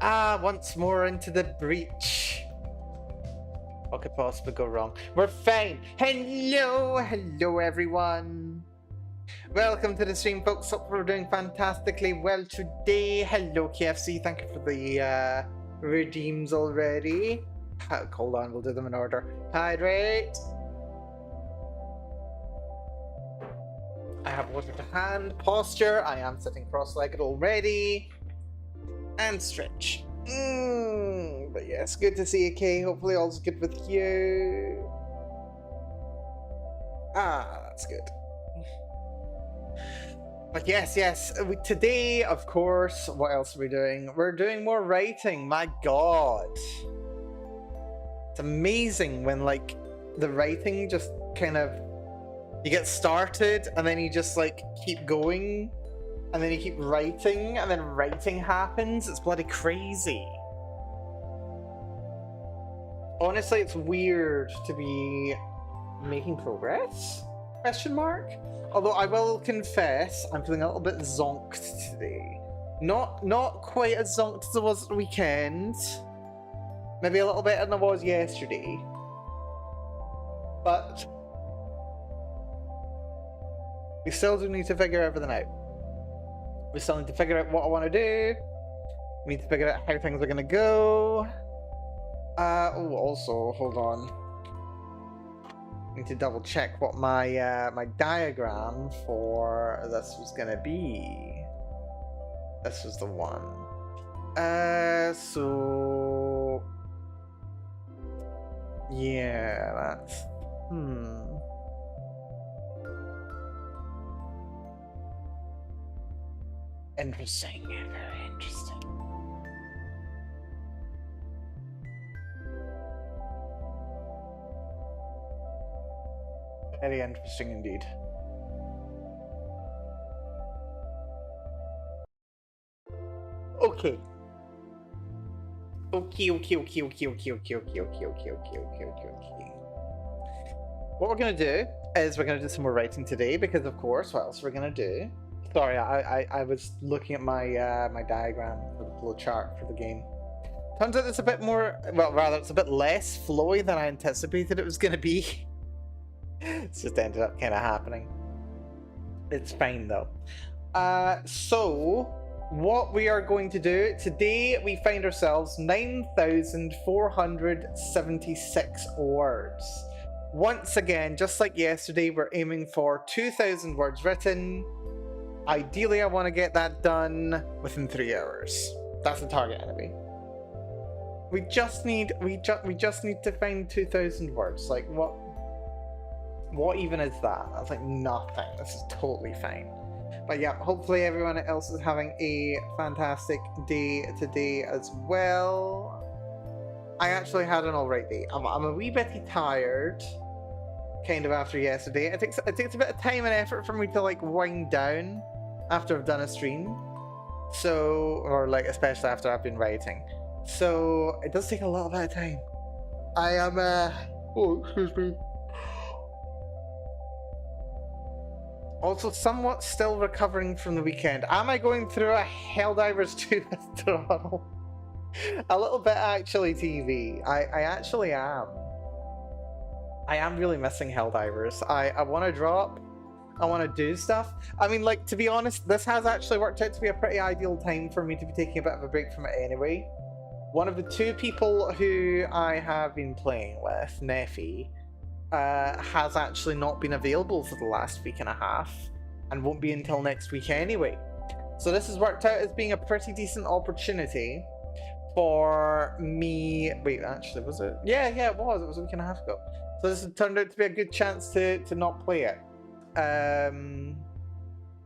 Once more into the breach. What could possibly go wrong? We're fine. Hello everyone. Welcome to the stream, folks. Hope we're doing fantastically well today. Hello KFC, thank you for the redeems already. Hold on, we'll do them in order. Hydrate. I have water to hand. Posture, I am sitting cross-legged already. And stretch. But yes, good to see you, Kay. Hopefully all's good with you. That's good. But yes, today, of course, what else are we doing? We're doing more writing, my god. It's amazing when, like, the writing just kind of... You get started, and then you just, like, keep going. And then you keep writing, and then writing happens. It's bloody crazy. Honestly, it's weird to be making progress? Question mark? Although I will confess, I'm feeling a little bit zonked today. Not quite as zonked as I was at the weekend. Maybe a little better than I was yesterday. But we still do need to figure everything out. We still need to figure out what I want to do. We need to figure out how things are going to go. Also, hold on. I need to double check what my my diagram for this was going to be. This was the one. So... Yeah, that's... Interesting, very interesting. Very interesting indeed. Okay. Okay. What we're gonna do is we're gonna do some more writing today because, of course, what else we're gonna do? Sorry, I was looking at my my diagram for the flow chart for the game. Turns out it's a bit more, well, rather it's a bit less flowy than I anticipated it was going to be. It's just ended up kind of happening. It's fine though. So what we are going to do today, we find ourselves 9,476 words. Once again, just like yesterday, we're aiming for 2,000 words written. Ideally, I want to get that done within 3 hours. That's the target, anyway. We just need to find 2,000 words. Like, what even is that? That's like nothing. This is totally fine. But yeah, hopefully everyone else is having a fantastic day today as well. I actually had an alright day. I'm a wee bit tired, kind of, after yesterday. It takes a bit of time and effort for me to, like, wind down after I've done a stream, so, or like especially after I've been writing, so it does take a little bit of time. I am oh, excuse me, also somewhat still recovering from the weekend. Am I going through a Helldivers 2 withdrawal? A little bit, actually, TV. I actually am. I am really missing Helldivers. I want to drop. I want to do stuff. I mean, like, to be honest, this has actually worked out to be a pretty ideal time for me to be taking a bit of a break from it anyway. One of the two people who I have been playing with, Neffy, has actually not been available for the last week and a half, and won't be until next week anyway. So this has worked out as being a pretty decent opportunity for me. Wait, actually, was it? Yeah, it was. It was a week and a half ago. So this has turned out to be a good chance to not play it.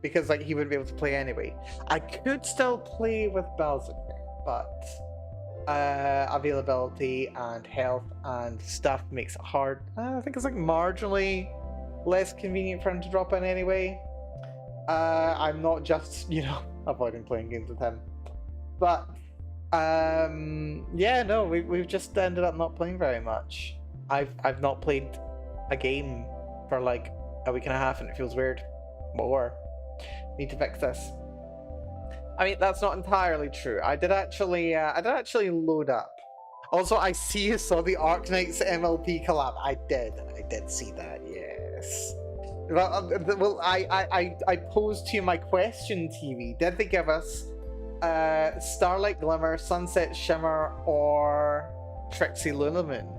Because, like, he wouldn't be able to play anyway. I could still play with Belzer, but availability and health and stuff makes it hard. I think it's like marginally less convenient for him to drop in anyway. I'm not just, you know, avoiding playing games with him, but yeah, no, we've just ended up not playing very much. I've not played a game for like a week and a half, and it feels weird. More need to fix this. I mean, that's not entirely true. I did actually load up. Also, I saw the Arknights MLP collab. I did see that. Yes. Well, I posed to you my question, TV. Did they give us Starlight Glimmer, Sunset Shimmer, or Trixie Lunamoon?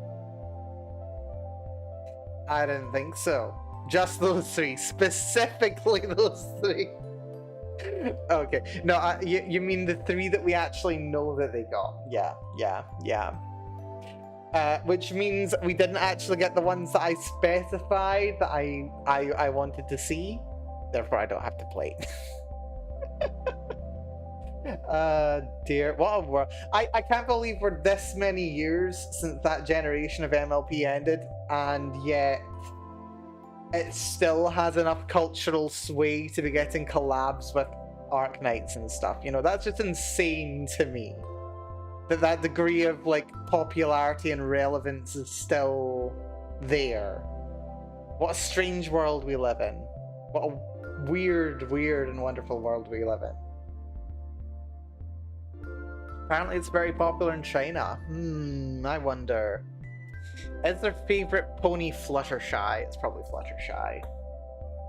I didn't think so. Just those three. Specifically those three. Okay. No, you mean the three that we actually know that they got. Yeah. Which means we didn't actually get the ones that I specified that I wanted to see. Therefore, I don't have to play. Dear, what a world. I can't believe we're this many years since that generation of MLP ended, and yet it still has enough cultural sway to be getting collabs with Arknights and stuff. You know, that's just insane to me. That degree of, like, popularity and relevance is still there. What a strange world we live in. What a weird and wonderful world we live in. Apparently it's very popular in China. I wonder. Is their favorite pony Fluttershy? It's probably Fluttershy.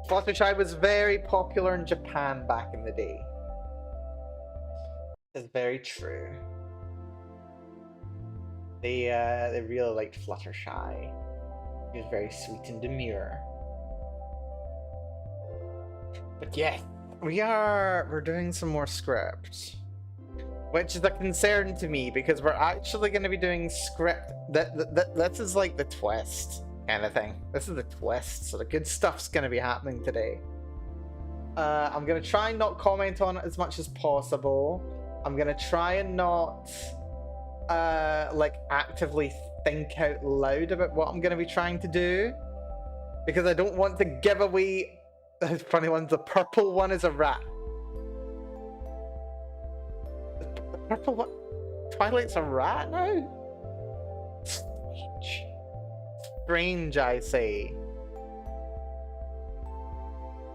Fluttershy was very popular in Japan back in the day. It's very true. They really liked Fluttershy. He was very sweet and demure. But yeah, we're doing some more script. Which is a concern to me, because we're actually going to be doing script. This is like the twist kind of thing. This is the twist, so the good stuff's going to be happening today. I'm going to try and not comment on it as much as possible. I'm going to try and not like actively think out loud about what I'm going to be trying to do, because I don't want to give away. The funny one, the purple one is a rat. Purple what? Twilight's a rat now? Strange. Strange, I say.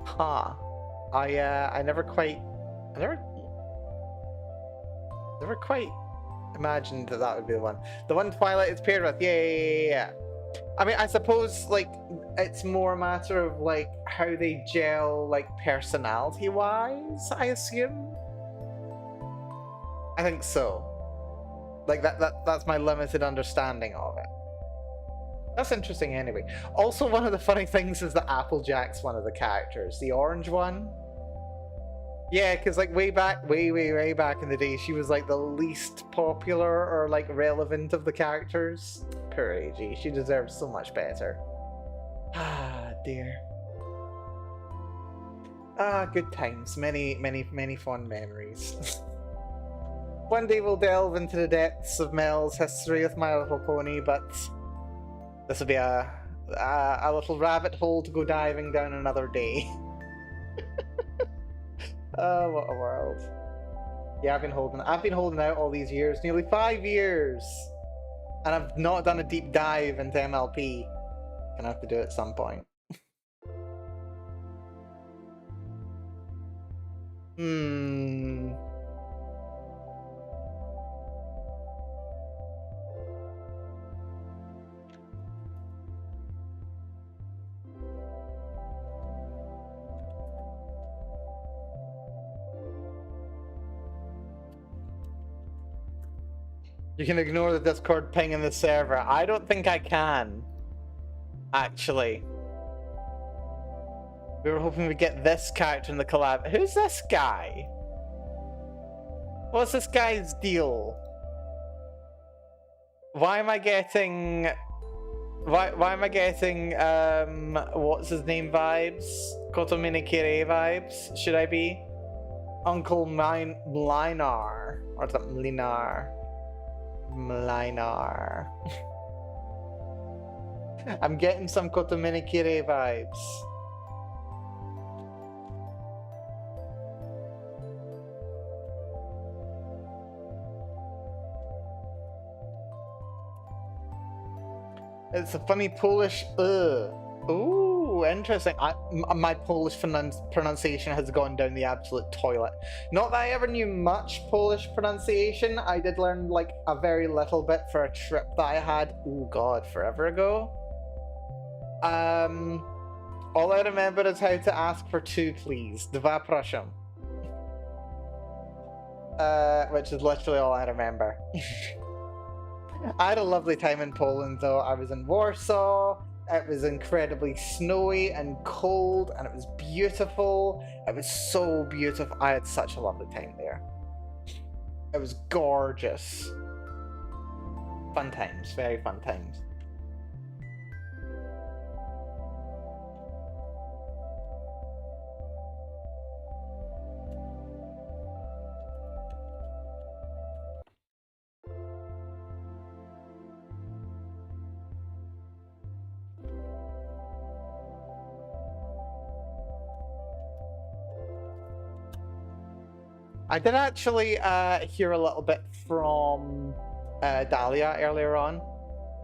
Huh. I never quite imagined that would be the one. The one Twilight is paired with. Yeah. I mean, I suppose, like, it's more a matter of, like, how they gel, like, personality-wise, I assume. I think so. Like, that's my limited understanding of it. That's interesting anyway. Also, one of the funny things is that Applejack's one of the characters. The orange one. Yeah, because, like, way back in the day, she was, like, the least popular or, like, relevant of the characters. Poor AG. She deserves so much better. Ah, dear. Ah, good times. Many fond memories. One day we'll delve into the depths of Mel's history with My Little Pony, but this will be a little rabbit hole to go diving down another day. Oh, what a world. Yeah, I've been holding out all these years, nearly 5 years, and I've not done a deep dive into MLP. Gonna have to do it at some point. You can ignore the Discord ping in the server. I don't think I can. Actually. We were hoping we'd get this character in the collab. Who's this guy? What's this guy's deal? Why am I getting... Why am I getting, what's his name vibes? Kotominekire vibes? Should I be? Uncle Mlinar. Or something, Mlinar. I'm getting some Kotominekire vibes. It's a funny Polish Ooh. Oh, interesting. My Polish pronunciation has gone down the absolute toilet. Not that I ever knew much Polish pronunciation. I did learn like a very little bit for a trip that I had, oh god, forever ago. All I remember is how to ask for two, please. Dwa proszę. Which is literally all I remember. I had a lovely time in Poland though. I was in Warsaw. It was incredibly snowy and cold, and it was beautiful. It was so beautiful. I had such a lovely time there. It was gorgeous. Fun times, very fun times. I did actually hear a little bit from Dahlia earlier on.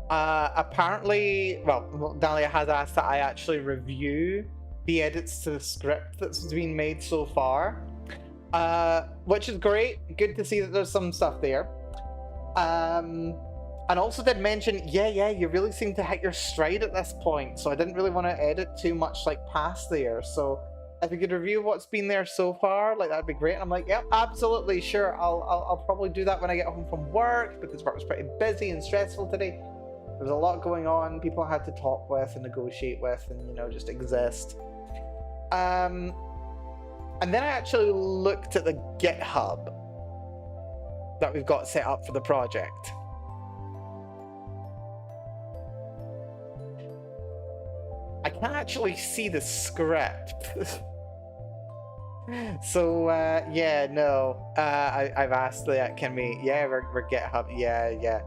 Apparently, well, Dahlia has asked that I actually review the edits to the script that's been made so far, which is great. Good to see that there's some stuff there. And also did mention, yeah, you really seem to hit your stride at this point, so I didn't really want to edit too much like past there, so if you could review what's been there so far, like that'd be great. And I'm like, yep, absolutely, sure. I'll probably do that when I get home from work, because work was pretty busy and stressful today. There was a lot going on, people I had to talk with and negotiate with, and you know, just exist. And then I actually looked at the GitHub that we've got set up for the project. I can't actually see the script. So yeah, no, I've asked that, can we, yeah, we're GitHub, yeah,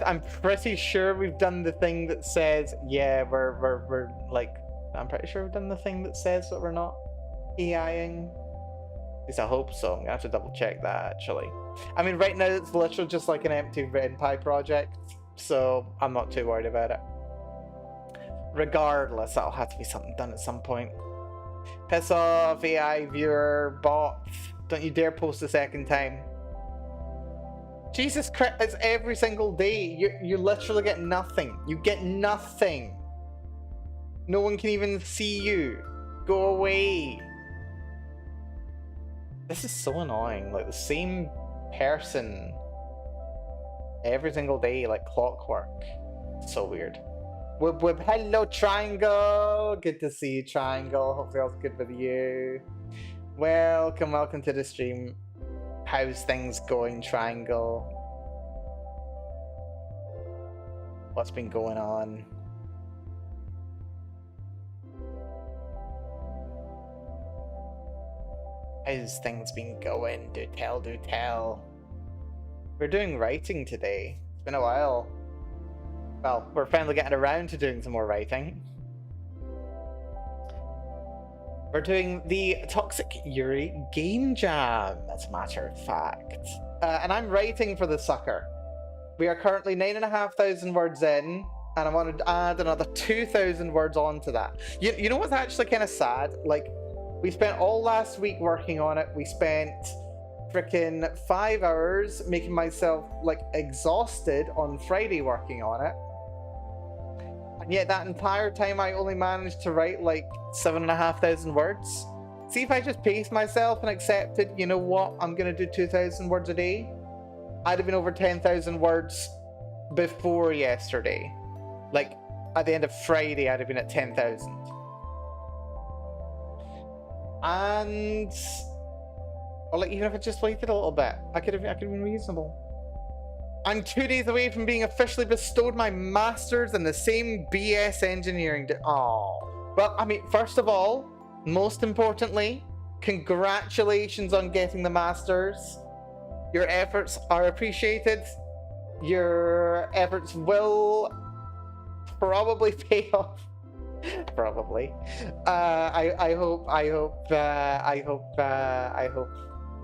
I'm pretty sure we've done the thing that says, yeah, we're like, I'm pretty sure we've done the thing that says that we're not AIing. At least I hope so. I'm gonna have to double check that actually. I mean, right now it's literally just like an empty RenPy project, so I'm not too worried about it. Regardless, that'll have to be something done at some point. Piss off, AI viewer bot. Don't you dare post a second time. Jesus Christ, it's every single day. You literally get nothing. You get nothing. No one can even see you. Go away. This is so annoying. Like the same person every single day, like clockwork. It's so weird. Whip, hello Triangle! Good to see you, Triangle. Hopefully all's good with you. Welcome to the stream. How's things going, Triangle? What's been going on? How's things been going? Do tell. We're doing writing today. It's been a while. Well, we're finally getting around to doing some more writing. We're doing the Toxic Yuri Game Jam, as a matter of fact. And I'm writing for the sucker. We are currently 9,500 words in, and I wanted to add another 2,000 words onto that. You know what's actually kind of sad? Like, we spent all last week working on it. We spent freaking 5 hours making myself, like, exhausted on Friday working on it. And yet that entire time I only managed to write like 7,500 words. See, if I just paced myself and accepted, you know what, I'm gonna do 2,000 words a day, I'd have been over 10,000 words before yesterday. Like, at the end of Friday, I'd have been at 10,000. And, or like, even if I just waited a little bit, I could have been reasonable. I'm 2 days away from being officially bestowed my master's in the same BS engineering. Oh, well, I mean, first of all, most importantly, congratulations on getting the master's. Your efforts are appreciated. Your efforts will probably pay off. Probably. I hope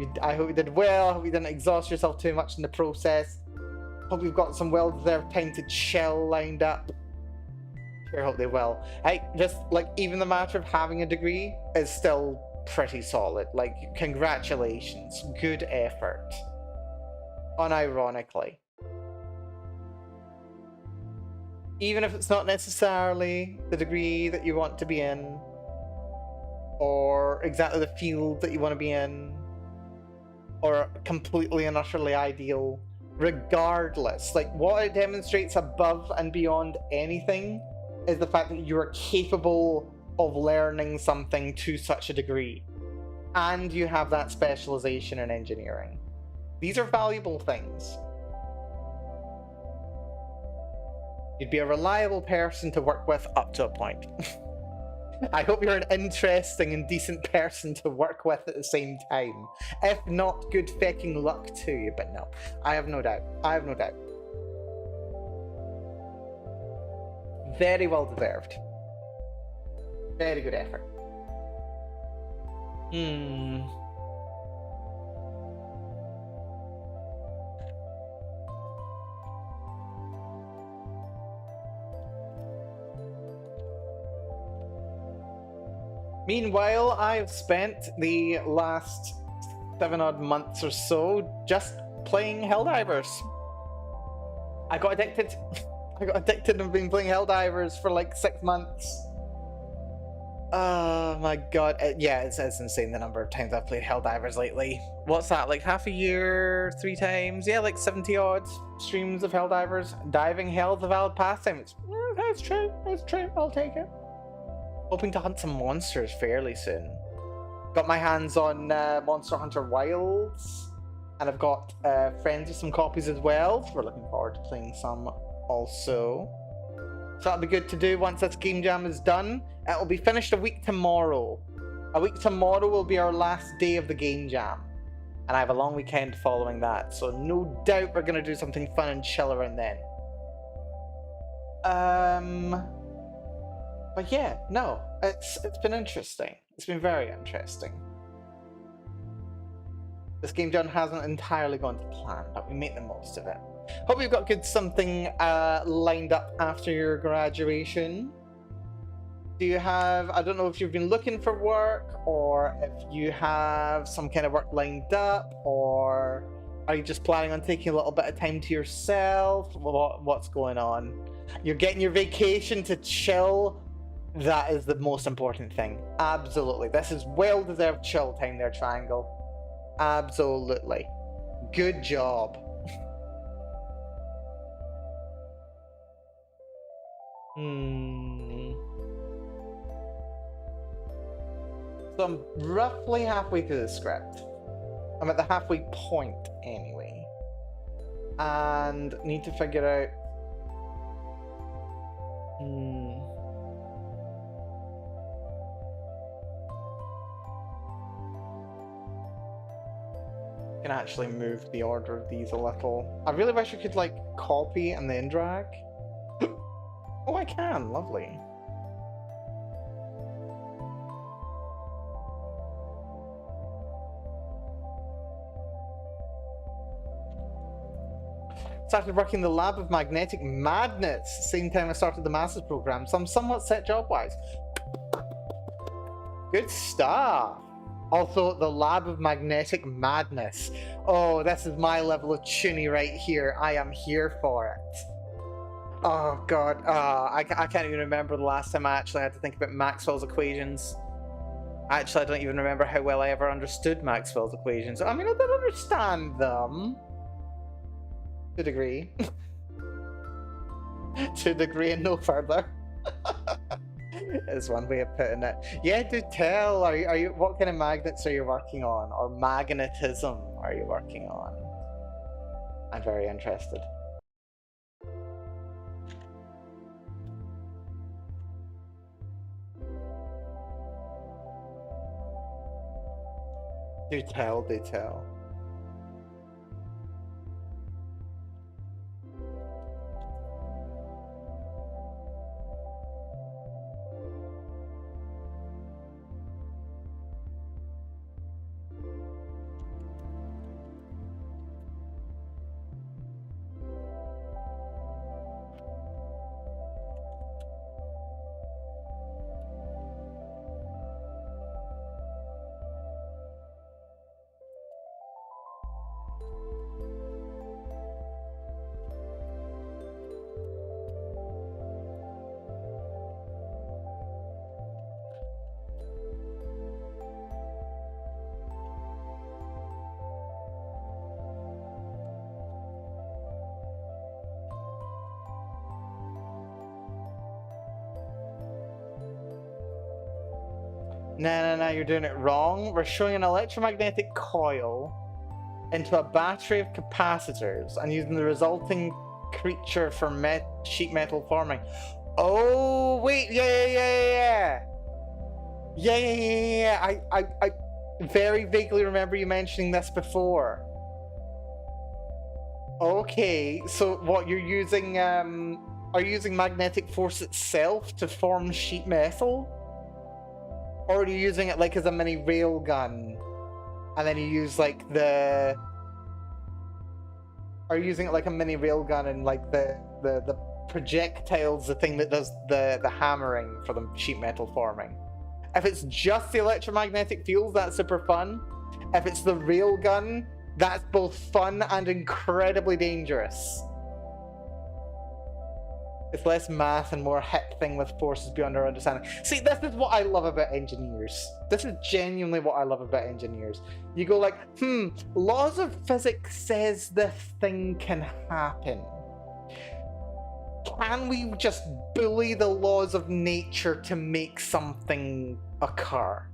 you did well. I hope you didn't exhaust yourself too much in the process. Hope you've got some well-deserved time to chill lined up. I hope they will. Hey, just like even the matter of having a degree is still pretty solid. Like, congratulations, good effort. Unironically. Even if it's not necessarily the degree that you want to be in, or exactly the field that you want to be in, or completely and utterly ideal, regardless, like what it demonstrates above and beyond anything is the fact that you are capable of learning something to such a degree, and you have that specialization in engineering. These are valuable things. You'd be a reliable person to work with up to a point. I hope you're an interesting and decent person to work with at the same time. If not, good fecking luck to you, but no. I have no doubt. I have no doubt. Very well deserved. Very good effort. Meanwhile, I've spent the last 7 odd months or so just playing Helldivers. I got addicted. I got addicted and have been playing Helldivers for like 6 months. Oh my god. Yeah, it's insane the number of times I've played Helldivers lately. What's that, like half a year, 3 times? Yeah, like 70 odd streams of Helldivers. Diving Hell's a valid pastime. That's true, I'll take it. Hoping to hunt some monsters fairly soon. Got my hands on Monster Hunter Wilds, and I've got friends with some copies as well, so we're looking forward to playing some also. So that'll be good to do once this game jam is done. It will be finished a week tomorrow. A week tomorrow will be our last day of the game jam, and I have a long weekend following that, so no doubt we're going to do something fun and chill around then. But yeah, no, it's been interesting. It's been very interesting. This game jam hasn't entirely gone to plan, but we make the most of it. Hope you've got good something lined up after your graduation. Do you have, I don't know if you've been looking for work, or if you have some kind of work lined up, or are you just planning on taking a little bit of time to yourself? What's going on? You're getting your vacation to chill. That is the most important thing. Absolutely. This is well-deserved chill time there, Triangle. Absolutely. Good job. So I'm roughly halfway through the script. I'm at the halfway point, anyway. And need to figure out... can actually move the order of these a little. I really wish I could like copy and then drag. Oh, I can. Lovely. Started working in the lab of magnetic madness same time I started the master's program, so I'm somewhat set job-wise. Good stuff. Also, the lab of magnetic madness. Oh, this is my level of tuney right here. I am here for it. Oh god, I can't even remember the last time I actually had to think about Maxwell's equations. Actually, I don't even remember how well I ever understood Maxwell's equations. I mean, I did understand them. To a degree. To a degree and no further. Is one way of putting it. Yeah, do tell. Are you? What kind of magnets are you working on, or magnetism are you working on? I'm very interested. Do tell. Do tell. No, you're doing it wrong. We're showing an electromagnetic coil into a battery of capacitors and using the resulting creature for sheet metal forming. Oh, wait, yeah. I very vaguely remember you mentioning this before. Okay, so what, you're using, are you using magnetic force itself to form sheet metal? Or are you using it like as a mini railgun? And then you use like the... Are you using it like a mini railgun and like the projectiles, the thing that does the hammering for the sheet metal forming? If it's just the electromagnetic fields, that's super fun. If it's the railgun, that's both fun and incredibly dangerous. It's less math and more hip thing with forces beyond our understanding. See, this is what I love about engineers. This is genuinely what I love about engineers. You go like, laws of physics says this thing can happen. Can we just bully the laws of nature to make something occur?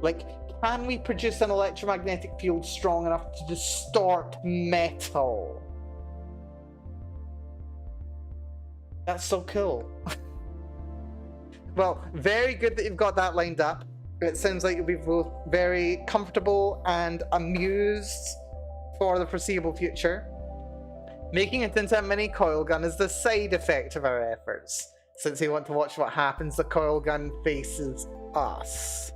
Like, can we produce an electromagnetic field strong enough to distort metal? That's so cool. Well, very good that you've got that lined up. It sounds like you'll be both very comfortable and amused for the foreseeable future. Making it into a mini coil gun is the side effect of our efforts. Since you want to watch what happens, the coil gun faces us.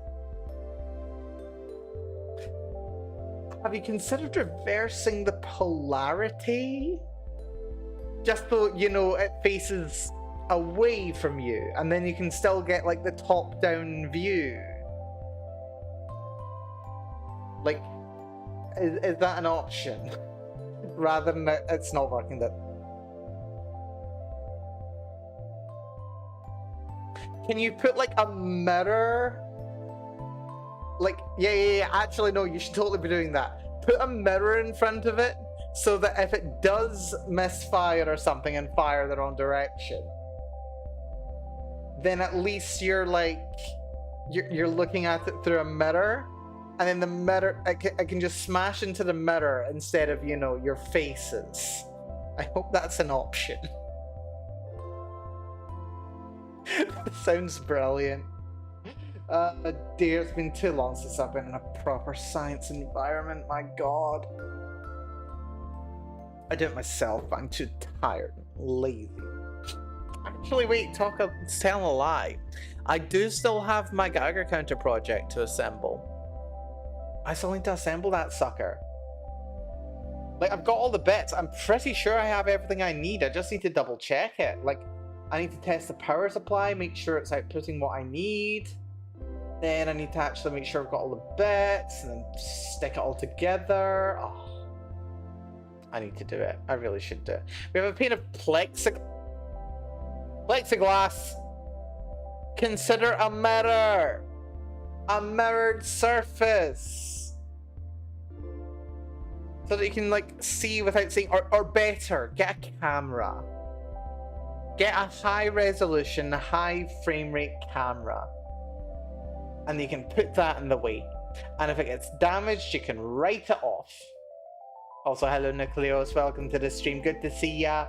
Have you considered reversing the polarity? Just so, you know, it faces away from you, and then you can still get, like, the top-down view. Like, is that an option? Rather than it's not working, that... Can you put, like, a mirror? Like, yeah, actually, no, you should totally be doing that. Put a mirror in front of it, so that if it does misfire or something and fire the wrong direction, then at least you're like, you're looking at it through a mirror, and then the mirror, I can just smash into the mirror instead of, you know, your faces. I hope that's an option. Sounds brilliant. Dear, it's been too long since I've been in a proper science environment, my god. I do it myself, but I'm too tired and lazy. Actually, wait, tell a lie. I do still have my Geiger counter project to assemble. I still need to assemble that sucker. Like, I've got all the bits. I'm pretty sure I have everything I need. I just need to double check it. Like, I need to test the power supply, make sure it's outputting what I need. Then I need to actually make sure I've got all the bits, and then stick it all together. Oh. I need to do it. I really should do it. We have a pane of plexiglass. Consider a mirror. A mirrored surface. So that you can, like, see without seeing. Or better, get a camera. Get a high resolution, high frame rate camera. And you can put that in the way. And if it gets damaged, you can write it off. Also, hello Nucleos, welcome to the stream, good to see ya.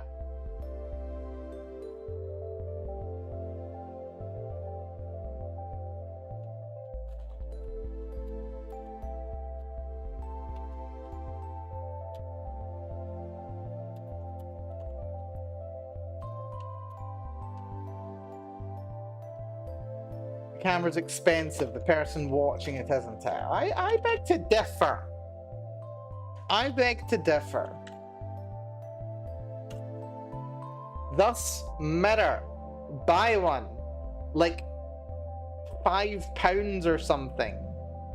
The camera's expensive, the person watching it isn't. I beg to differ. I beg to differ. Thus, mirror. Buy one. Like, £5 or something.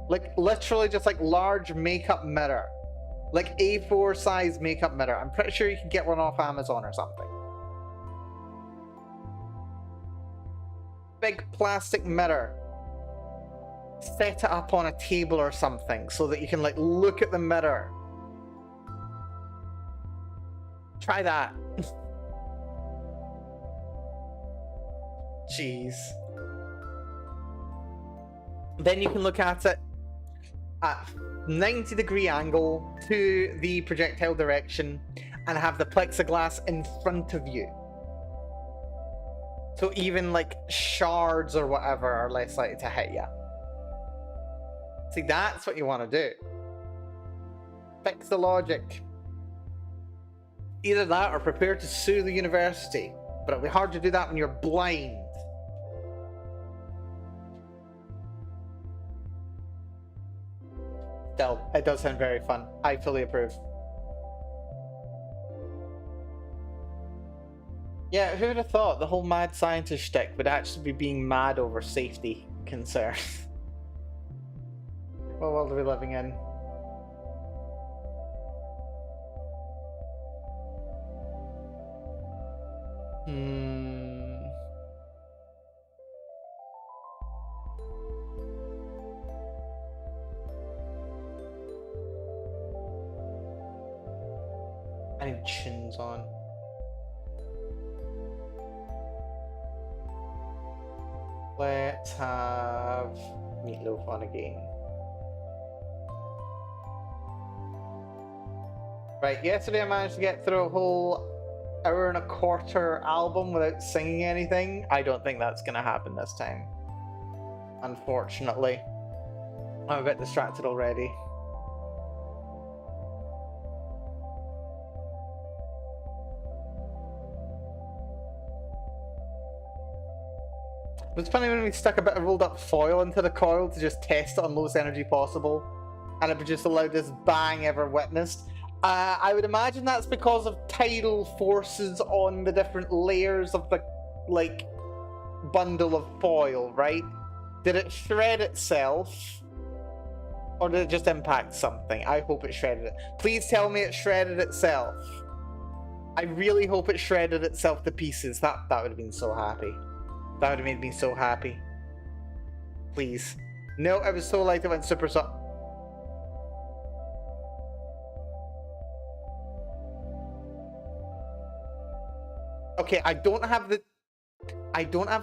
Like, literally just like large makeup mirror. Like A4 size makeup mirror. I'm pretty sure you can get one off Amazon or something. Big plastic mirror. Set it up on a table or something so that you can like look at the mirror. Try that. Jeez. Then you can look at it at 90-degree angle to the projectile direction and have the plexiglass in front of you. So even like shards or whatever are less likely to hit you. See, that's what you want to do. Fix the logic. Either that or prepare to sue the university. But it'll be hard to do that when you're blind. Still, it does sound very fun. I fully approve. Yeah, who would have thought the whole mad scientist shtick would actually be being mad over safety concerns? What world are we living in? I need chins on. Let's have meatloaf on again. Right, yesterday I managed to get through a whole hour and a quarter album without singing anything. I don't think that's gonna happen this time. Unfortunately. I'm a bit distracted already. It was funny when we stuck a bit of rolled up foil into the coil to just test it on lowest energy possible, and it produced the loudest bang ever witnessed. I would imagine that's because of tidal forces on the different layers of the, like, bundle of foil, right? Did it shred itself? Or did it just impact something? I hope it shredded it. Please tell me it shredded itself. I really hope it shredded itself to pieces. That would have been so happy. That would have made me so happy. Please. No, I was so light it went super soft. Okay, I don't have the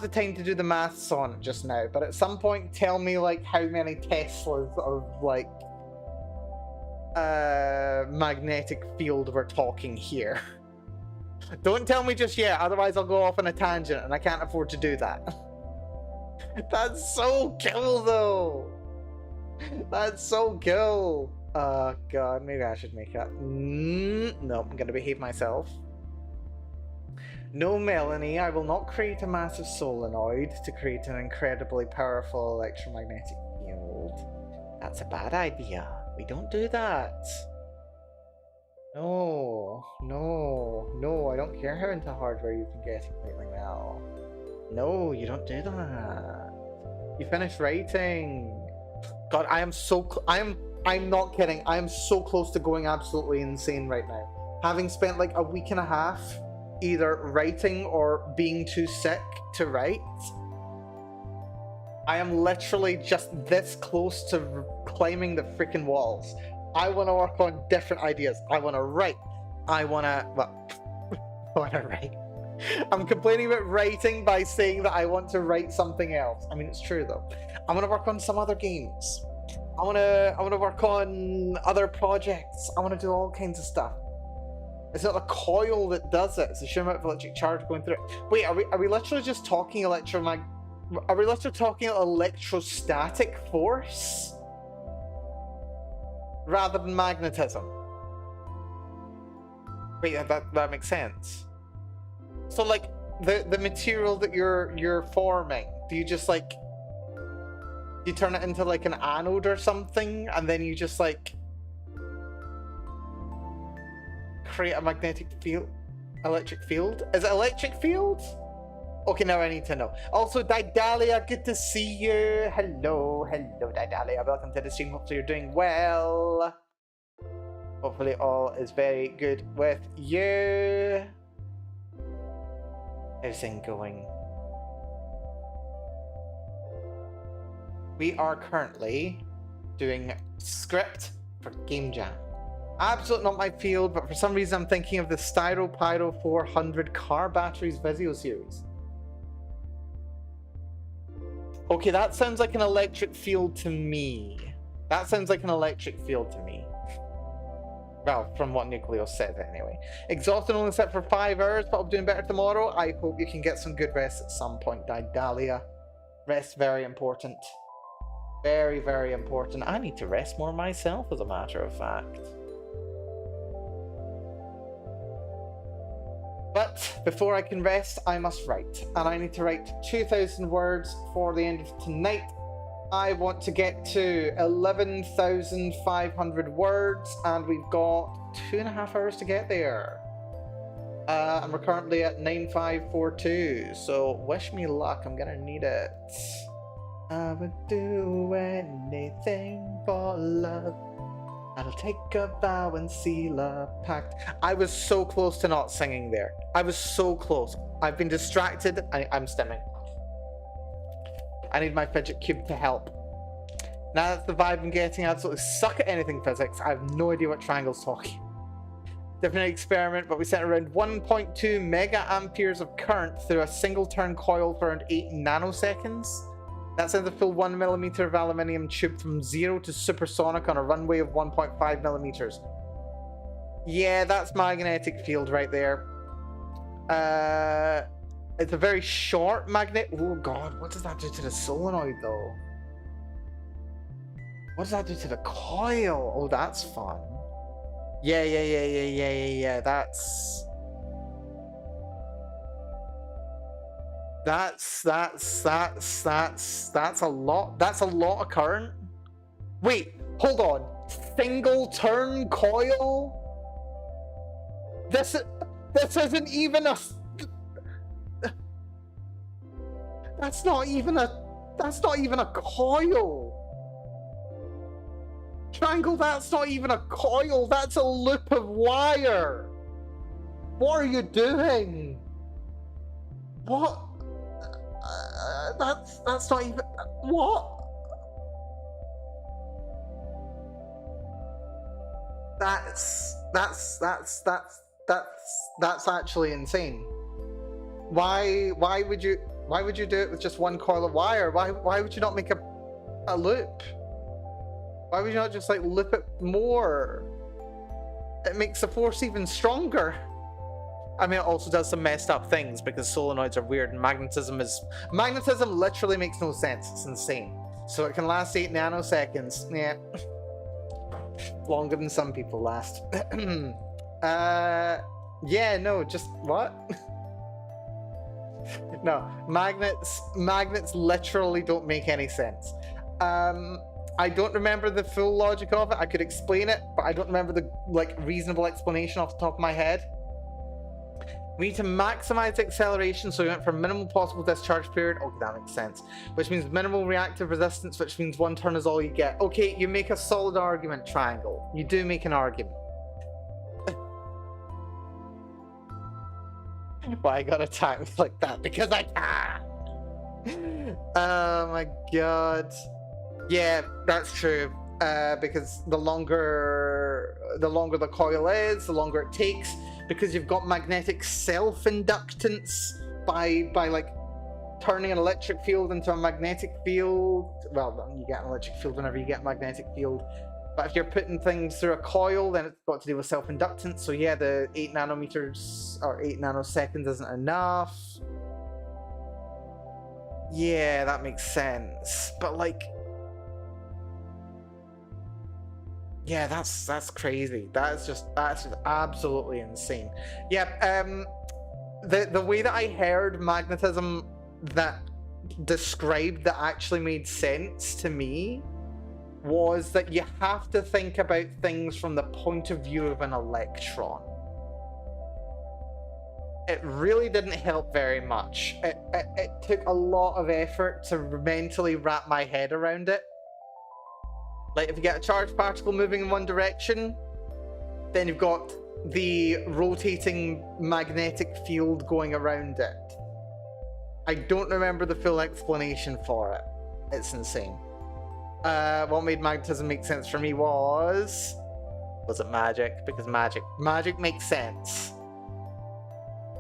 time to do the maths on it just now, but at some point tell me like how many Teslas of like magnetic field we're talking here. Don't tell me just yet, otherwise I'll go off on a tangent and I can't afford to do that. That's so cool though. That's so cool. Oh god, maybe I should make that. No, I'm gonna behave myself. No, Melanie, I will not create a massive solenoid to create an incredibly powerful electromagnetic field. That's a bad idea. We don't do that. No, no, no, I don't care how into hardware you've been getting lately, Mel. No, you don't do that. You finished writing. God, I am so I'm not kidding. I am so close to going absolutely insane right now. Having spent like a week and a half either writing or being too sick to write, I am literally just this close to climbing the freaking walls. I want to work on different ideas. I want to write. I want to, well, I want to write. I'm complaining about writing by saying that I want to write something else. I mean, it's true though. I want to work on some other games. I want to work on other projects. I want to do all kinds of stuff. It's not the coil that does it. It's the sheer amount of electric charge going through it. Wait, are we literally just talking Are we literally talking electrostatic force rather than magnetism? Wait, that makes sense. So like the material that you're forming, do you just like you turn it into like an anode or something, and then you just like create a magnetic field, electric field? Is it electric field? Okay, now I need to know. Also, Didalia, good to see you. Hello, Didalia. Welcome to the stream. Hopefully you're doing well. Hopefully all is very good with you. Everything going. We are currently doing script for Game Jam. Absolutely not my field, but for some reason I'm thinking of the Styro Pyro 400 car batteries video series. Okay, that sounds like an electric field to me. That sounds like an electric field to me. Well, from what Nucleo said anyway. Exhausted, only slept for 5 hours, but I'll be doing better tomorrow. I hope you can get some good rest at some point, Dahlia. Rest, very important. Very, very important. I need to rest more myself, as a matter of fact. But before I can rest, I must write. And I need to write 2,000 words for the end of tonight. I want to get to 11,500 words, and we've got 2.5 hours to get there. And we're currently at 9542, so wish me luck, I'm gonna need it. I would do anything for love. I'll take a vow and seal a pact. I was so close to not singing there. I was so close. I've been distracted. I'm stimming. I need my fidget cube to help. Now that's the vibe I'm getting. I absolutely suck at anything physics. I have no idea what triangle's talking. Different experiment, but we sent around 1.2 mega amperes of current through a single turn coil for around 8 nanoseconds. That sends a full 1 millimeter of aluminium tube from 0 to supersonic on a runway of 1.5 millimeters. Yeah, that's magnetic field right there. It's a very short magnet. Oh god, what does that do to the solenoid though? What does that do to the coil? Oh, that's fun. Yeah. That's a lot. That's a lot of current. Wait, hold on. Single turn coil? This isn't even a. That's not even a coil. Triangle, that's not even a coil. That's a loop of wire. What are you doing? What? That's not even. What? That's actually insane. Why would you do it with just one coil of wire? Why would you not make a loop? Why would you not just like loop it more? It makes the force even stronger. I mean, it also does some messed up things because solenoids are weird and magnetism literally makes no sense. It's insane. So it can last 8 nanoseconds. Yeah. Longer than some people last. Yeah, no, just what? No, magnets literally don't make any sense. I don't remember the full logic of it. I could explain it, but I don't remember the reasonable explanation off the top of my head. We need to maximize the acceleration, so we went for minimal possible discharge period. Okay, that makes sense. Which means minimal reactive resistance, which means 1 turn is all you get. Okay, you make a solid argument, Triangle. You do make an argument. Why I gotta time it like that? Because I can! Oh my god. Yeah, that's true. Because the longer the coil is, the longer it takes. Because you've got magnetic self-inductance by turning an electric field into a magnetic field. Well, you get an electric field whenever you get a magnetic field. But if you're putting things through a coil, then it's got to do with self-inductance. So yeah, the 8 nanometers or 8 nanoseconds isn't enough. Yeah, that makes sense. But yeah, that's crazy. That's just absolutely insane. Yeah, the way that I heard magnetism that described that actually made sense to me was that you have to think about things from the point of view of an electron. It really didn't help very much. It took a lot of effort to mentally wrap my head around it. Like, if you get a charged particle moving in one direction, Then you've got the rotating magnetic field going around it. I don't remember the full explanation for it. It's insane. What made magnetism make sense for me was it magic? Because magic makes sense.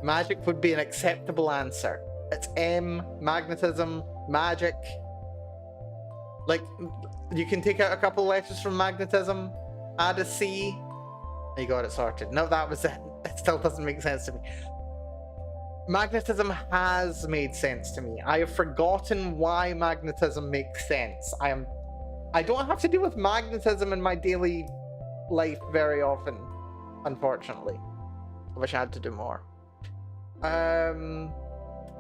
Magic would be an acceptable answer. It's M, magnetism, magic. Like, you can take out a couple letters from magnetism, add a C, and you got it sorted. No, that was it. It still doesn't make sense to me. Magnetism has made sense to me. I have forgotten why magnetism makes sense. I don't have to deal with magnetism in my daily life very often, unfortunately. I wish I had to do more.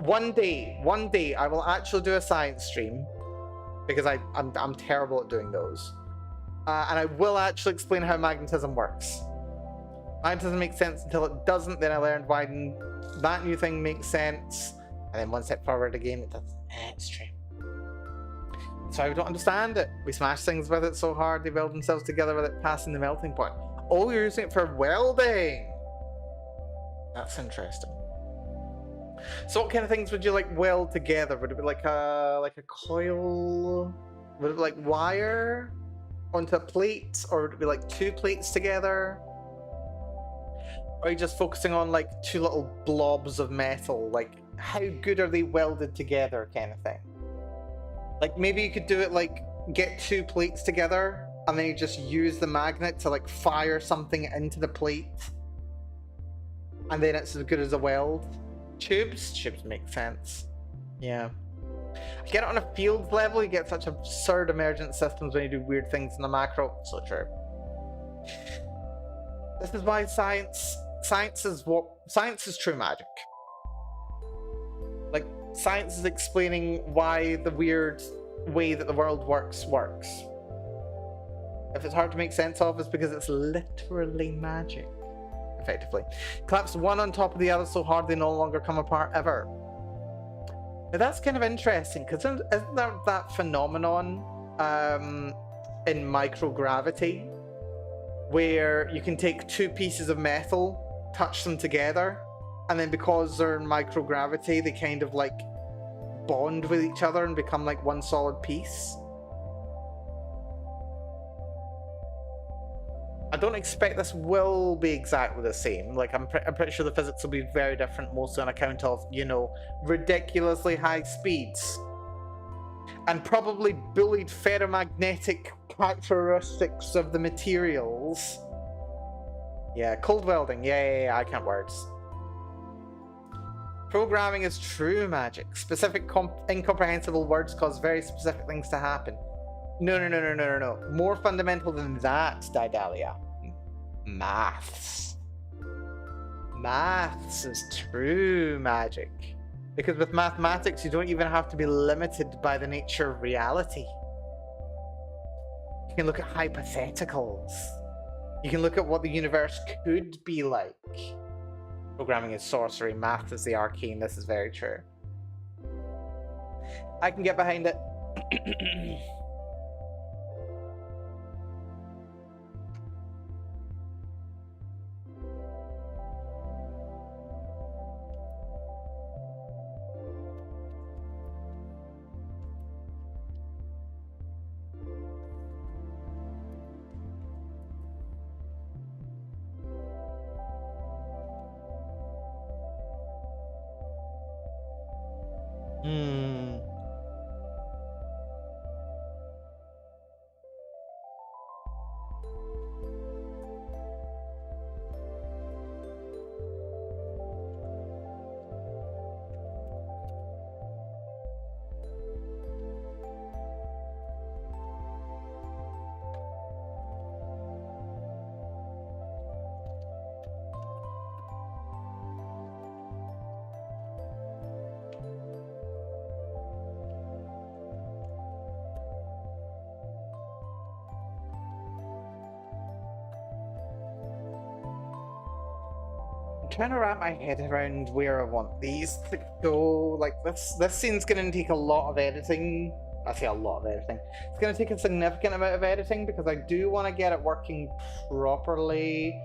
One day I will actually do a science stream, because I'm terrible at doing those. And I will actually explain how magnetism works. Magnetism makes sense until it doesn't, then I learned why that new thing makes sense, and then one step forward again, it doesn't. It's true. So I don't understand it. We smash things with it so hard, they weld themselves together with it passing the melting point. Oh, you're using it for welding! That's interesting. So what kind of things would you like weld together? Would it be like a coil? Would it be like wire onto a plate? Or would it be like two plates together? Or are you just focusing on like two little blobs of metal? Like, how good are they welded together kind of thing? Like, maybe you could do it like, get two plates together, and then you just use the magnet to like fire something into the plate. And then it's as good as a weld. Tubes make sense. Yeah. I get it on a field level, you get such absurd emergent systems when you do weird things in the macro. So true. This is why science is true magic. Like, science is explaining why the weird way that the world works. If it's hard to make sense of, it's because it's literally magic. Effectively. Collapse one on top of the other so hard they no longer come apart ever. Now that's kind of interesting, because isn't there that phenomenon in microgravity where you can take two pieces of metal, touch them together, and then because they're in microgravity, they kind of like bond with each other and become like one solid piece? I don't expect this will be exactly the same. Like, I'm pretty sure the physics will be very different, mostly on account of, you know, ridiculously high speeds. And probably bullied ferromagnetic characteristics of the materials. Yeah, cold welding. Yeah, I can't words. Programming is true magic. Specific incomprehensible words cause very specific things to happen. No. More fundamental than that, Didalia. Maths. Maths is true magic. Because with mathematics, you don't even have to be limited by the nature of reality. You can look at hypotheticals. You can look at what the universe could be like. Programming is sorcery, math is the arcane. This is very true. I can get behind it. Trying to wrap my head around where I want these to go. Like, this scene's gonna take a lot of editing. I say a lot of editing. It's gonna take a significant amount of editing because I do want to get it working properly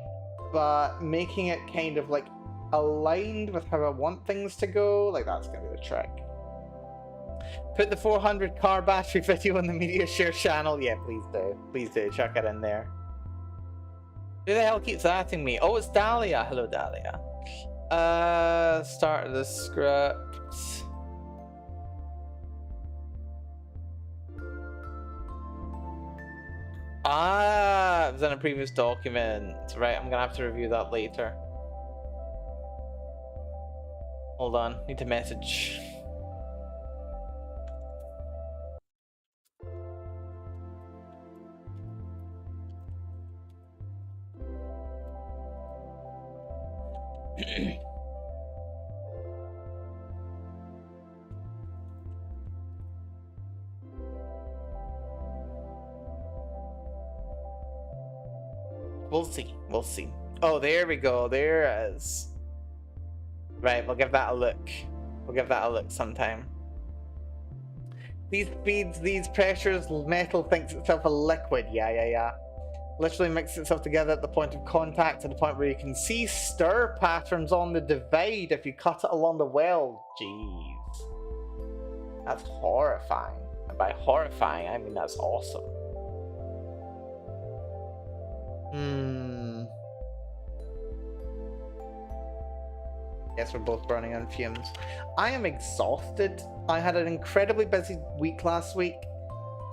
but making it kind of like aligned with how I want things to go, like that's gonna be the trick. Put the 400 car battery video on the media share channel. Yeah, please do. Please do. Chuck it in there. Who the hell keeps asking me? Oh, it's Dahlia. Hello, Dahlia. Start the script. Ah, it was in a previous document. Right, I'm gonna have to review that later. Hold on, need to message. We'll see. We'll see. Oh, there we go. There it is. Right, we'll give that a look. We'll give that a look sometime. These speeds, these pressures, metal thinks itself a liquid. Yeah. Literally mixes itself together at the point of contact, to the point where you can see stir patterns on the divide if you cut it along the weld. Jeez. That's horrifying. And by horrifying, I mean that's awesome. Yes, we're both burning on fumes. I am exhausted. I had an incredibly busy week last week.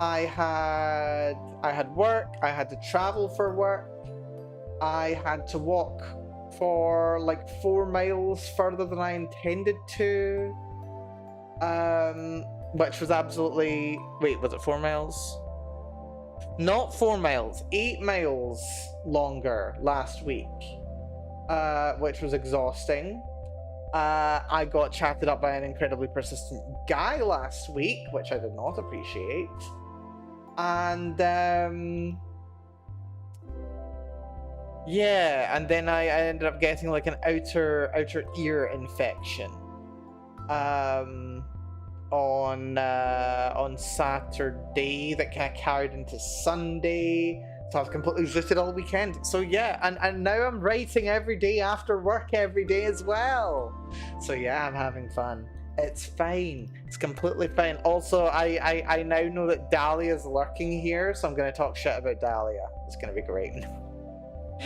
I had work, I had to travel for work, I had to walk for like 4 miles further than I intended to. Which was absolutely... Wait, was it 4 miles? Not 4 miles, 8 miles longer last week. Which was exhausting. I got chatted up by an incredibly persistent guy last week, which I did not appreciate. And yeah, and then I ended up getting like an outer ear infection on Saturday that kind of carried into Sunday. So I was completely zooted all weekend. So yeah, and now I'm writing every day after work every day as well. So yeah, I'm having fun. It's fine. It's completely fine. Also, I now know that Dahlia is lurking here, so I'm going to talk shit about Dahlia. It's going to be great.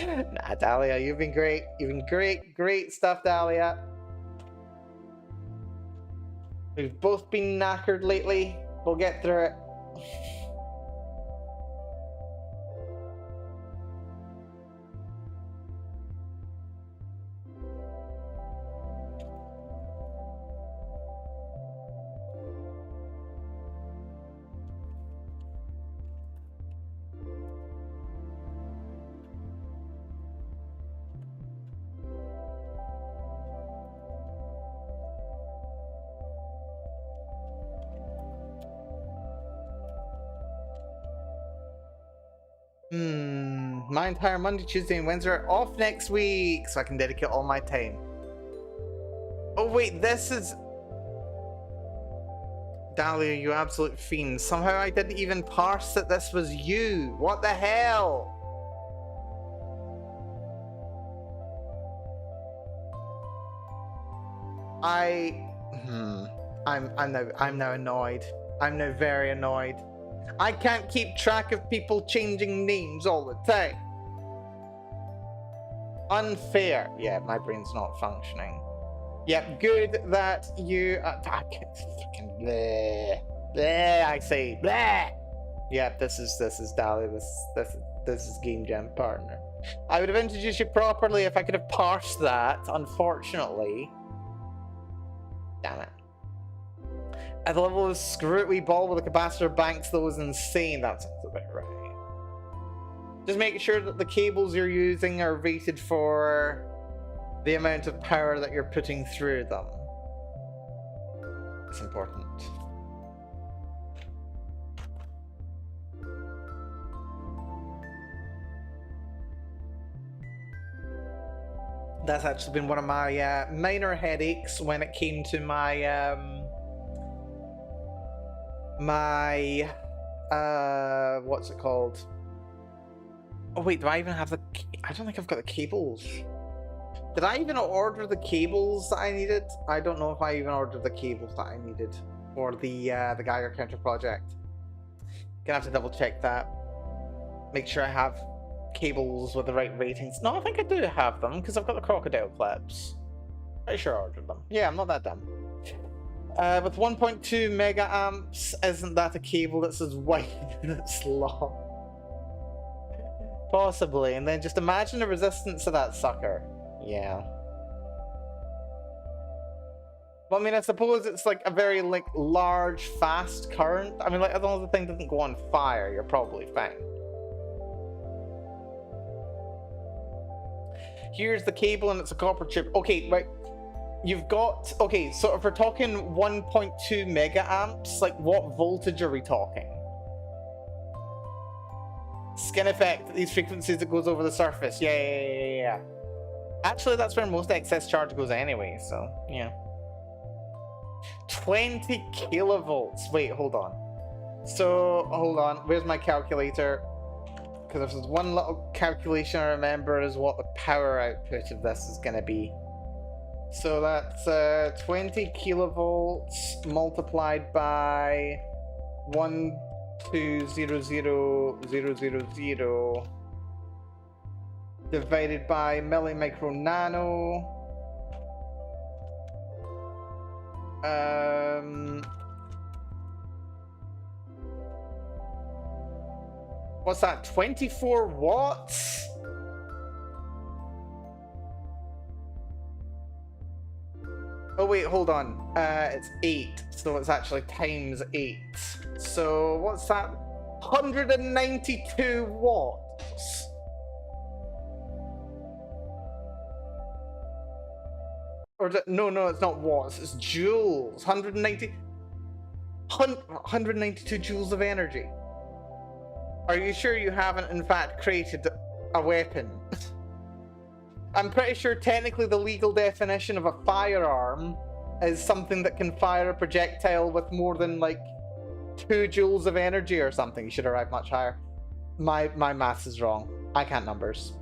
Nah, Dahlia, you've been great. You've been great. Great stuff, Dahlia. We've both been knackered lately. We'll get through it. My entire Monday, Tuesday, and Wednesday are off next week, so I can dedicate all my time. Oh wait, this is... Dahlia, you absolute fiend. Somehow I didn't even parse that this was you. What the hell? I'm now annoyed. I'm now very annoyed. I can't keep track of people changing names all the time. Unfair. Yeah, my brain's not functioning. Yep, good that you... I can't fucking... Bleh. Bleh, I say. Bleh. Yep, this is Dahlia. This is Game Jam partner. I would have introduced you properly if I could have parsed that, unfortunately. Damn it. At the level of screwy ball with a capacitor banks, though, is insane. That sounds about right. Just make sure that the cables you're using are rated for the amount of power that you're putting through them. It's important. That's actually been one of my minor headaches when it came to my what's it called? Oh wait, do I even have the... I don't think I've got the cables. Did I even order the cables that I needed? I don't know if I even ordered the cables that I needed for the Geiger counter project. Gonna have to double check that. Make sure I have cables with the right ratings. No, I think I do have them because I've got the crocodile clips. Pretty sure I ordered them. Yeah, I'm not that dumb. With 1.2 mega amps, isn't that a cable that's as wide as it's long? Possibly, and then just imagine the resistance of that sucker. Yeah. Well, I mean, I suppose it's like a very like large, fast current. I mean, like as long as the thing doesn't go on fire, you're probably fine. Here's the cable, and it's a copper chip. Okay, right. You've got... Okay, so if we're talking 1.2 mega amps, like what voltage are we talking? Skin effect, these frequencies that goes over the surface. Yeah. Actually, that's where most excess charge goes anyway, so yeah. 20 kilovolts. Wait, hold on. So, hold on. Where's my calculator? Because if there's one little calculation I remember is what the power output of this is going to be. So that's 20 kilovolts multiplied by 1200000 divided by millimicro nano. What's that? 24 watts? Oh wait, hold on. It's 8, so it's actually times 8. So what's that? 192 watts. Or no, it's not watts. It's joules. 192 joules of energy. Are you sure you haven't, in fact, created a weapon? I'm pretty sure technically the legal definition of a firearm is something that can fire a projectile with more than like 2 joules of energy or something. You should arrive much higher. My maths is wrong. I can't numbers.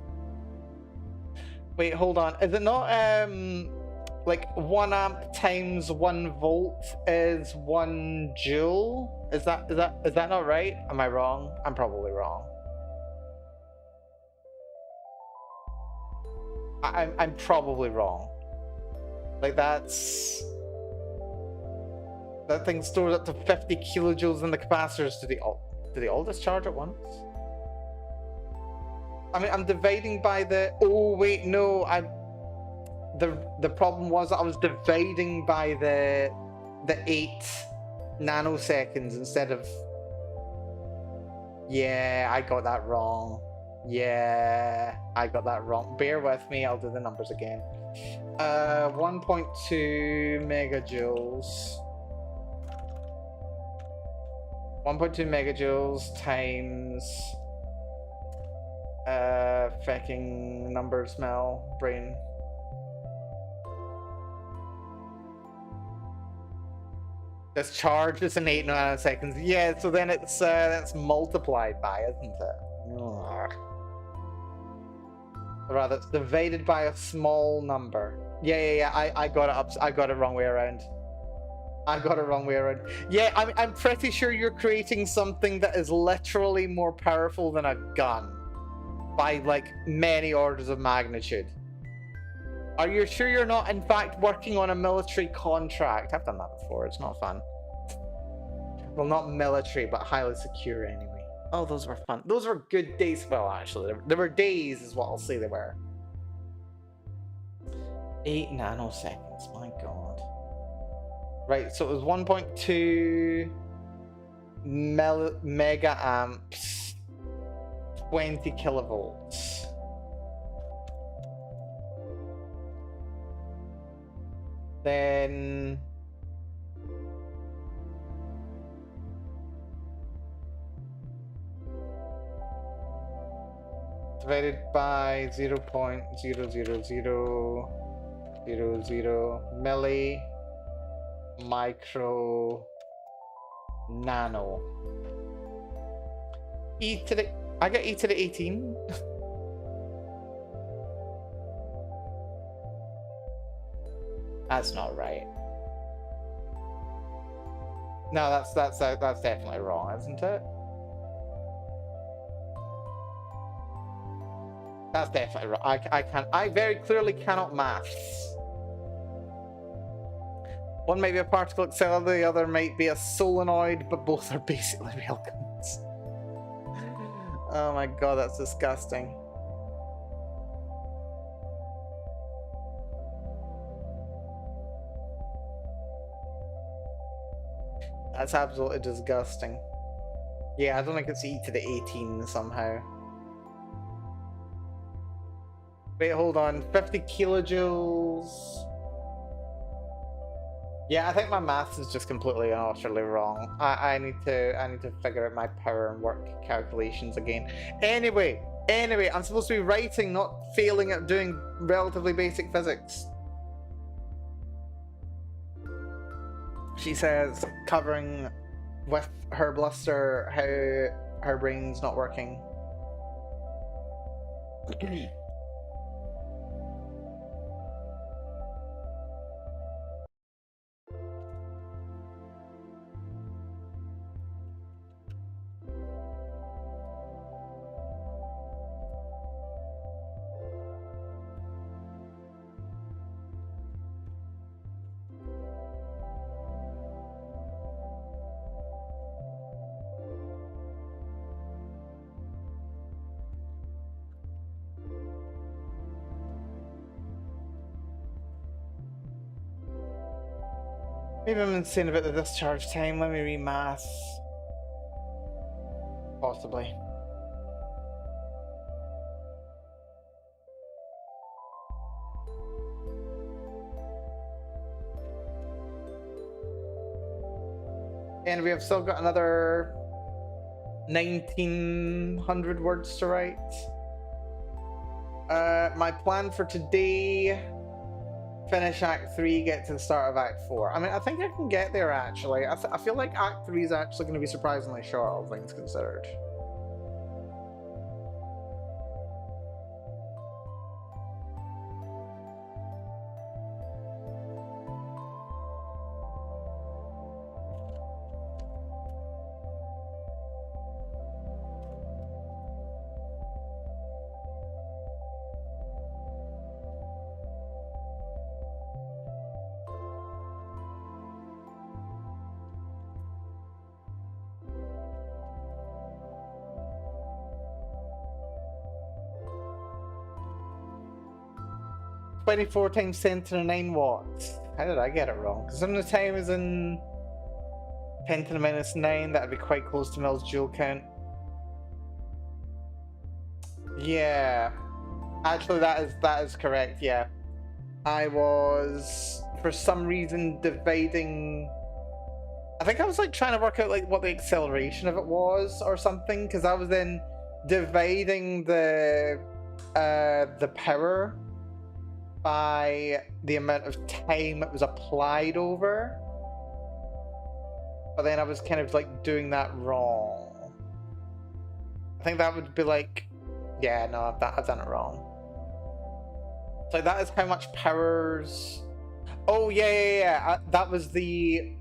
Wait, hold on. Is it not like 1 amp times 1 volt is 1 joule? Is that not right? Am I wrong? I'm probably wrong. I'm probably wrong. Like that thing stores up to 50 kilojoules in the capacitors. Do they all discharge at once? I mean, I'm dividing by the... Oh wait, no. The problem was that I was dividing by the 8 nanoseconds instead of... Yeah, I got that wrong. Yeah, I got that wrong. Bear with me, I'll do the numbers again. 1.2 megajoules. 1.2 megajoules times... fucking numbers, Mel. Brain. This charge is in 8 nanoseconds. Yeah, so then it's that's multiplied by, isn't it? Ugh. Rather, it's divided by a small number. Yeah. I got it up. I got it wrong way around. Yeah, I'm pretty sure you're creating something that is literally more powerful than a gun by like many orders of magnitude. Are you sure you're not in fact working on a military contract? I've done that before. It's not fun. Well, not military, but highly secure anyway. Oh, those were fun. Those were good days. Well, actually, there were days is what I'll say they were. 8 nanoseconds, my god. Right, so it was 1.2 mega amps, 20 kilovolts. Then... divided by 0.00000 milli micro nano. E to the I got e to the 18. That's not right. No, that's definitely wrong, isn't it? That's definitely wrong. I very clearly cannot maths. One might be a particle accelerator, the other might be a solenoid, but both are basically railguns. Oh my god, that's disgusting. That's absolutely disgusting. Yeah, I don't think it's e to the 18 somehow. Wait, hold on. 50 kilojoules. Yeah, I think my maths is just completely and utterly wrong. I need to figure out my power and work calculations again. Anyway, I'm supposed to be writing, not failing at doing relatively basic physics. She says, covering with her bluster how her brain's not working. Maybe I'm insane about the discharge time. Let me read maths. Possibly. And we have still got another 1900 words to write. My plan for today: finish Act 3, get to the start of Act 4. I mean, I think I can get there, actually. I feel like Act 3 is actually going to be surprisingly short, all things considered. "24 times 10 to the 9 watts. How did I get it wrong? Because when the time is in 10 to the minus 9, that'd be quite close to Mill's joule count. Yeah. Actually, that is correct, yeah. I was, for some reason, dividing... I think I was like trying to work out like what the acceleration of it was or something, because I was then dividing the power by the amount of time it was applied over. But then I was kind of like doing that wrong. I think that would be like, yeah, no, I've done it wrong. So that is how much powers... Oh, yeah. That was the...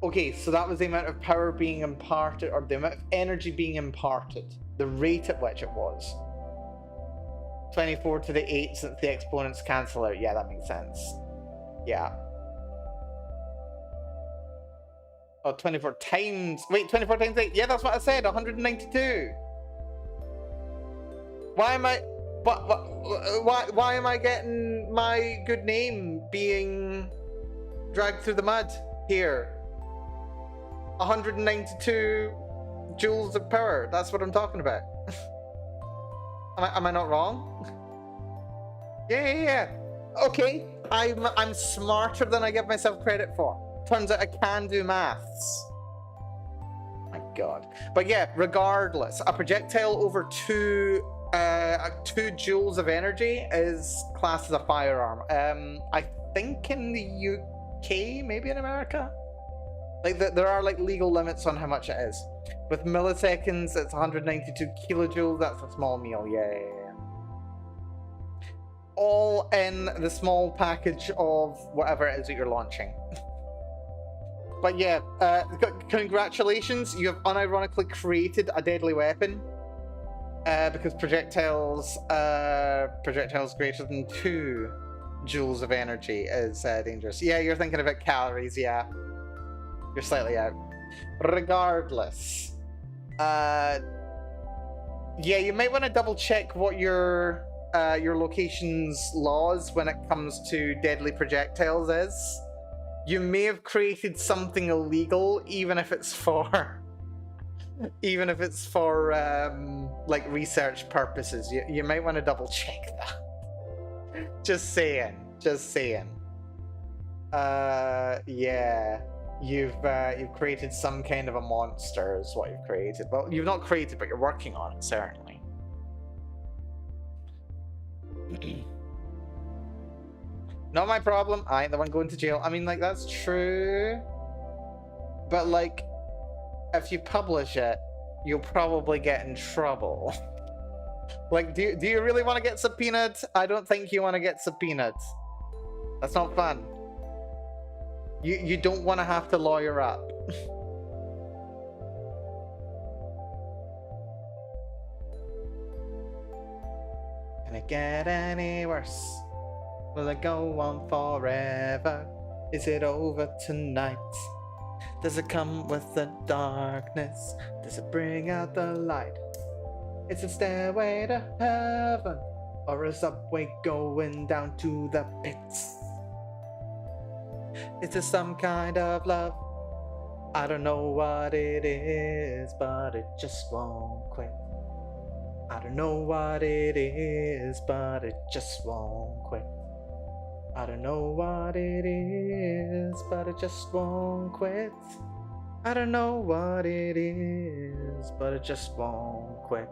Okay, so that was the amount of power being imparted, or the amount of energy being imparted. The rate at which it was. 24 to the 8 since the exponents cancel out. Yeah, that makes sense. Yeah. Oh, 24 times... Wait, 24 times 8? Yeah, that's what I said, 192. Why am I... Why am I getting my good name being dragged through the mud here? 192 joules of power. That's what I'm talking about. Am I not wrong? Yeah. Okay, I'm smarter than I give myself credit for. Turns out I can do maths. My God. But yeah, regardless, a projectile over 2 joules of energy is classed as a firearm. I think in the UK, maybe in America, like there are like legal limits on how much it is. With milliseconds, it's 192 kilojoules. That's a small meal. Yeah. All in the small package of whatever it is that you're launching. But yeah, congratulations. You have unironically created a deadly weapon. Because projectiles greater than 2 joules of energy is dangerous. Yeah, you're thinking about calories. Yeah, you're slightly out. Regardless, yeah, you might want to double check what your location's laws when it comes to deadly projectiles is. You may have created something illegal, even if it's for like research purposes. You might want to double check that. Just saying. Yeah, you've created some kind of a monster is what you've created. Well, you've not created, but you're working on it, certainly. Not my problem. I ain't the one going to jail. I mean, like, that's true, but like, if you publish it, you'll probably get in trouble. Like, do you really want to get subpoenaed? I don't think you want to get subpoenaed. That's not fun. You don't want to have to lawyer up. Can it get any worse? Will it go on forever? Is it over tonight? Does it come with the darkness? Does it bring out the light? It's a stairway to heaven, or a subway going down to the pits. Is it some kind of love? I don't know what it is, but it just won't quit. I don't know what it is, but it just won't quit. I don't know what it is, but it just won't quit. I don't know what it is, but it just won't quit.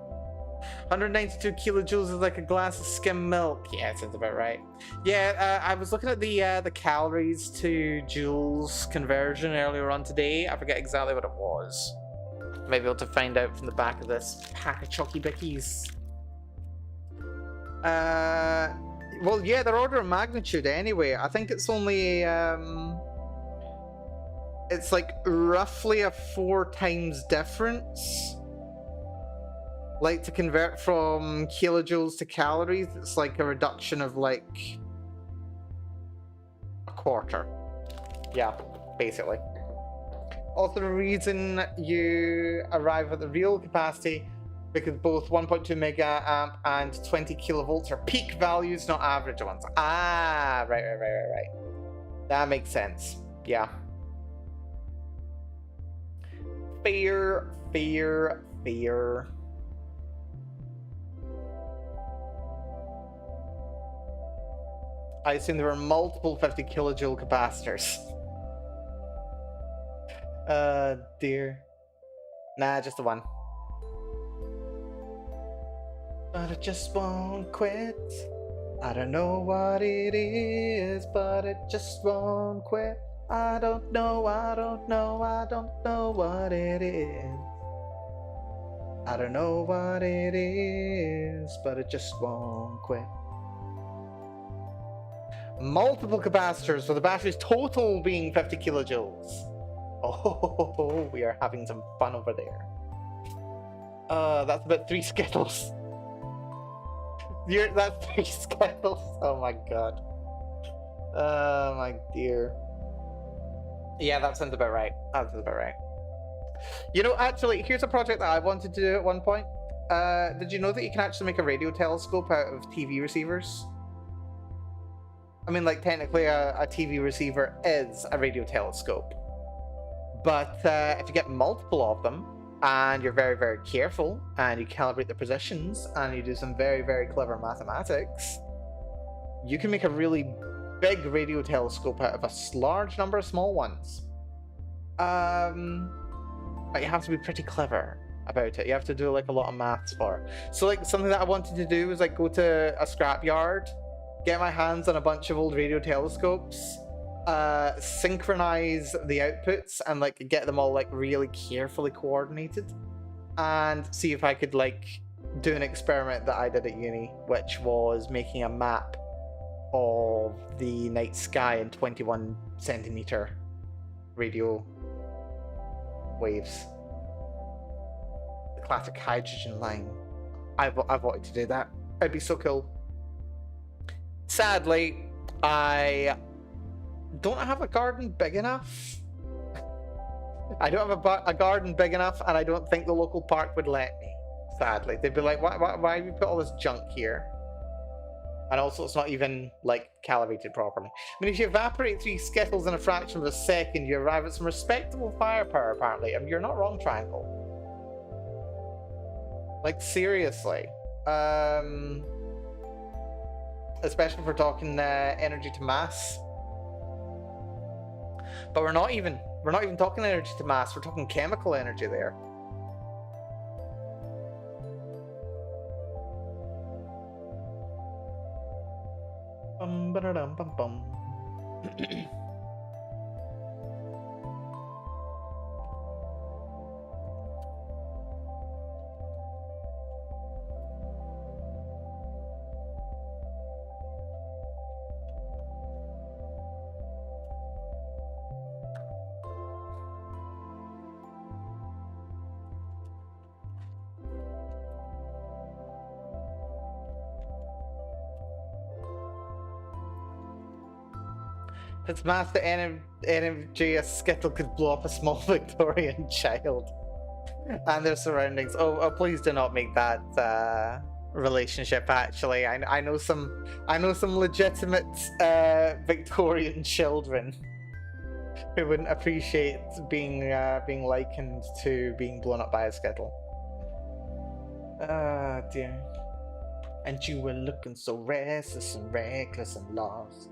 192 kilojoules is like a glass of skim milk. Yeah, sounds about right. Yeah, I was looking at the calories to joules conversion earlier on today. I forget exactly what it was. Might be able to find out from the back of this pack of Chalky Bickies. Well, yeah, they're order of magnitude anyway. I think it's only it's like roughly a 4 times difference. Like, to convert from kilojoules to calories, it's like a reduction of like a quarter. Yeah, basically. Also, the reason you arrive at the real capacity, because both 1.2 mega amp and 20 kilovolts are peak values, not average ones. Ah, right. That makes sense. Yeah. Fair. I assume there were multiple 50 kilojoule capacitors. Dear. Nah, just the one. But it just won't quit. I don't know what it is, but it just won't quit. I don't know what it is. I don't know what it is, but it just won't quit. Multiple capacitors, with the battery's total being 50 kilojoules. Oh, we are having some fun over there. That's about 3 Skittles. That's 3 Skittles. Oh my god. Oh my dear. Yeah, that sounds about right. You know, actually, here's a project that I wanted to do at one point. Did you know that you can actually make a radio telescope out of TV receivers? I mean, like, technically a TV receiver is a radio telescope. But if you get multiple of them, and you're very, very careful, and you calibrate the positions, and you do some very, very clever mathematics, you can make a really big radio telescope out of a large number of small ones. But you have to be pretty clever about it. You have to do like a lot of maths for it. So like something that I wanted to do was like go to a scrapyard, get my hands on a bunch of old radio telescopes, synchronize the outputs and like get them all like really carefully coordinated, and see if I could like do an experiment that I did at uni, which was making a map of the night sky in 21 centimeter radio waves. The classic hydrogen line. I've wanted to do that. It'd be so cool. Sadly, I don't have a garden big enough. I don't have a garden big enough, and I don't think the local park would let me. Sadly, they'd be like, why have you put all this junk here? And also, it's not even, like, calibrated properly. I mean, if you evaporate 3 skittles in a fraction of a second, you arrive at some respectable firepower, apparently. I mean, you're not wrong, Triangle. Like, seriously. Especially if we're talking energy to mass. But we're not even talking energy to mass, we're talking chemical energy there. Bum ba dum bum bum. Its master energy, a skittle could blow up a small Victorian child and their surroundings. Oh, please do not make that relationship. Actually, I know some legitimate Victorian children who wouldn't appreciate being likened to being blown up by a skittle. Ah, dear. And you were looking so restless and reckless and lost.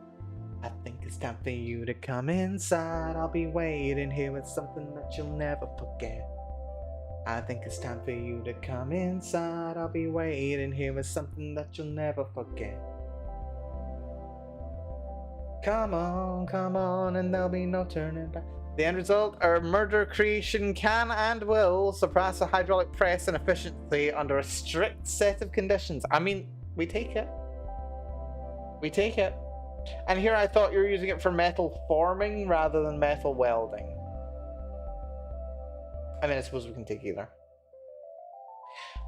I think it's time for you to come inside. I'll be waiting here with something that you'll never forget. I think it's time for you to come inside. I'll be waiting here with something that you'll never forget. Come on, and there'll be no turning back. The end result, our murder creation can and will surpass a hydraulic press in efficiency under a strict set of conditions. I mean, we take it. We take it. And here I thought you were using it for metal forming rather than metal welding. I mean, I suppose we can take either.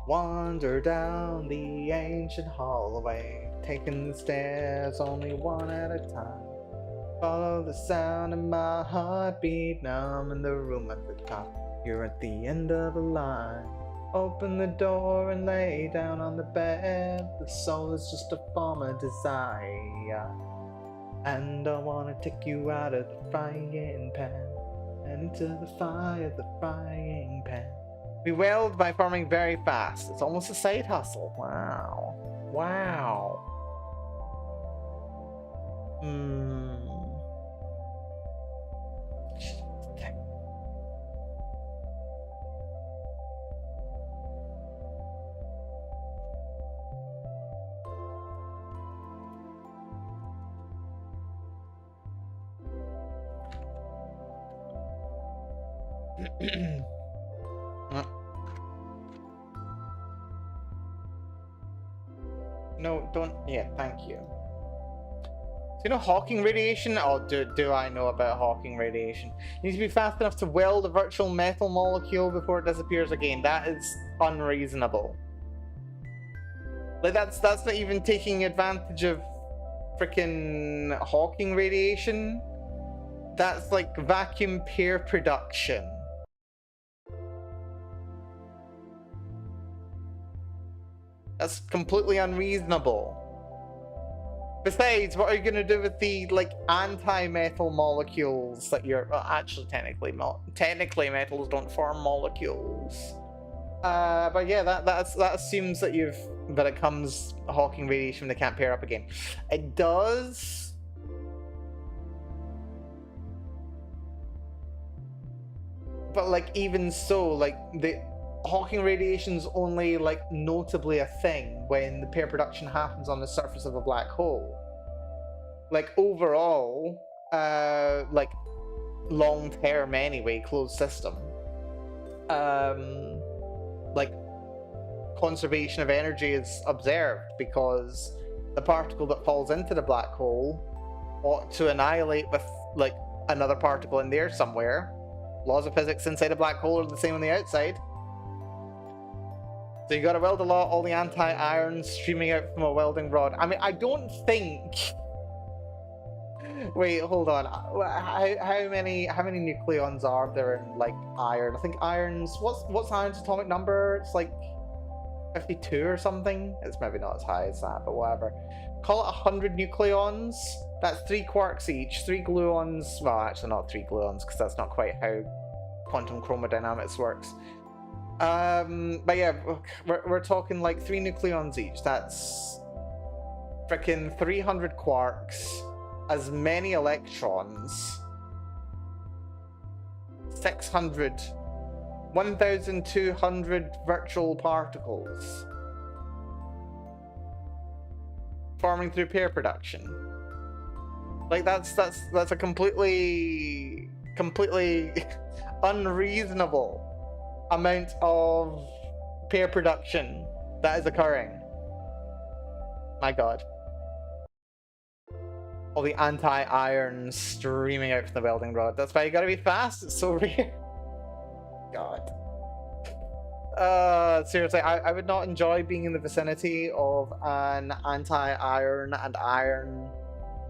Wander down the ancient hallway, taking the stairs only one at a time. Follow the sound of my heartbeat, now I'm in the room at the top. You're at the end of the line. Open the door and lay down on the bed. The soul is just a form of desire. And I wanna take you out of the frying pan and into the fire, the frying pan. We weld by forming very fast. It's almost a side hustle. Wow. Wow. No, don't. Yeah, thank you. So you know Hawking radiation? Oh, do I know about Hawking radiation? You need to be fast enough to weld a virtual metal molecule before it disappears again. That is unreasonable. Like that's not even taking advantage of freaking Hawking radiation. That's like vacuum pair production. That's completely unreasonable. Besides, what are you going to do with the like anti-metal molecules that you're actually technically metals don't form molecules. But yeah, that assumes that it comes Hawking radiation. They can't pair up again. It does. But like even so, like the Hawking radiation's only like notably a thing when the pair production happens on the surface of a black hole. Like overall, like long term anyway, closed system, like conservation of energy is observed because the particle that falls into the black hole ought to annihilate with like another particle in there somewhere. Laws of physics inside a black hole are the same on the outside. So you got to weld a lot, all the anti-iron streaming out from a welding rod. I mean, I don't think. Wait, hold on. How many nucleons are there in like iron? I think iron's what's iron's atomic number? It's like 52 or something. It's maybe not as high as that, but whatever. Call it 100 nucleons. That's 3 quarks each. 3 gluons. Well, actually not 3 gluons because that's not quite how quantum chromodynamics works. But yeah, we're talking like 3 nucleons each. That's freaking 300 quarks, as many electrons, 600, 1,200 virtual particles forming through pair production. Like that's a completely unreasonable amount of pair production that is occurring. My god. All the anti-iron streaming out from the welding rod. That's why you gotta be fast, it's so rare. God. Seriously, I would not enjoy being in the vicinity of an anti-iron and iron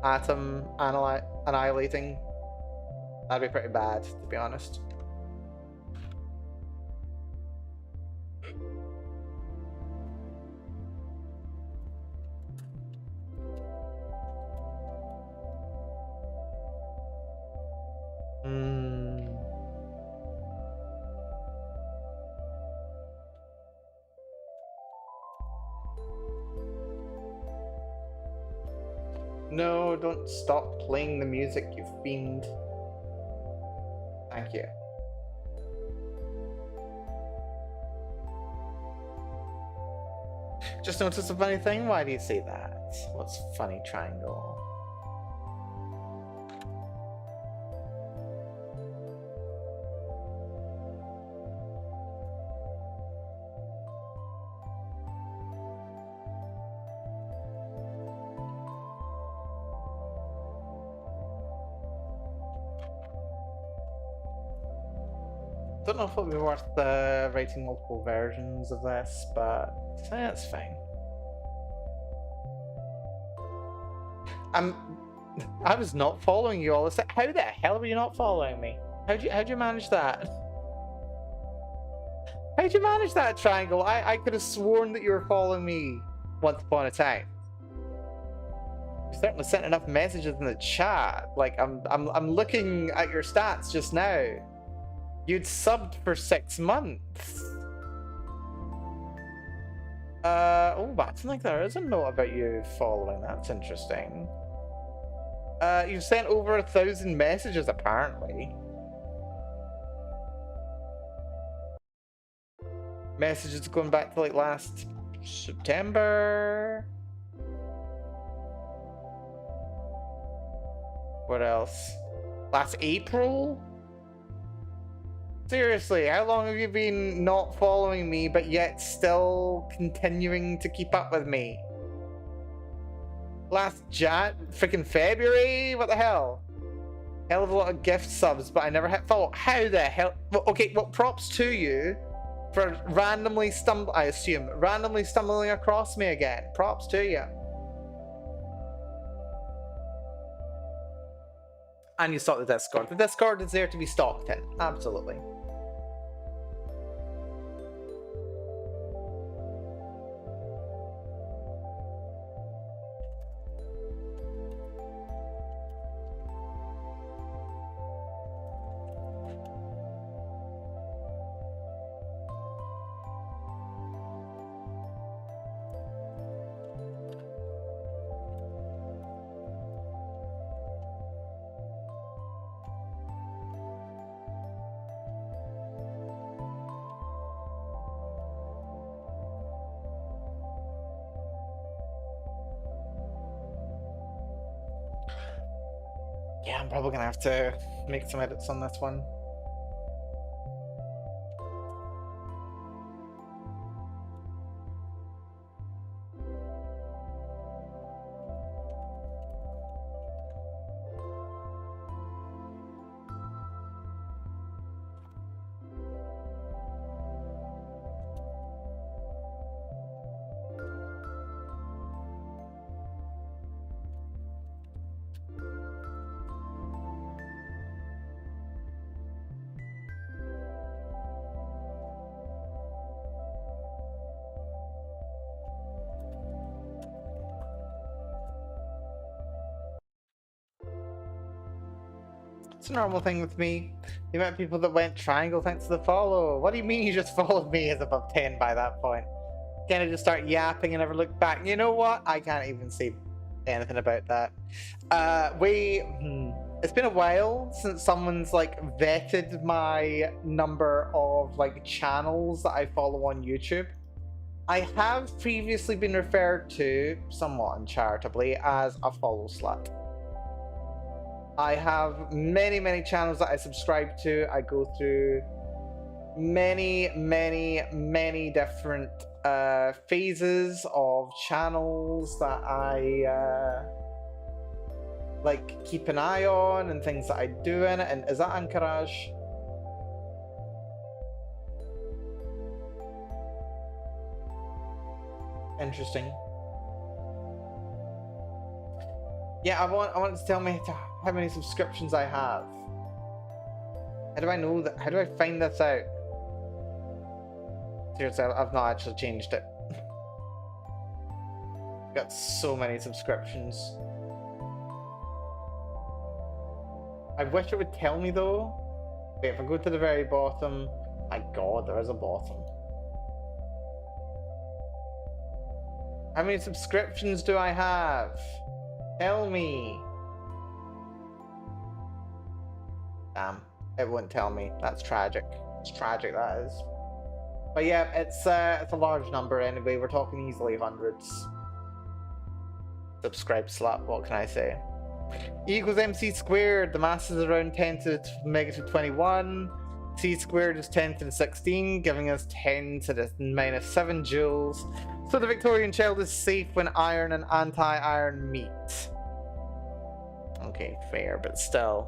atom annihilating. That'd be pretty bad, to be honest. No, don't stop playing the music, you fiend. Thank you. Just noticed a funny thing? Why do you say that? What's funny, triangle? Don't know if it'll be worth writing multiple versions of this, but it's fine. I was not following you all this time. How the hell were you not following me? How'd you manage that? How'd you manage that, Triangle? I could have sworn that you were following me once upon a time. You certainly sent enough messages in the chat. Like I'm looking at your stats just now. You'd subbed for 6 months. Oh, that's like there is a note about you following. That's interesting. You've sent over 1,000 messages, apparently. Messages going back to like last September. What else? Last April? Seriously, how long have you been not following me, but yet still continuing to keep up with me? Last freaking February? What the hell? Hell of a lot of gift subs, but I never hit follow. How the hell? Well, okay, well, props to you for randomly randomly stumbling across me again. Props to you. And you stalked the Discord. The Discord is there to be stalked in. Absolutely. Yeah, I'm probably gonna have to make some edits on this one. It's a normal thing with me. The amount of people that went triangle thanks to the follow. What do you mean you just followed me is above 10 by that point? Can I just start yapping and never look back? You know what? I can't even say anything about that. It's been a while since someone's like vetted my number of like channels that I follow on YouTube. I have previously been referred to, somewhat uncharitably, as a follow slut. I have many, many channels that I subscribe to. I go through many, many, many different phases of channels that I like keep an eye on and things that I do in it. And is that Ankaraj? Interesting. Yeah, I want to tell me how many subscriptions I have. How do I know that? How do I find this out? Seriously, I've not actually changed it. Got so many subscriptions. I wish it would tell me though. Wait, if I go to the very bottom, my god, there is a bottom. How many subscriptions do I have? Tell me. Damn, it wouldn't tell me. That's tragic. It's tragic, that is. But yeah, it's a large number anyway. We're talking easily hundreds. Subscribe slut, what can I say? E equals MC squared. The mass is around 10 to the negative 21. C squared is 10 to the 16, giving us 10 to the minus 7 joules. So the Victorian child is safe when iron and anti-iron meet. Okay, fair, but still.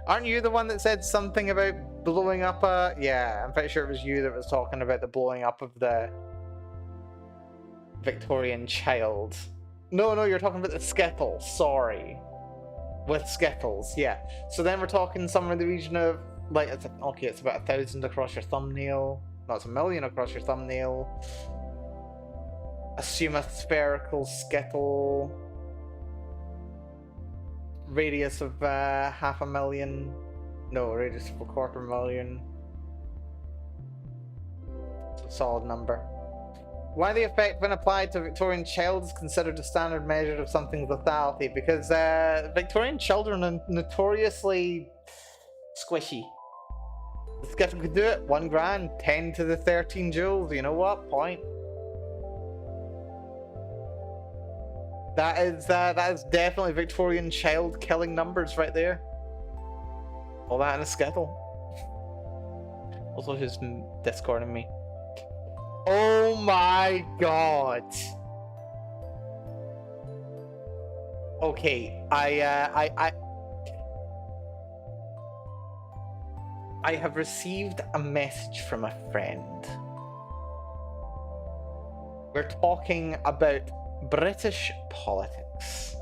Aren't you the one that said something about blowing up a... Yeah, I'm pretty sure it was you that was talking about the blowing up of the Victorian child. No, you're talking about the Skittles, sorry. With Skittles, yeah. So then we're talking somewhere in the region of, like, it's about 1,000 across your thumbnail. No, it's 1,000,000 across your thumbnail. Assume a spherical Skittle. Radius of 500,000. No, radius of 250,000. It's a solid number. Why the effect when applied to Victorian child is considered a standard measure of something's lethality? Because Victorian children are notoriously squishy. The Skittle could do it, 1 grand, 10 to the 13 joules, you know what? Point. That is definitely Victorian child killing numbers right there. All that in a Skittle. Also who's Discording me. Oh my god. Okay, I have received a message from a friend. We're talking about British politics.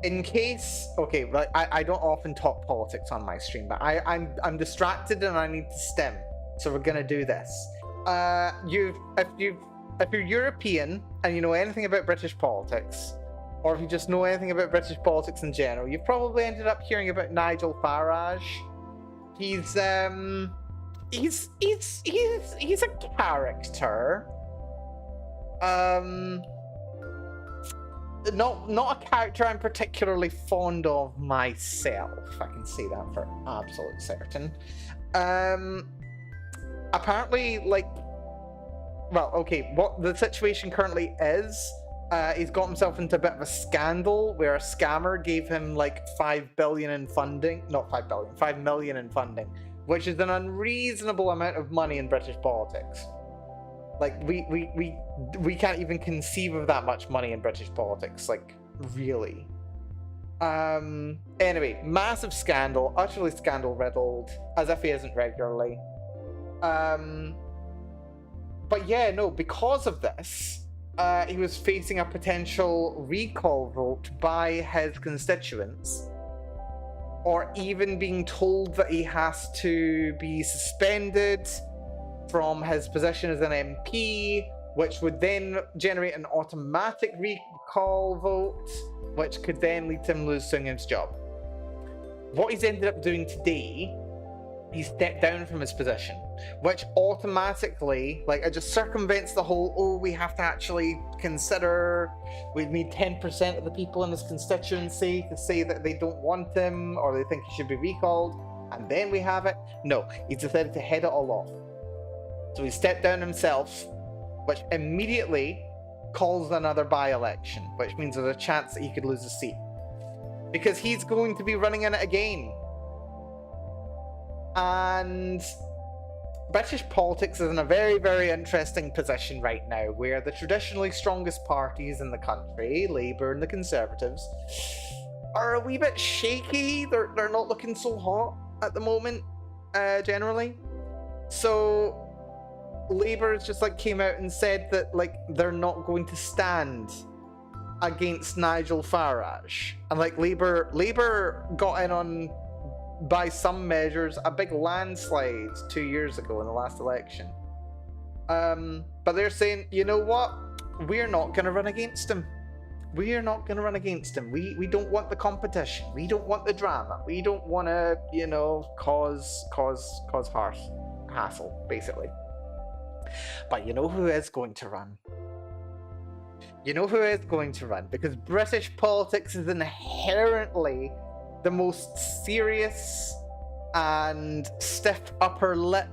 In case, okay, like I don't often talk politics on my stream, but I'm distracted and I need to stem, so we're gonna do this. If you're European and you know anything about British politics, or if you just know anything about British politics in general, you've probably ended up hearing about Nigel Farage. He's a character. Not a character I'm particularly fond of myself. I can say that for absolute certain. Apparently, like, well, okay, what the situation currently is He's got himself into a bit of a scandal where a scammer gave him like 5 billion in funding, not 5 billion, 5 million in funding, which is an unreasonable amount of money in British politics. Like we can't even conceive of that much money in British politics, like really. Anyway, massive scandal, utterly scandal riddled, as if he isn't regularly. But yeah, no, because of this, he was facing a potential recall vote by his constituents, or even being told that he has to be suspended from his position as an MP, which would then generate an automatic recall vote, which could then lead to him losing his job. What he's ended up doing today, he stepped down from his position, which automatically, like, it just circumvents the whole, oh, we have to actually consider, we need 10% of the people in his constituency to say that they don't want him or they think he should be recalled, and then we have it. No, he decided to head it all off. So he stepped down himself, which immediately calls another by-election, which means there's a chance that he could lose his seat, because he's going to be running in it again. And British politics is in a very, very interesting position right now, where the traditionally strongest parties in the country, Labour and the Conservatives, are a wee bit shaky. They're not looking so hot at the moment, generally. So Labour just like came out and said that like they're not going to stand against Nigel Farage, and like Labour got in on, by some measures, a big landslide 2 years ago in the last election. But they're saying, you know what? We're not going to run against him. We're not going to run against him. We don't want the competition. We don't want the drama. We don't want to, you know, cause hassle, basically. But you know who is going to run? You know who is going to run? Because British politics is inherently the most serious and stiff upper lip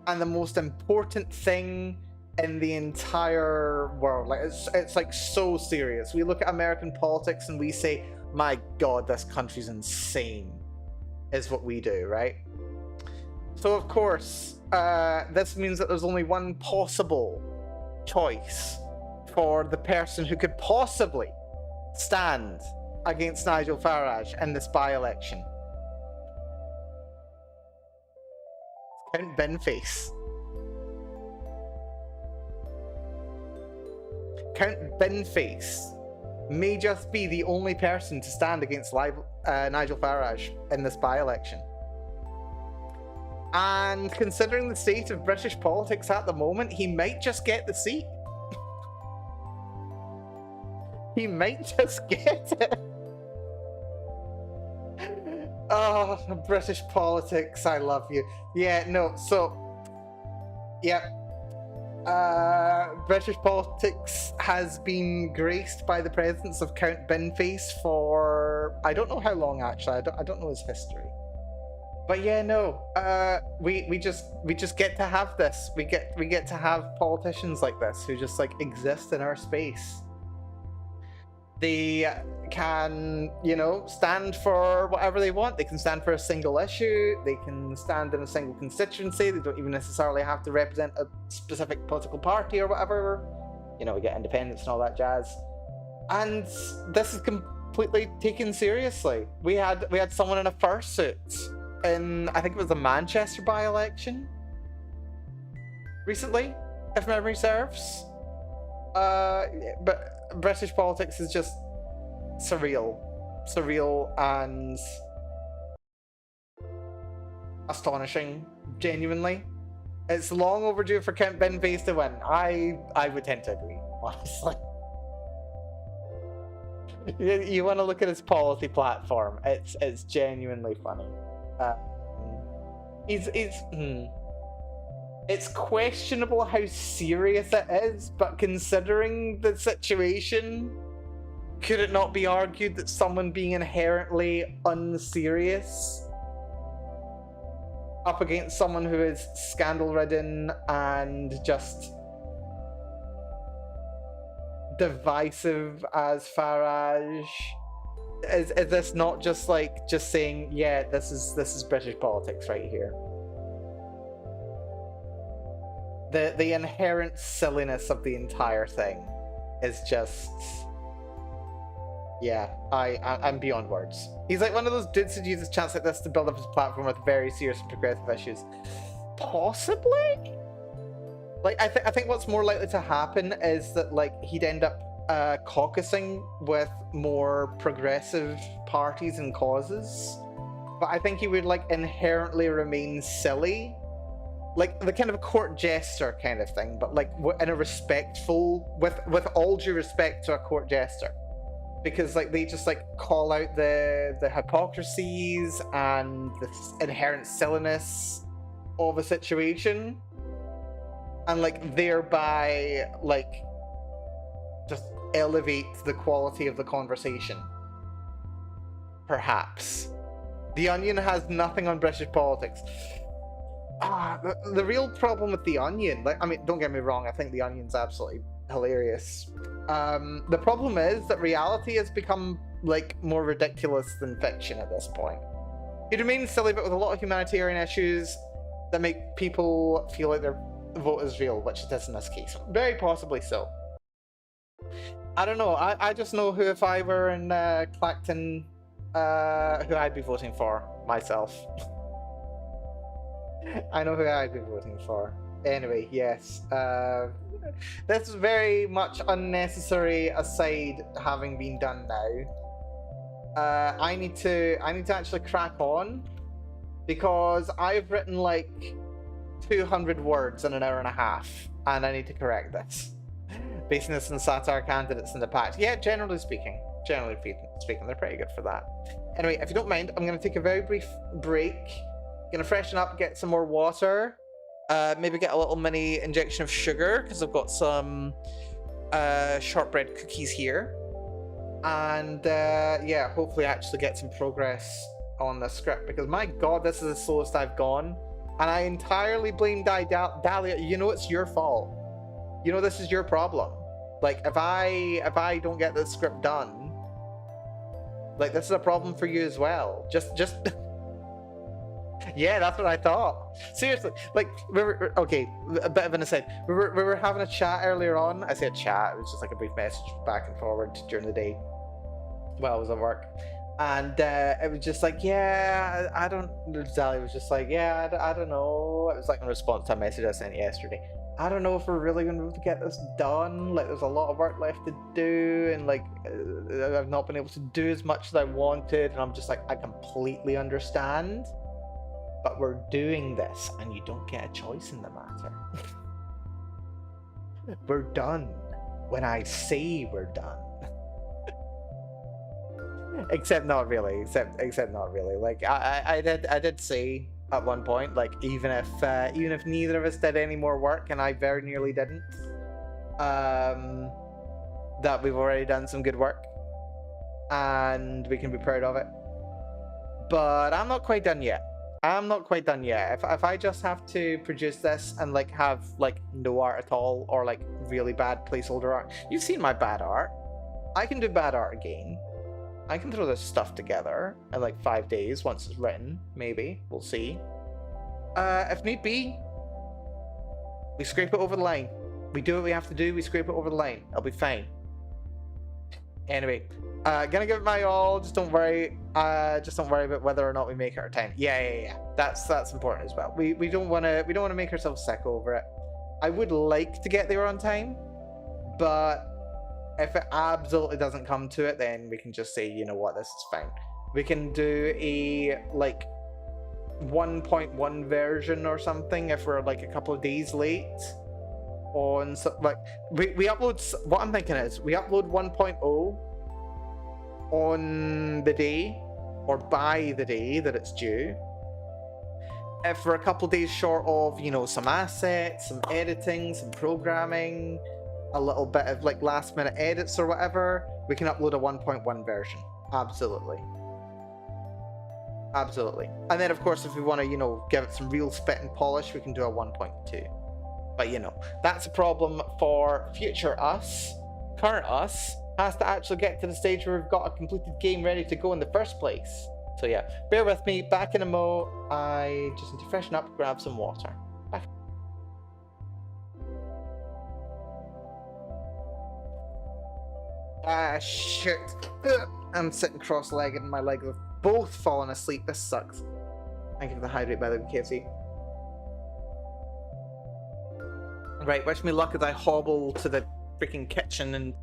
and the most important thing in the entire world. Like it's like so serious. We look at American politics and we say, my God, this country's insane, is what we do, right? So of course, this means that there's only one possible choice for the person who could possibly stand against Nigel Farage in this by-election. Count Binface. Count Binface may just be the only person to stand against Nigel Farage in this by-election. And considering the state of British politics at the moment, he might just get the seat. He might just get it. Oh, British politics, I love you. Yeah, no, so, yeah. British politics has been graced by the presence of Count Binface for, I don't know how long actually, I don't know his history. But yeah, no, we just get to have this. We get to have politicians like this who just like exist in our space. They can, you know, stand for whatever they want. They can stand for a single issue. They can stand in a single constituency. They don't even necessarily have to represent a specific political party or whatever. You know, we get independence and all that jazz. And this is completely taken seriously. We had someone in a fursuit in, I think it was the Manchester by-election recently, if memory serves. But British politics is just surreal and astonishing, genuinely. It's long overdue for Count Binface to win. I would tend to agree, honestly. You want to look at his policy platform, it's genuinely funny. It's questionable how serious it is, but considering the situation, could it not be argued that someone being inherently unserious up against someone who is scandal-ridden and just divisive as Farage? Is this not just like just saying, yeah, this is British politics right here? The inherent silliness of the entire thing is just, yeah, I'm beyond words. He's like one of those dudes who uses chance like this to build up his platform with very serious and progressive issues. Possibly? Like, I think what's more likely to happen is that, like, he'd end up caucusing with more progressive parties and causes. But I think he would, like, inherently remain silly. Like, the kind of a court jester kind of thing, but, like, in a respectful, with all due respect to a court jester. Because, like, they just, like, call out the hypocrisies and the inherent silliness of a situation. And, like, thereby, like, just elevate the quality of the conversation. Perhaps. The Onion has nothing on British politics. The real problem with The Onion, like, I mean, don't get me wrong, I think The Onion's absolutely hilarious. The problem is that reality has become, like, more ridiculous than fiction at this point. It remains silly, but with a lot of humanitarian issues that make people feel like their vote is real, which it is in this case. Very possibly so. I don't know. I just know who, if I were in Clacton, who I'd be voting for myself. I know who I'd be voting for. Anyway, yes. This is very much unnecessary aside having been done now. I need to actually crack on because I've written like 200 words in an hour and a half, and I need to correct this. Basing this on satire candidates in the past. Yeah, generally speaking, they're pretty good for that. Anyway, if you don't mind, I'm going to take a very brief break. Gonna freshen up, get some more water, maybe get a little mini injection of sugar because I've got some shortbread cookies here, and yeah, hopefully actually get some progress on the script because my god, this is the slowest I've gone, and I entirely blame Dahlia. You know, it's your fault. You know, this is your problem. Like, if I don't get this script done, like, this is a problem for you as well. Just. Yeah, that's what I thought. Seriously, like, okay, a bit of an aside. We were having a chat earlier on. I say a chat, it was just like a brief message back and forward during the day while I was at work. And it was just like, yeah, I don't, Sally was just like, yeah, I don't know. It was like in response to a message I sent yesterday. I don't know if we're really going to be able to get this done. Like, there's a lot of work left to do, and like, I've not been able to do as much as I wanted. And I'm just like, I completely understand. But we're doing this, and you don't get a choice in the matter. We're done when I say we're done. Except not really. Except not really. Like, I did say at one point, like, even if neither of us did any more work, and I very nearly didn't, that we've already done some good work, and we can be proud of it. But I'm not quite done yet. I'm not quite done yet. If I just have to produce this and like have like no art at all, or like really bad placeholder art. You've seen my bad art. I can do bad art again. I can throw this stuff together in like 5 days once it's written. Maybe. We'll see. If need be, we scrape it over the line. We do what we have to do. We scrape it over the line. I'll be fine. Anyway. Gonna give it my all. Just don't worry about whether or not we make it our time. Yeah. That's important as well. We don't want to make ourselves sick over it. I would like to get there on time, but if it absolutely doesn't come to it, then we can just say, you know what, this is fine. We can do a like 1.1 version or something if we're like a couple of days late. On like we upload. What I'm thinking is we upload 1.0. On the day or by the day that it's due. If we're a couple days short of, you know, some assets, some editing, some programming, a little bit of like last minute edits or whatever, we can upload a 1.1 version. Absolutely. And then of course if we want to, you know, give it some real spit and polish, we can do a 1.2. But you know, that's a problem for future us. current us has to actually get to the stage where we've got a completed game ready to go in the first place. So yeah, bear with me. Back in a mo. I just need to freshen up, grab some water. Back. Ah, shit. I'm sitting cross-legged and my legs have both fallen asleep. This sucks. Thank you for the hydrate, by the way, KFC. Right, wish me luck as I hobble to the freaking kitchen and...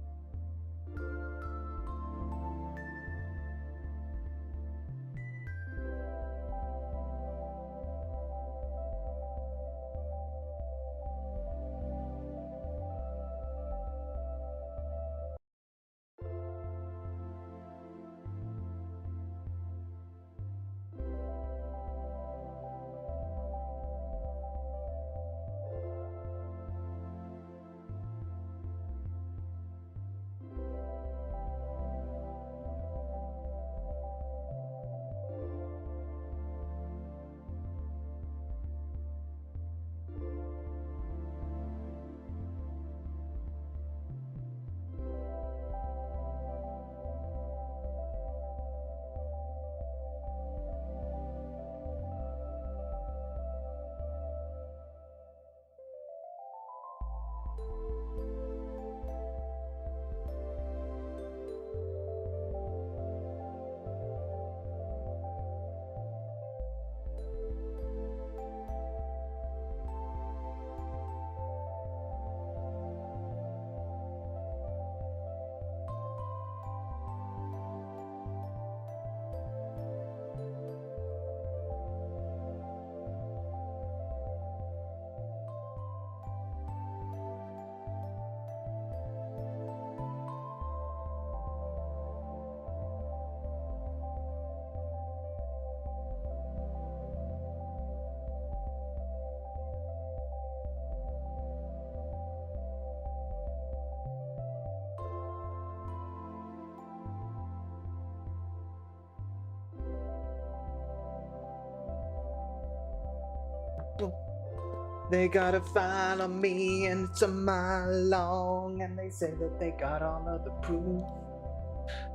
They gotta follow me and it's a mile long, and they say that they got all of the proof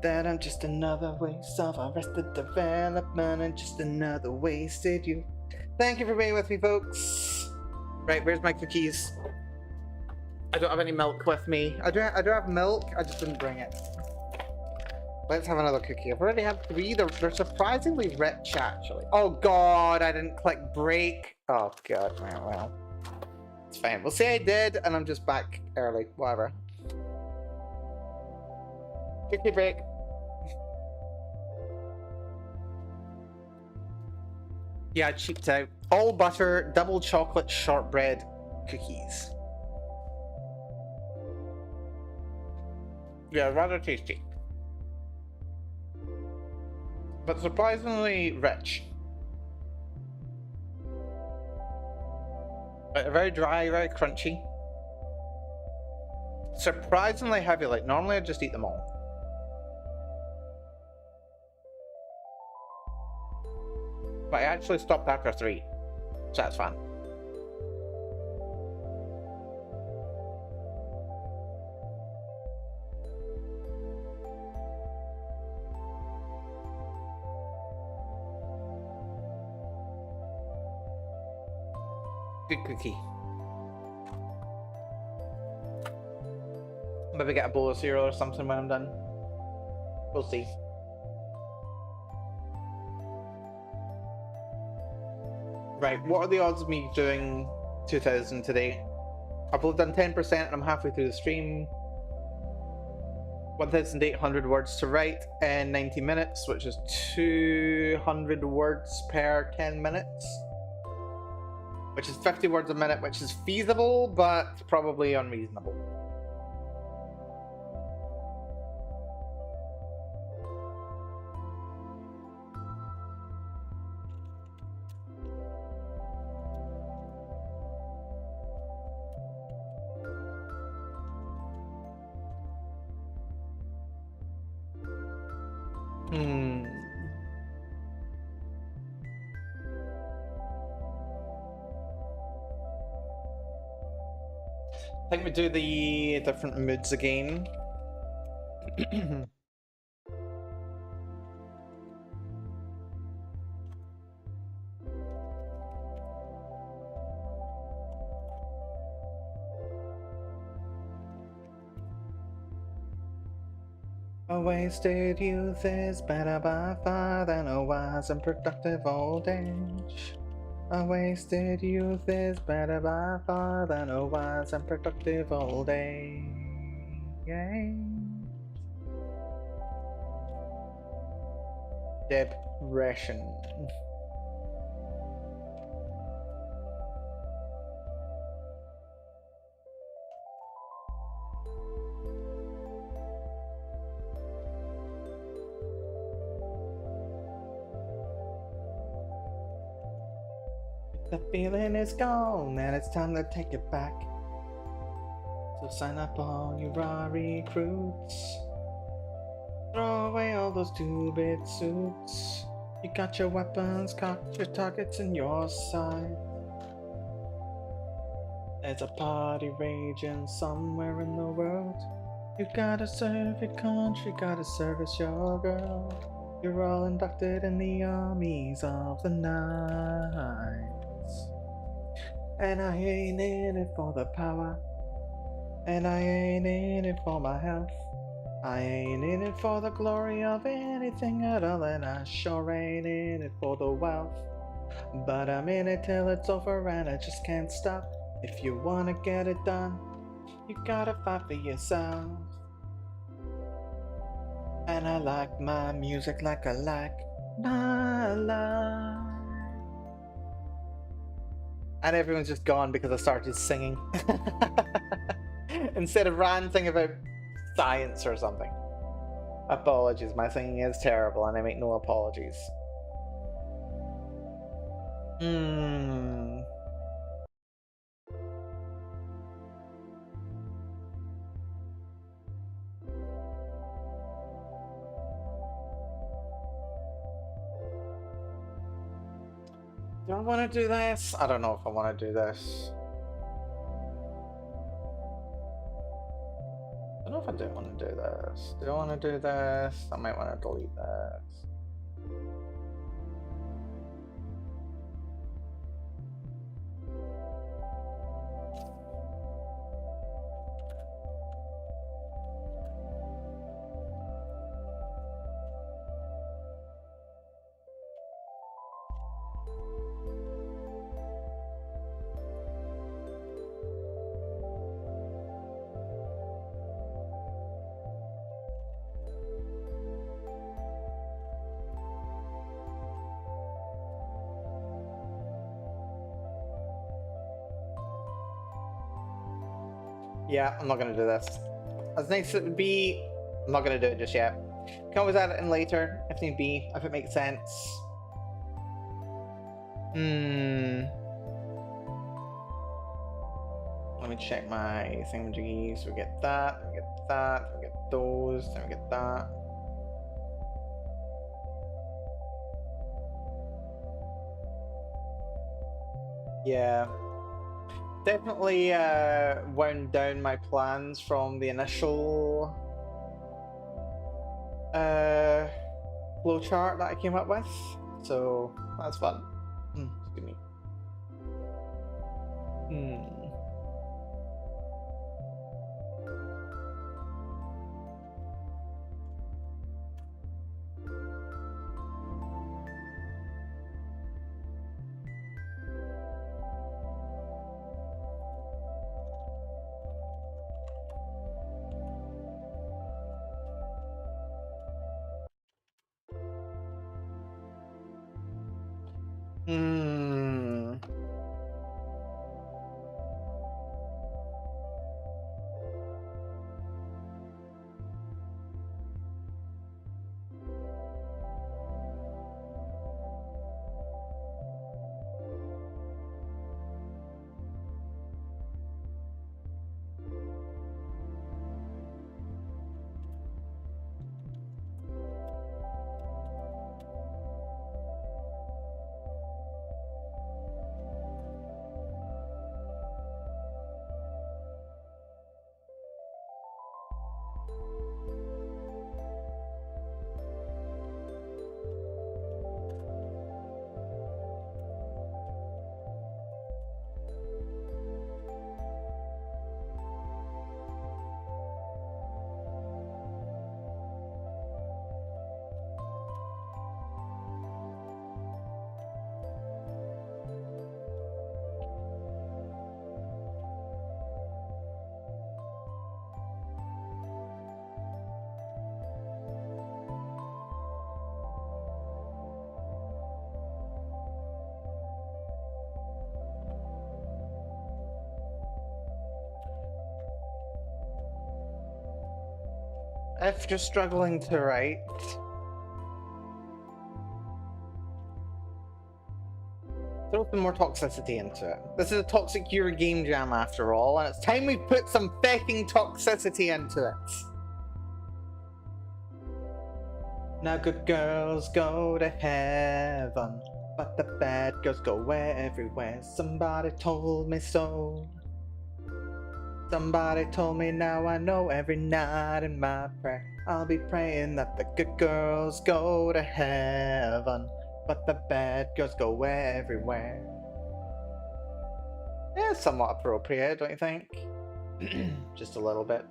that I'm just another waste of arrested development and just another wasted youth. Thank you for being with me, folks. Right, where's my cookies? I don't have any milk with me. I do have milk, I just didn't bring it. Let's have another cookie. I've already had 3. They're surprisingly rich, actually. Oh god, I didn't click break. Oh god, well. It's fine. We'll say I did, and I'm just back early. Whatever. Cookie break. Yeah, I cheaped out. All butter, double chocolate shortbread cookies. Yeah, rather tasty. But surprisingly rich. Very dry, very crunchy. Surprisingly heavy, like normally I just eat them all. But I actually stopped after 3, so that's fun. Good cookie. Maybe get a bowl of cereal or something when I'm done. We'll see. Right, what are the odds of me doing 2000 today? I've only done 10% and I'm halfway through the stream. 1,800 words to write in 90 minutes, which is 200 words per 10 minutes. Which is 50 words a minute, which is feasible, but probably unreasonable. I think we do the different moods again. A wasted youth is better by far than a wise and productive old age. A wasted youth is better by far than a wise and productive old age. Depression. The feeling is gone and it's time to take it back. So sign up all your raw recruits. Throw away all those two-bit suits. You got your weapons, cocked your targets in your sight. There's a party raging somewhere in the world. You gotta serve your country, gotta service your girl. You're all inducted in the armies of the night. And I ain't in it for the power. And I ain't in it for my health. I ain't in it for the glory of anything at all. And I sure ain't in it for the wealth. But I'm in it till it's over and I just can't stop. If you wanna get it done, you gotta fight for yourself. And I like my music like I like my life. And everyone's just gone because I started singing. Instead of ranting about science or something. Apologies, my singing is terrible and I make no apologies. Do I want to do this? I don't know if I want to do this. I don't know if I do want to do this. Do I want to do this? I might want to delete this. Yeah, I'm not gonna do this. As nice as it would be, I'm not gonna do it just yet. Can always add it in later, if need be, if it makes sense. Let me check my thingamajiggies. We get that, we get that, we get those, then we get that. Yeah. Definitely wound down my plans from the initial flowchart that I came up with, so that's fun. Excuse me. If you're struggling to write, throw some more toxicity into it. This is a toxic Yuri game jam after all, and it's time we put some fucking toxicity into it. Now good girls go to heaven, but the bad girls go everywhere. Somebody told me so. Somebody told me, now I know. Every night in my prayer I'll be praying that the good girls go to heaven, but the bad girls go everywhere. Yeah, somewhat appropriate, don't you think? Just a little bit.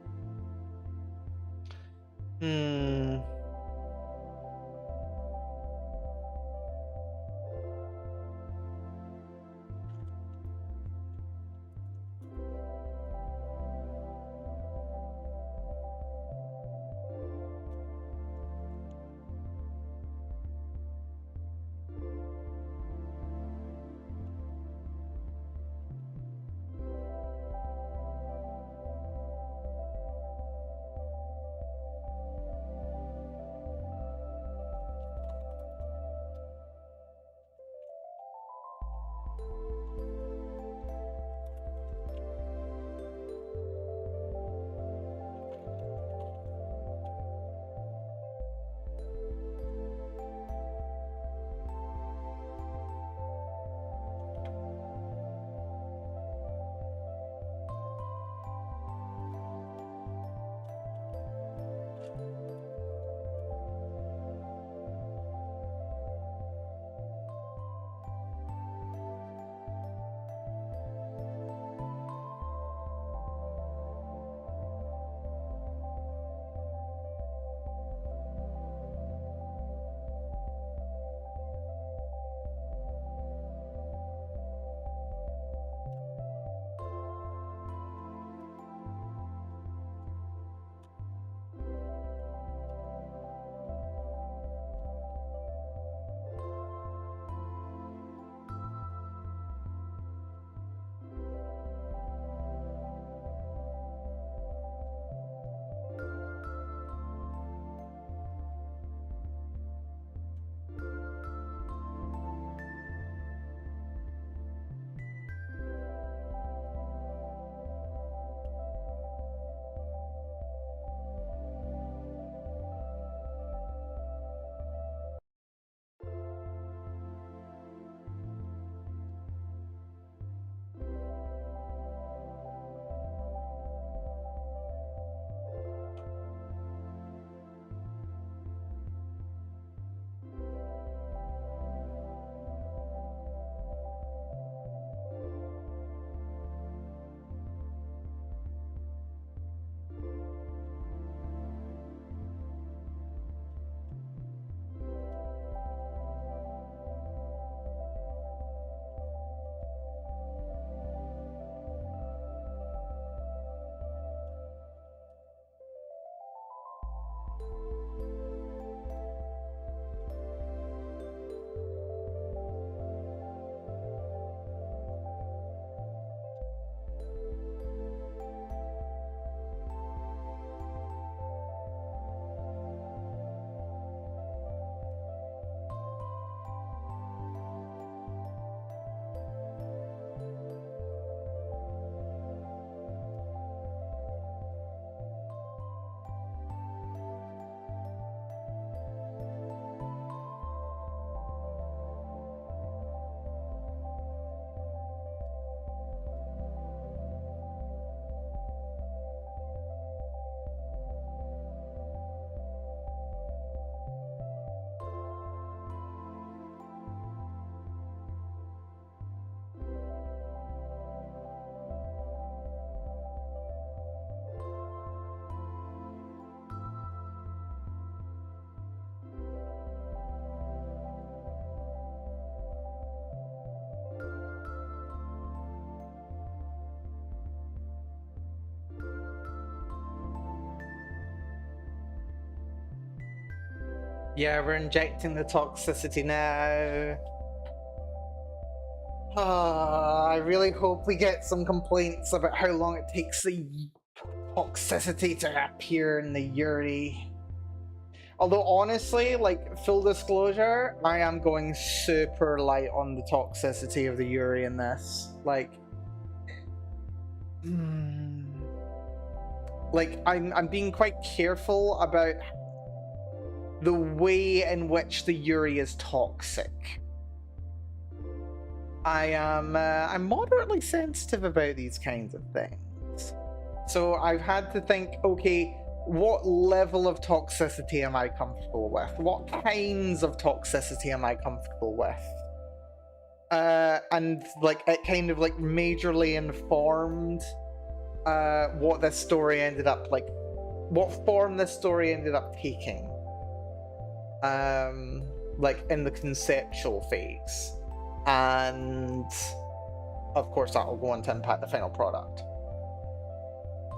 Yeah, we're injecting the toxicity now. I really hope we get some complaints about how long it takes the toxicity to appear in the Yuri. Although honestly, like full disclosure, I am going super light on the toxicity of the Yuri in this. Like I'm being quite careful about the way in which the Yuri is toxic. I'm moderately sensitive about these kinds of things. So I've had to think, okay, what level of toxicity am I comfortable with? What kinds of toxicity am I comfortable with? And like it kind of like majorly informed what this story ended up like, what form this story ended up taking. Like in the conceptual phase. And of course that will go on to impact the final product.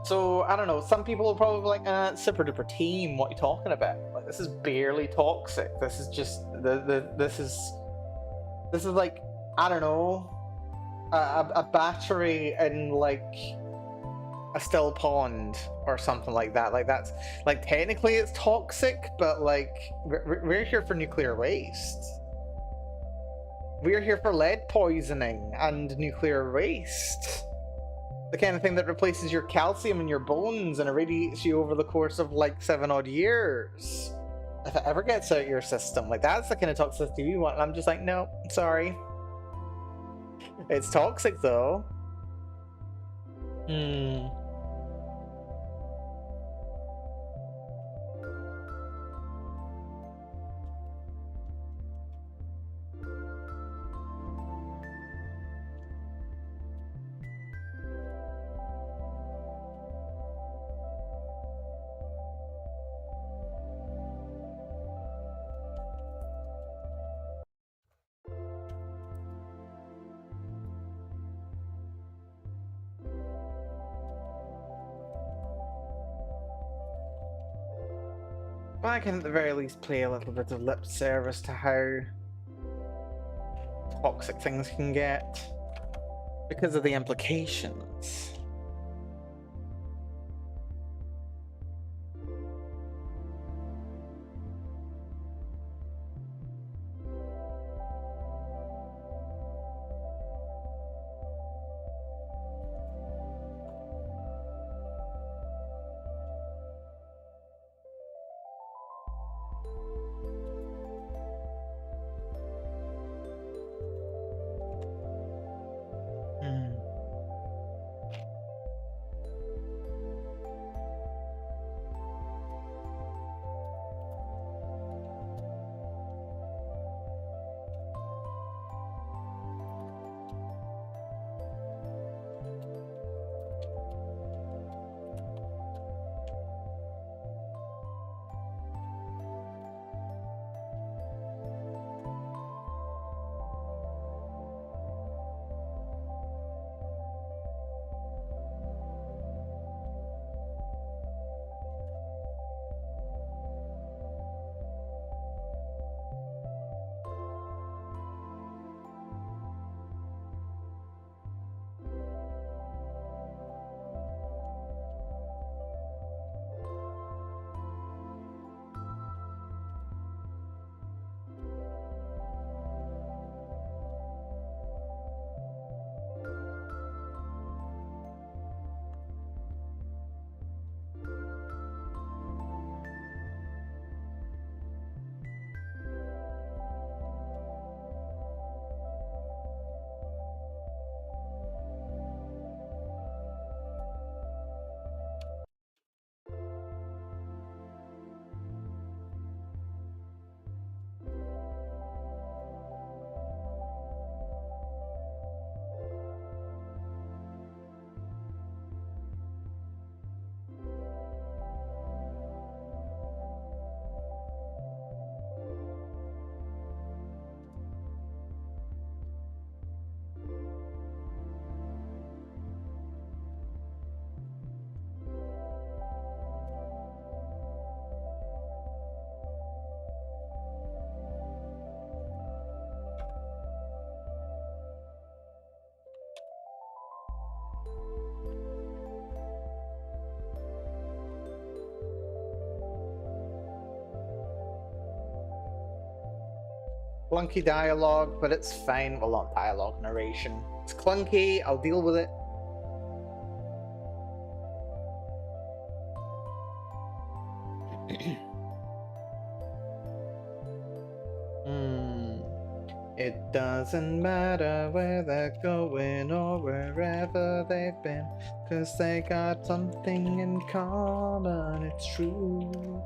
So I don't know, some people are probably like, super duper team, what are you talking about? Like this is barely toxic. This is just this is like, I don't know, a battery in like a still pond or something like that. Like that's like technically it's toxic, but like we're here for nuclear waste. We're here for lead poisoning and nuclear waste. The kind of thing that replaces your calcium in your bones and irradiates you over the course of like 7 odd years. If it ever gets out your system, like that's the kind of toxicity we want. And I'm just like, no, sorry. It's toxic though. Well, I can at the very least play a little bit of lip service to how toxic things can get because of the implications. Clunky dialogue, but it's fine. Well, not dialogue, narration. It's clunky, I'll deal with it. It doesn't matter where they're going or wherever they've been, 'cause they got something in common, it's true.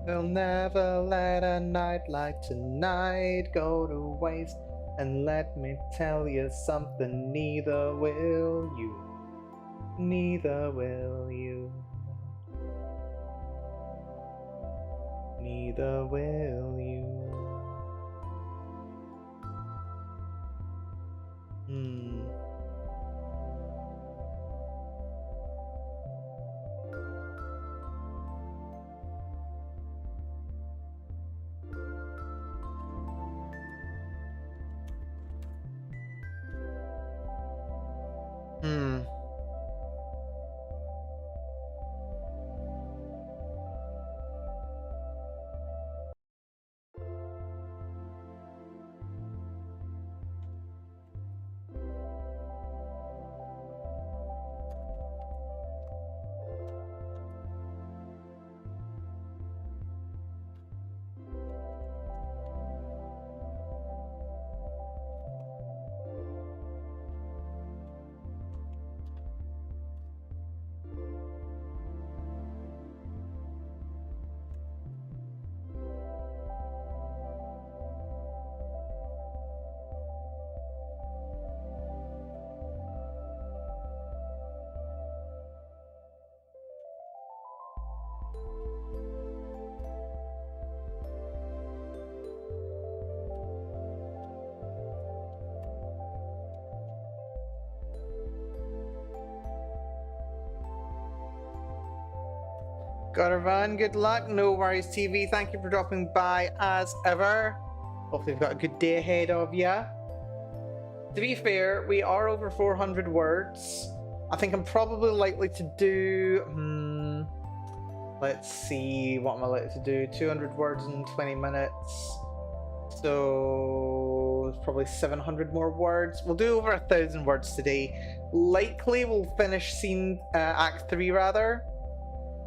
They'll never let a night like tonight go to waste, and let me tell you something, neither will you. Neither will you. Neither will you. Gotta run, good luck, no worries TV, thank you for dropping by as ever. Hopefully you've got a good day ahead of ya. To be fair, we are over 400 words. I think I'm probably likely to do... let's see, what am I likely to do? 200 words in 20 minutes. So... probably 700 more words. We'll do over 1,000 words today. Likely we'll finish scene... Act 3 rather.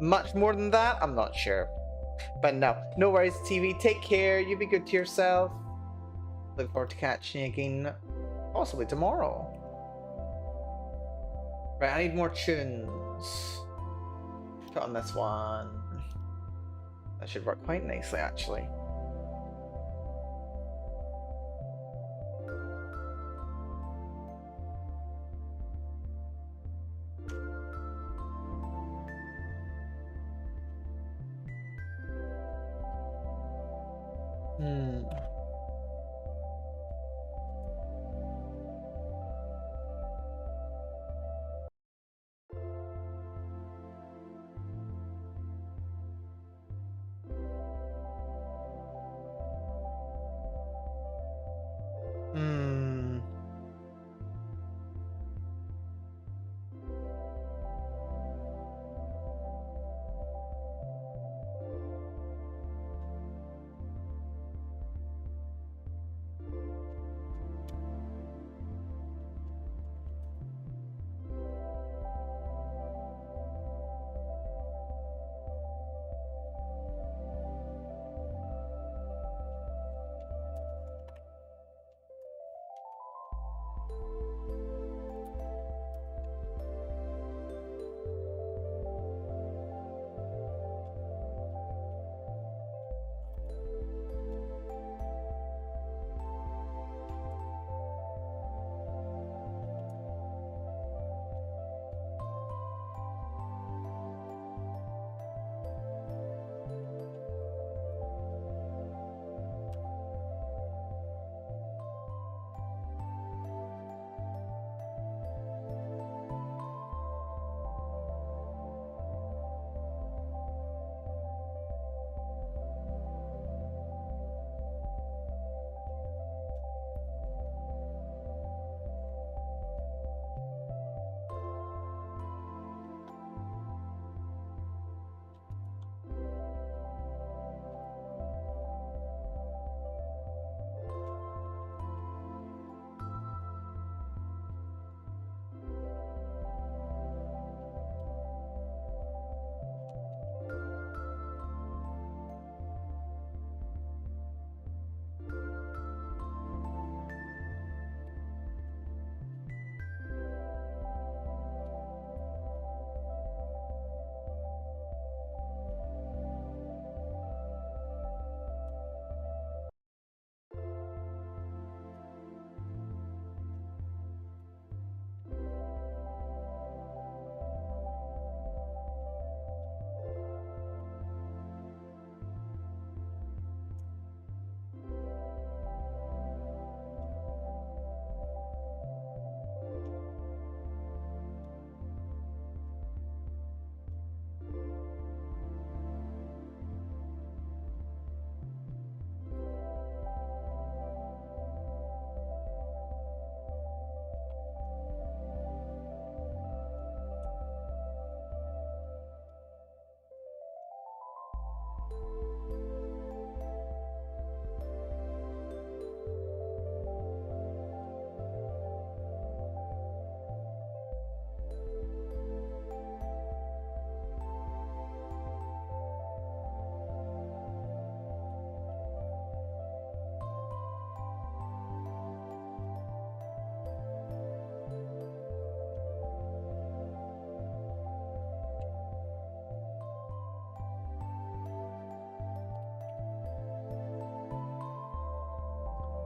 Much more than that, I'm not sure. But no worries TV, take care, you be good to yourself. Look forward to catching you again, possibly tomorrow. Right, I need more tunes. Put on this one. That should work quite nicely actually.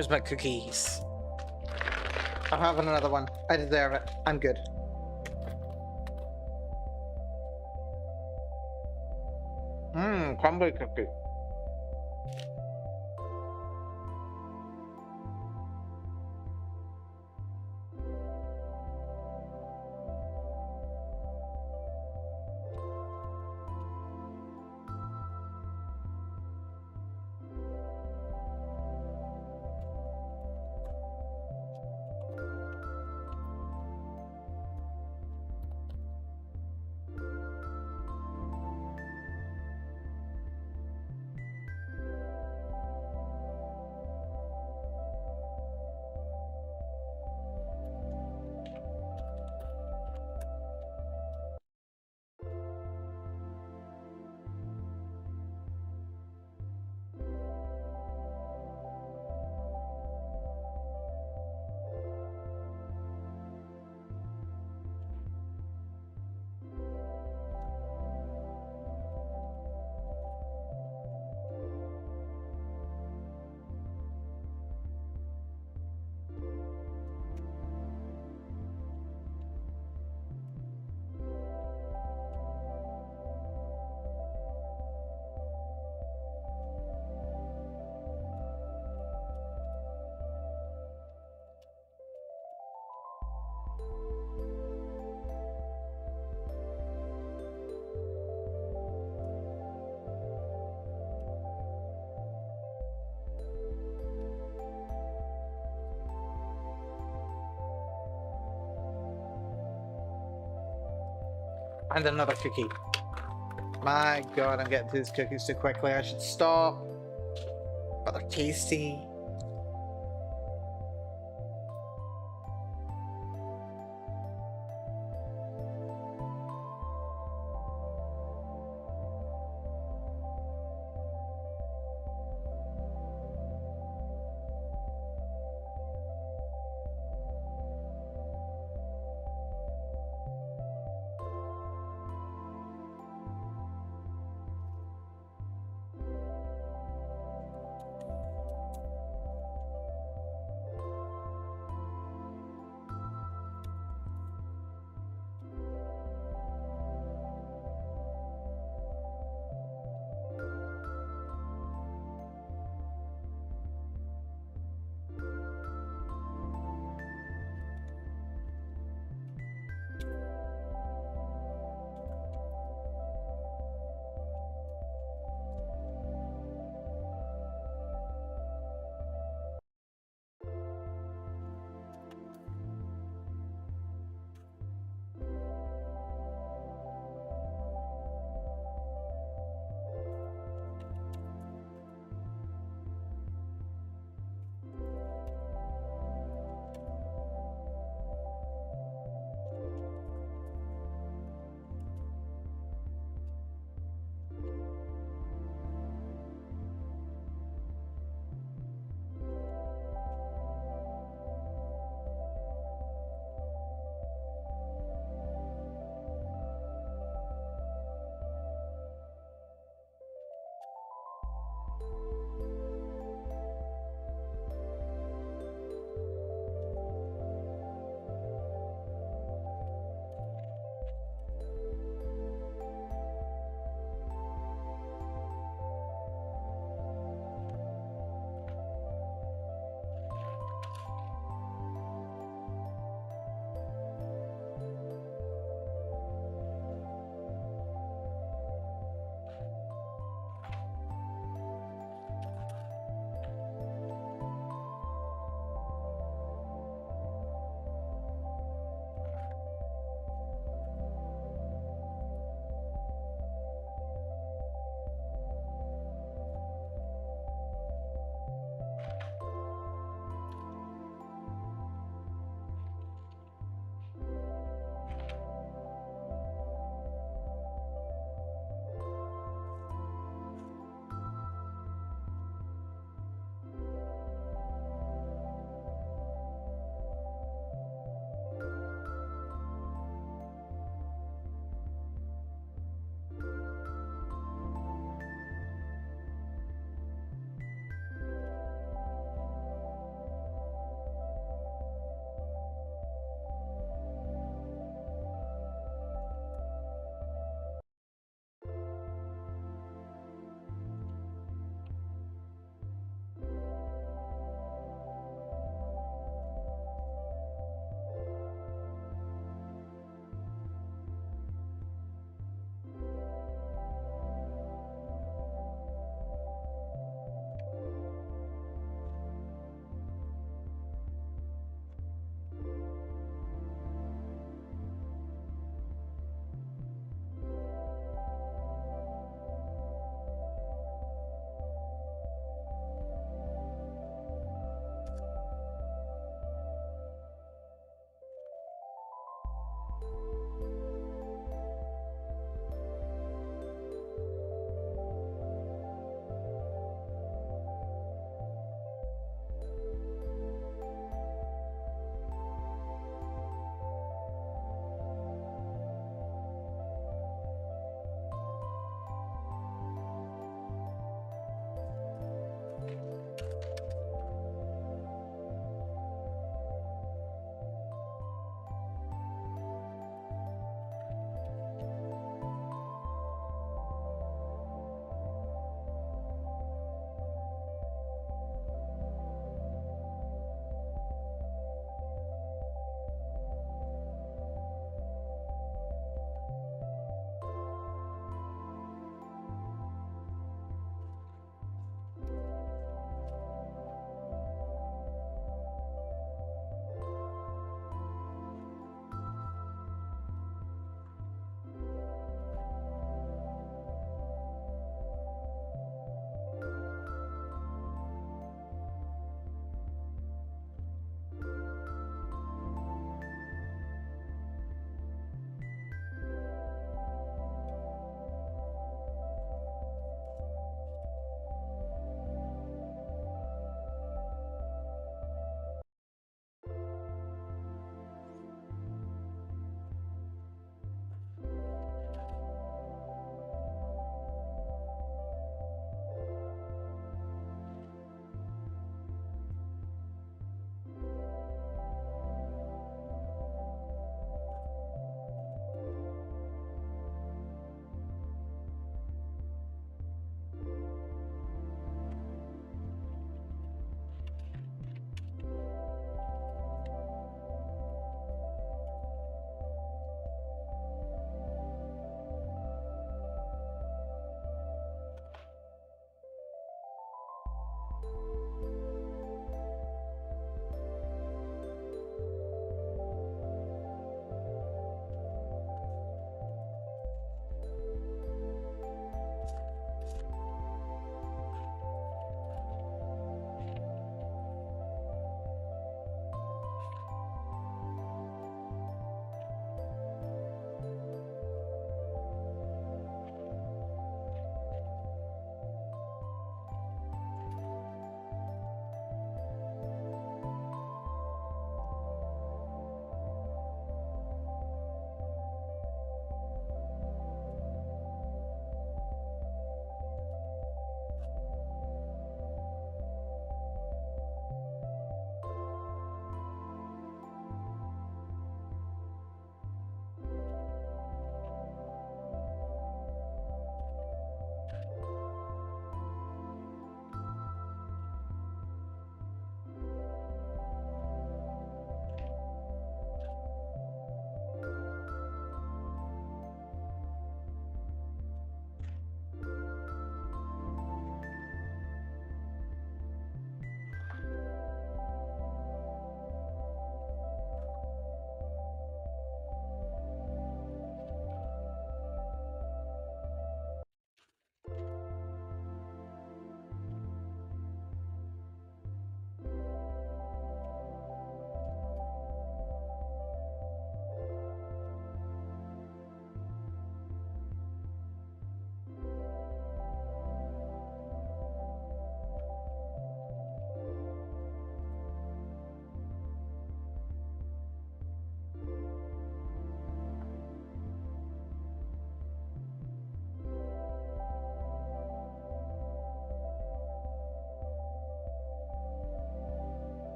Here's my cookies. I'm having another one. I deserve it. I'm good. Crumbly cookie. And another cookie. My god, I'm getting through these cookies too quickly. I should stop. But they're tasty.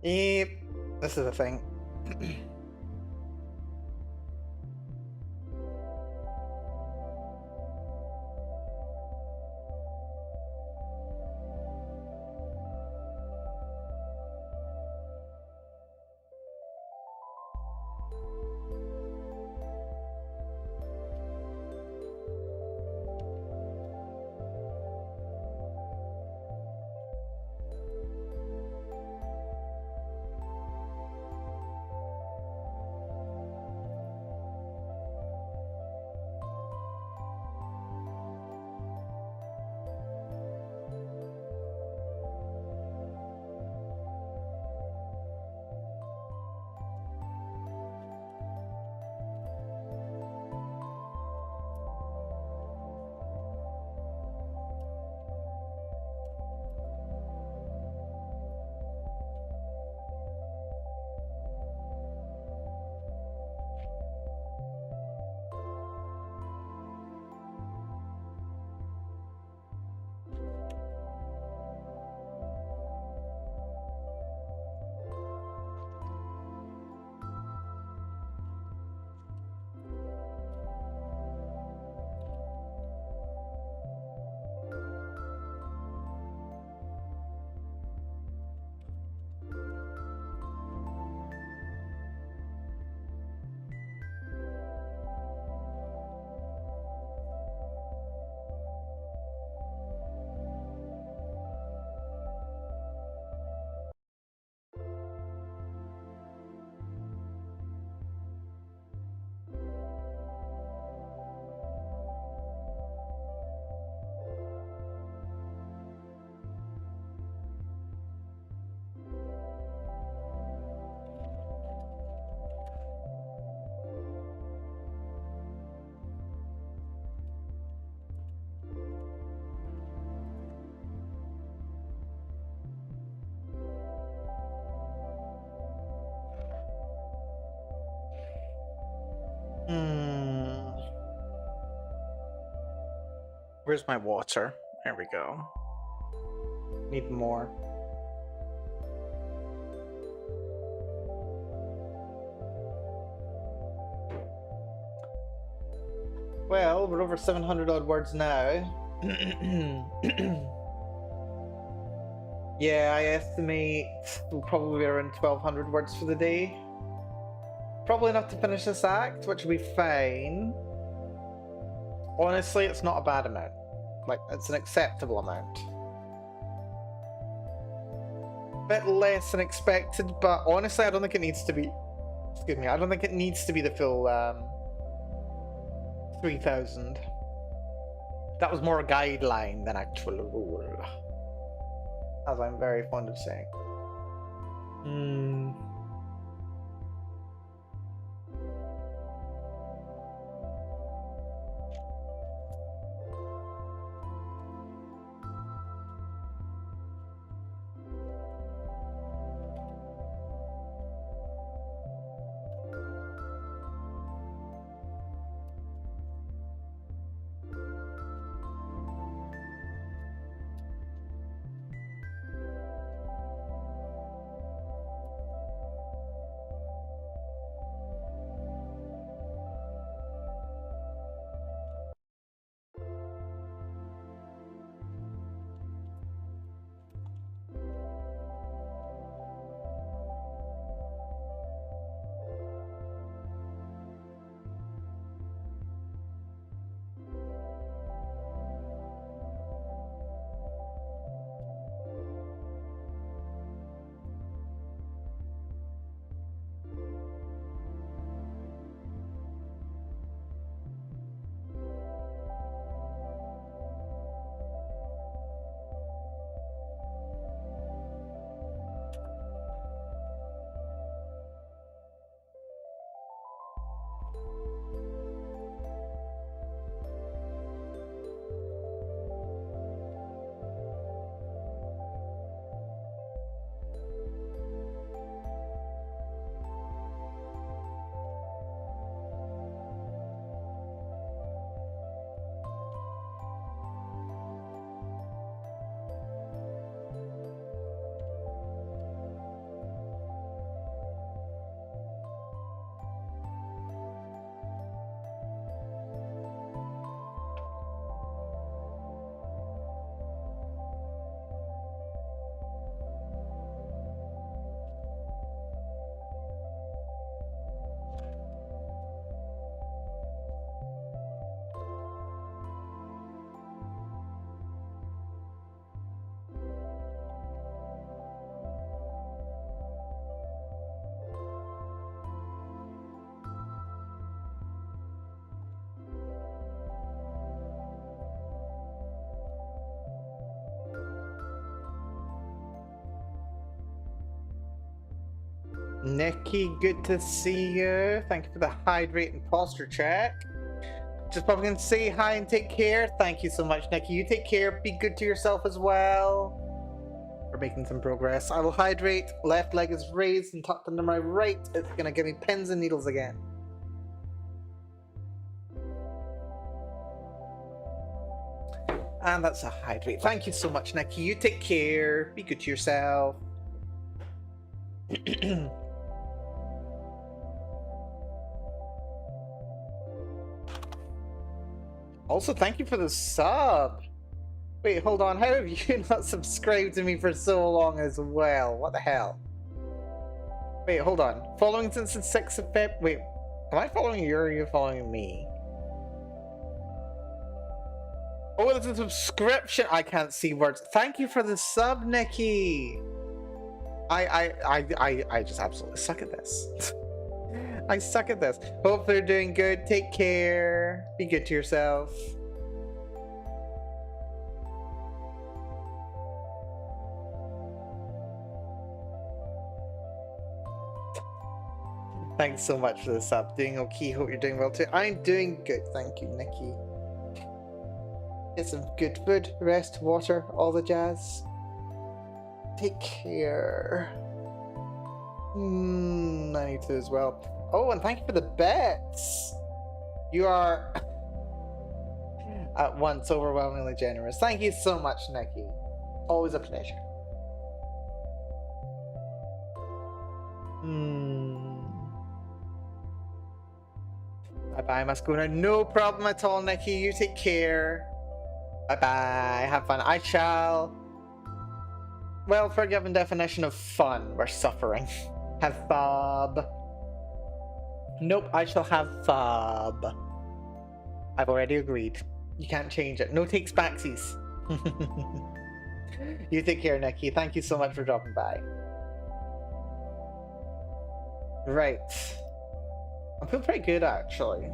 Yep, this is the thing. Hmm. Where's my water? There we go. Need more. Well, we're over 700 odd words now. Yeah, I estimate we'll probably be around 1200 words for the day. Probably enough to finish this act, which will be fine. Honestly, it's not a bad amount. Like, it's an acceptable amount. Bit less than expected, but honestly, I don't think it needs to be. Excuse me, I don't think it needs to be the full 3000. That was more a guideline than actual rule, as I'm very fond of saying. Hmm. Nikki, good to see you. Thank you for the hydrate and posture check. Just popping in to say hi and take care. Thank you so much, Nikki. You take care. Be good to yourself as well. We're making some progress. I will hydrate. Left leg is raised and tucked under my right. It's gonna give me pins and needles again. And that's a hydrate. Thank you so much, Nikki. You take care. Be good to yourself. Also, thank you for the sub. Wait, hold on. How have you not subscribed to me for so long as well? What the hell? Wait, hold on. Following since the 6th of Feb. Wait, am I following you or are you following me? Oh, there's a subscription. I can't see words. Thank you for the sub, Nikki. I just absolutely suck at this. I suck at this. Hope they're doing good. Take care. Be good to yourself. Thanks so much for the sub. Doing okay. Hope you're doing well too. I'm doing good. Thank you, Nikki. Get some good food, rest, water, all the jazz. Take care. I need to as well. Oh, and thank you for the bets. You are at once overwhelmingly generous. Thank you so much, Nikki. Always a pleasure. Bye-bye, must go now. No problem at all, Nikki. You take care. Bye-bye. Have fun. I shall... Well, for a given definition of fun, we're suffering. Have fob. Nope, I shall have fob. I've already agreed. You can't change it. No takes backsies. You take care, Nikki. Thank you so much for dropping by. Right. I feel pretty good, actually.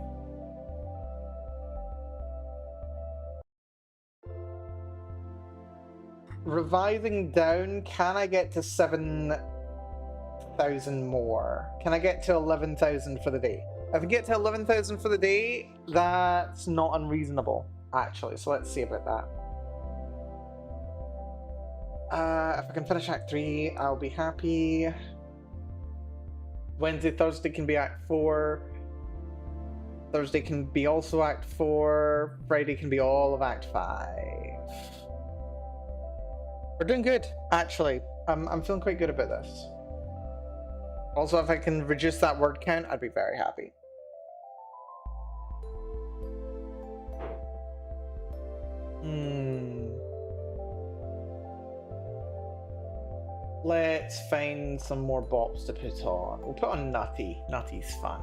Revising down, can I get to 7,000 more? Can I get to 11,000 for the day? If I get to 11,000 for the day, that's not unreasonable, actually. So let's see about that. If I can finish Act 3, I'll be happy. Wednesday, Thursday can be Act 4. Thursday can be also Act 4. Friday can be all of Act 5. We're doing good, actually. I'm feeling quite good about this. Also, if I can reduce that word count, I'd be very happy. Let's find some more bops to put on. We'll put on Nutty. Nutty's fun.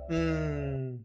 Hmm.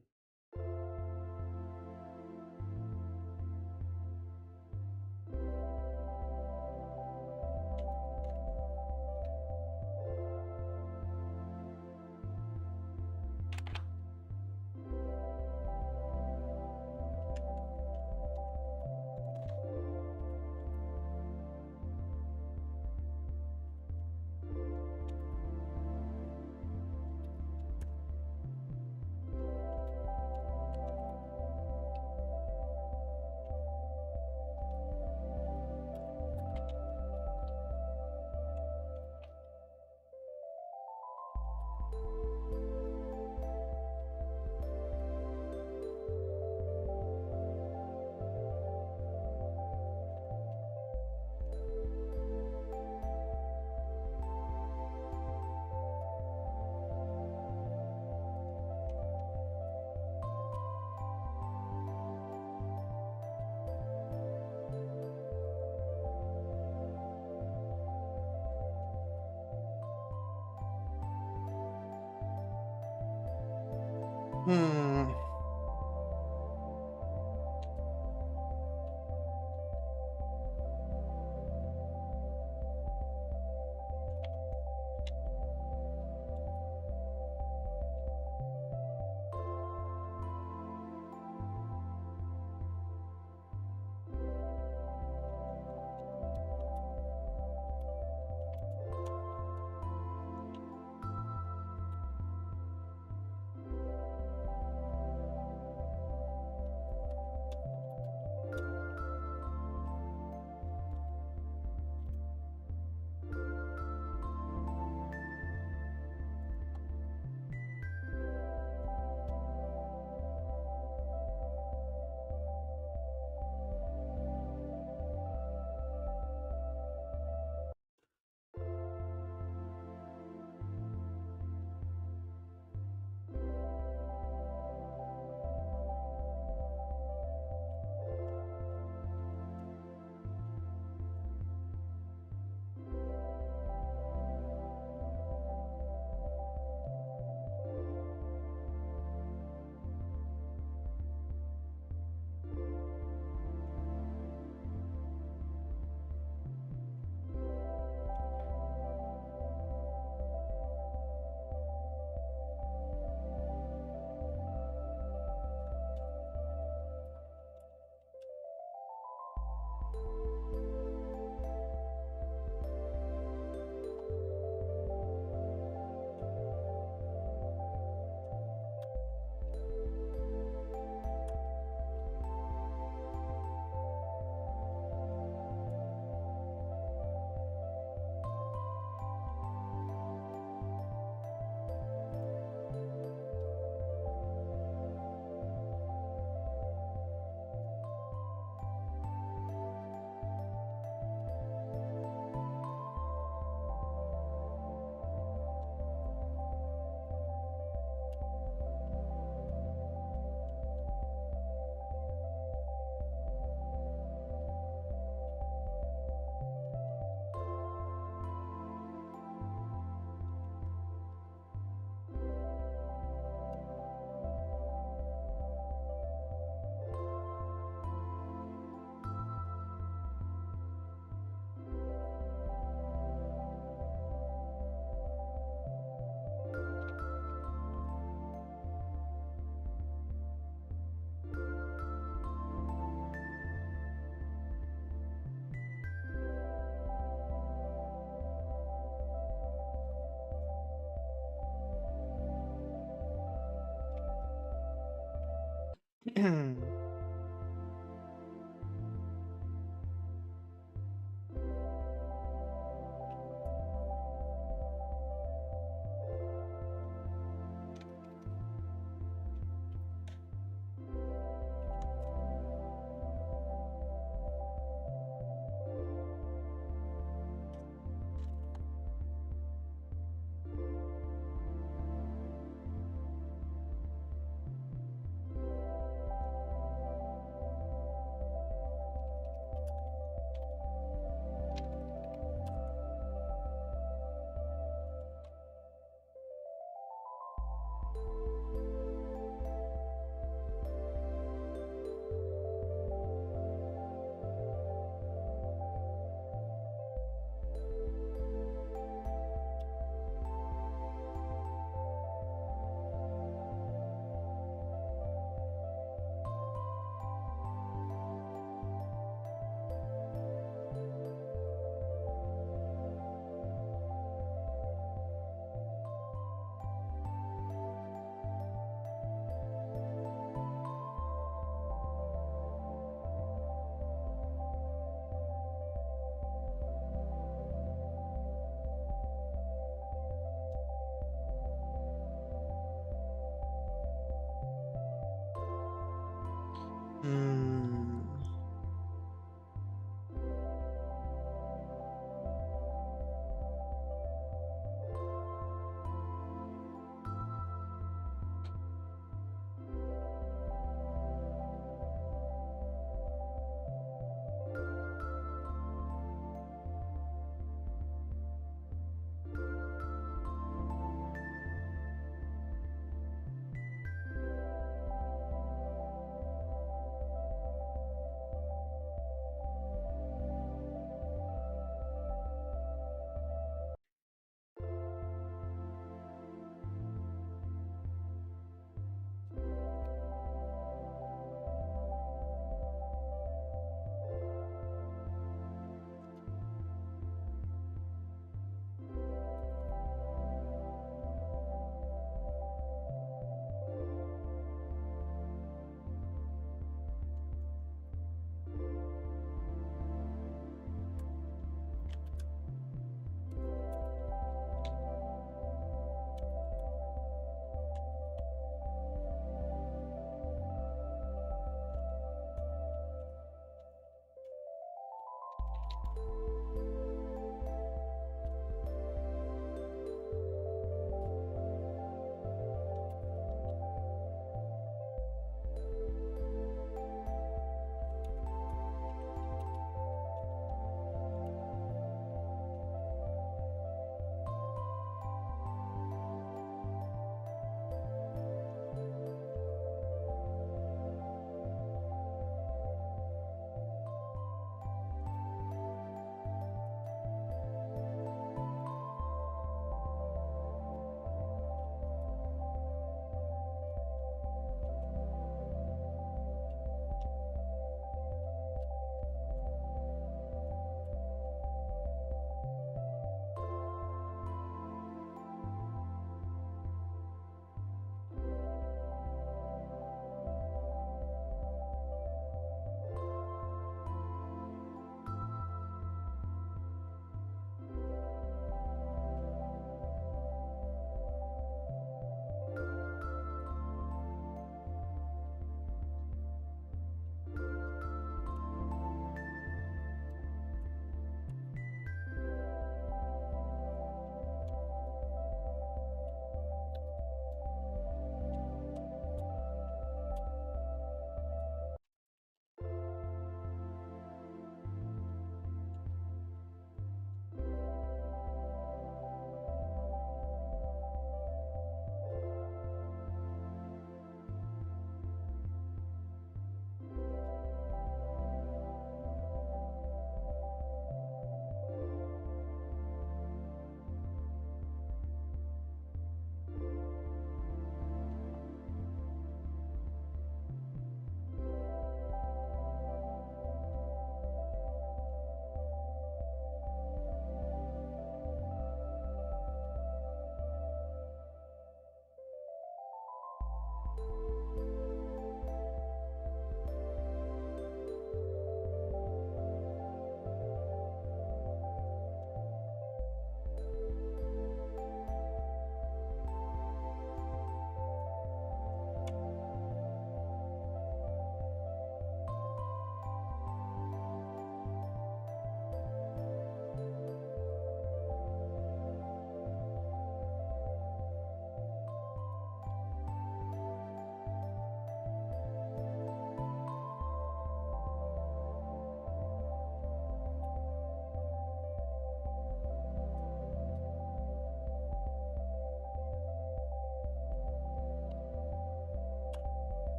Hmm. Hmm.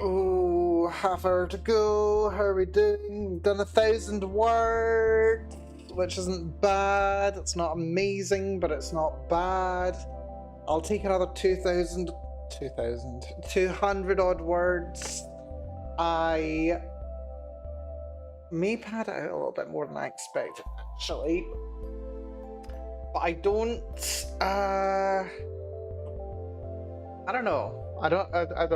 Oh, half hour to go. How are we doing? We've done 1,000 words, which isn't bad. It's not amazing, but it's not bad. I'll take another 200 odd words. I may pad it out a little bit more than I expected, actually. But I don't. I don't know. I don't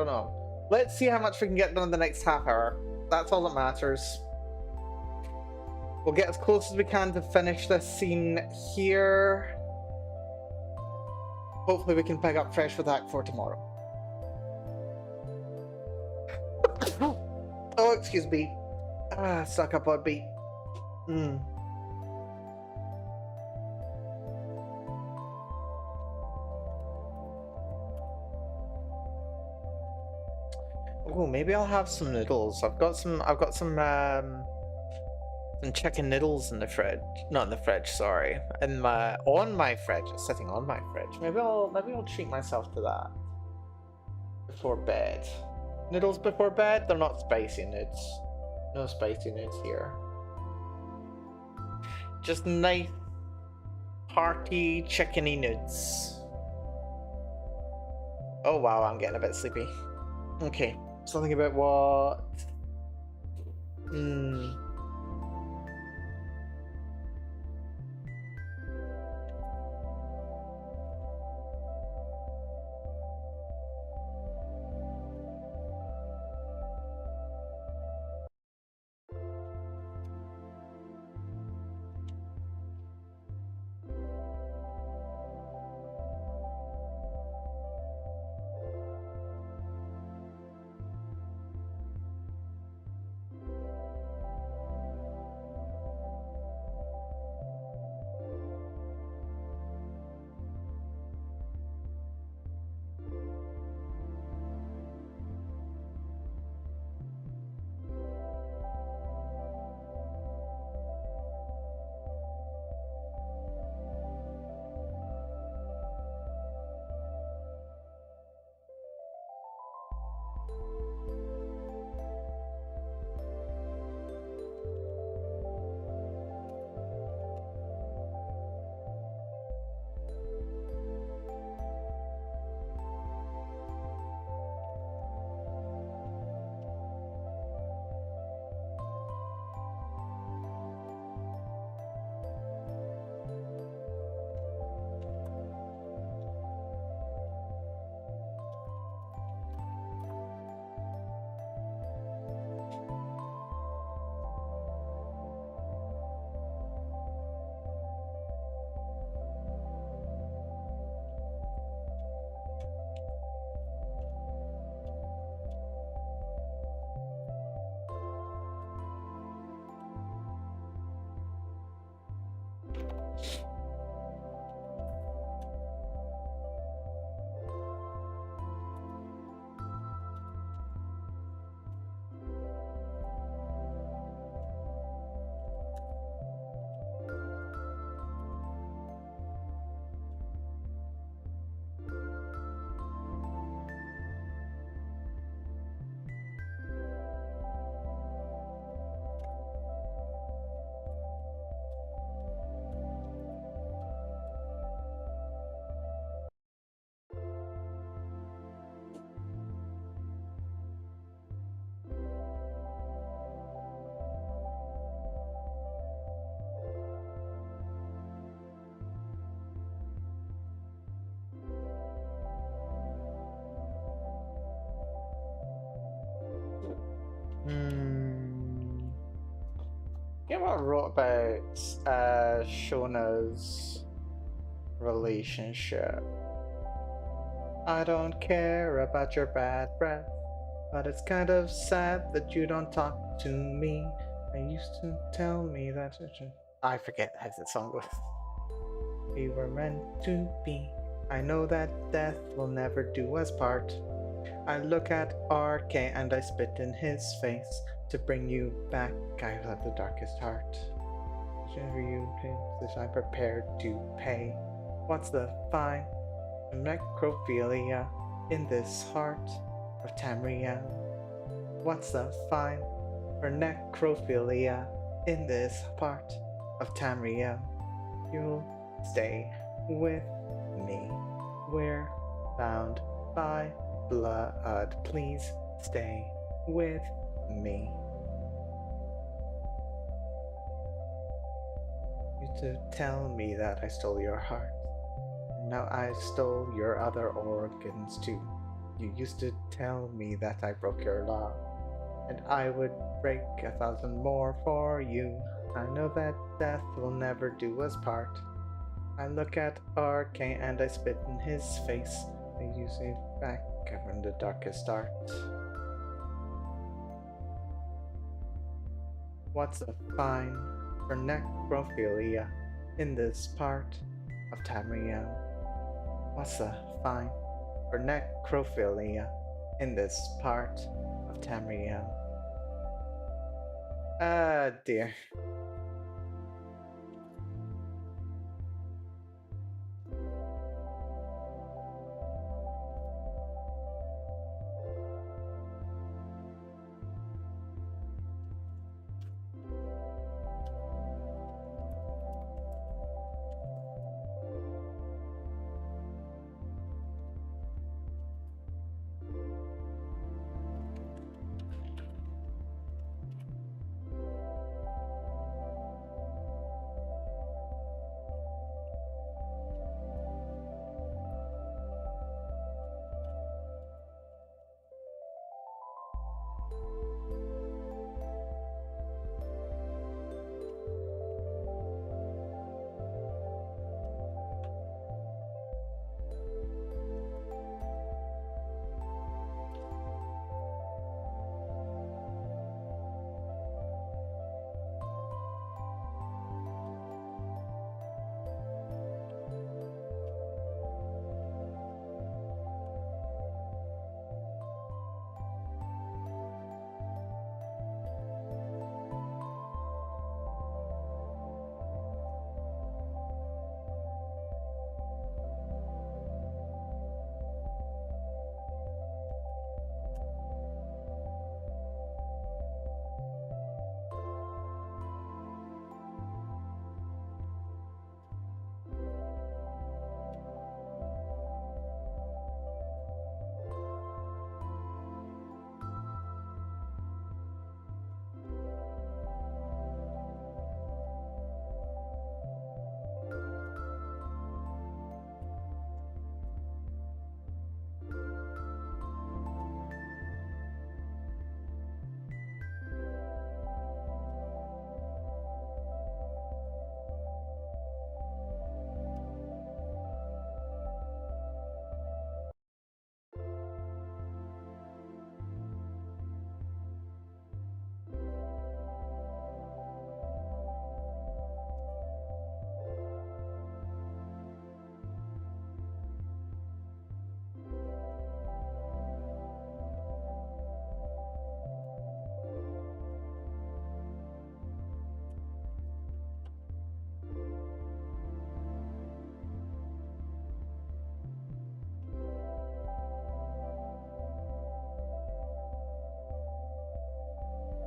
know. Let's see how much we can get done in the next half hour. That's all that matters. We'll get as close as we can to finish this scene here. Hopefully we can pick up fresh with Act 4 tomorrow. Oh, excuse me. Stuck up on beat. Oh, maybe I'll have some noodles. I've got some chicken noodles in the fridge. Not in the fridge, sorry. On my fridge. It's sitting on my fridge. Maybe I'll treat myself to that before bed. Noodles before bed? They're not spicy nudes. No spicy nudes here. Just nice, hearty, chickeny nudes. Oh wow, I'm getting a bit sleepy. Okay, something about what? Yeah, what I wrote about Shona's relationship. I don't care about your bad breath, but it's kind of sad that you don't talk to me. I used to tell me that I forget how the song goes. We were meant to be. I know that death will never do us part. I look at RK and I spit in his face. To bring you back, I have the darkest heart. Whichever you that I'm prepared to pay. What's the fine? Necrophilia in this heart of Tamriel. What's the fine for necrophilia in this part of Tamriel? You'll stay with me. We're bound by blood. Please stay with me. You to tell me that I stole your heart. Now I stole your other organs too. You used to tell me that I broke your law, and I would break 1,000 more for you. I know that death will never do us part. I look at Arcane and I spit in his face. I use it back from the darkest start. What's a fine for necrophilia in this part of Tamriel? What's a fine for necrophilia in this part of Tamriel? Ah, dear.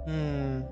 Hmm.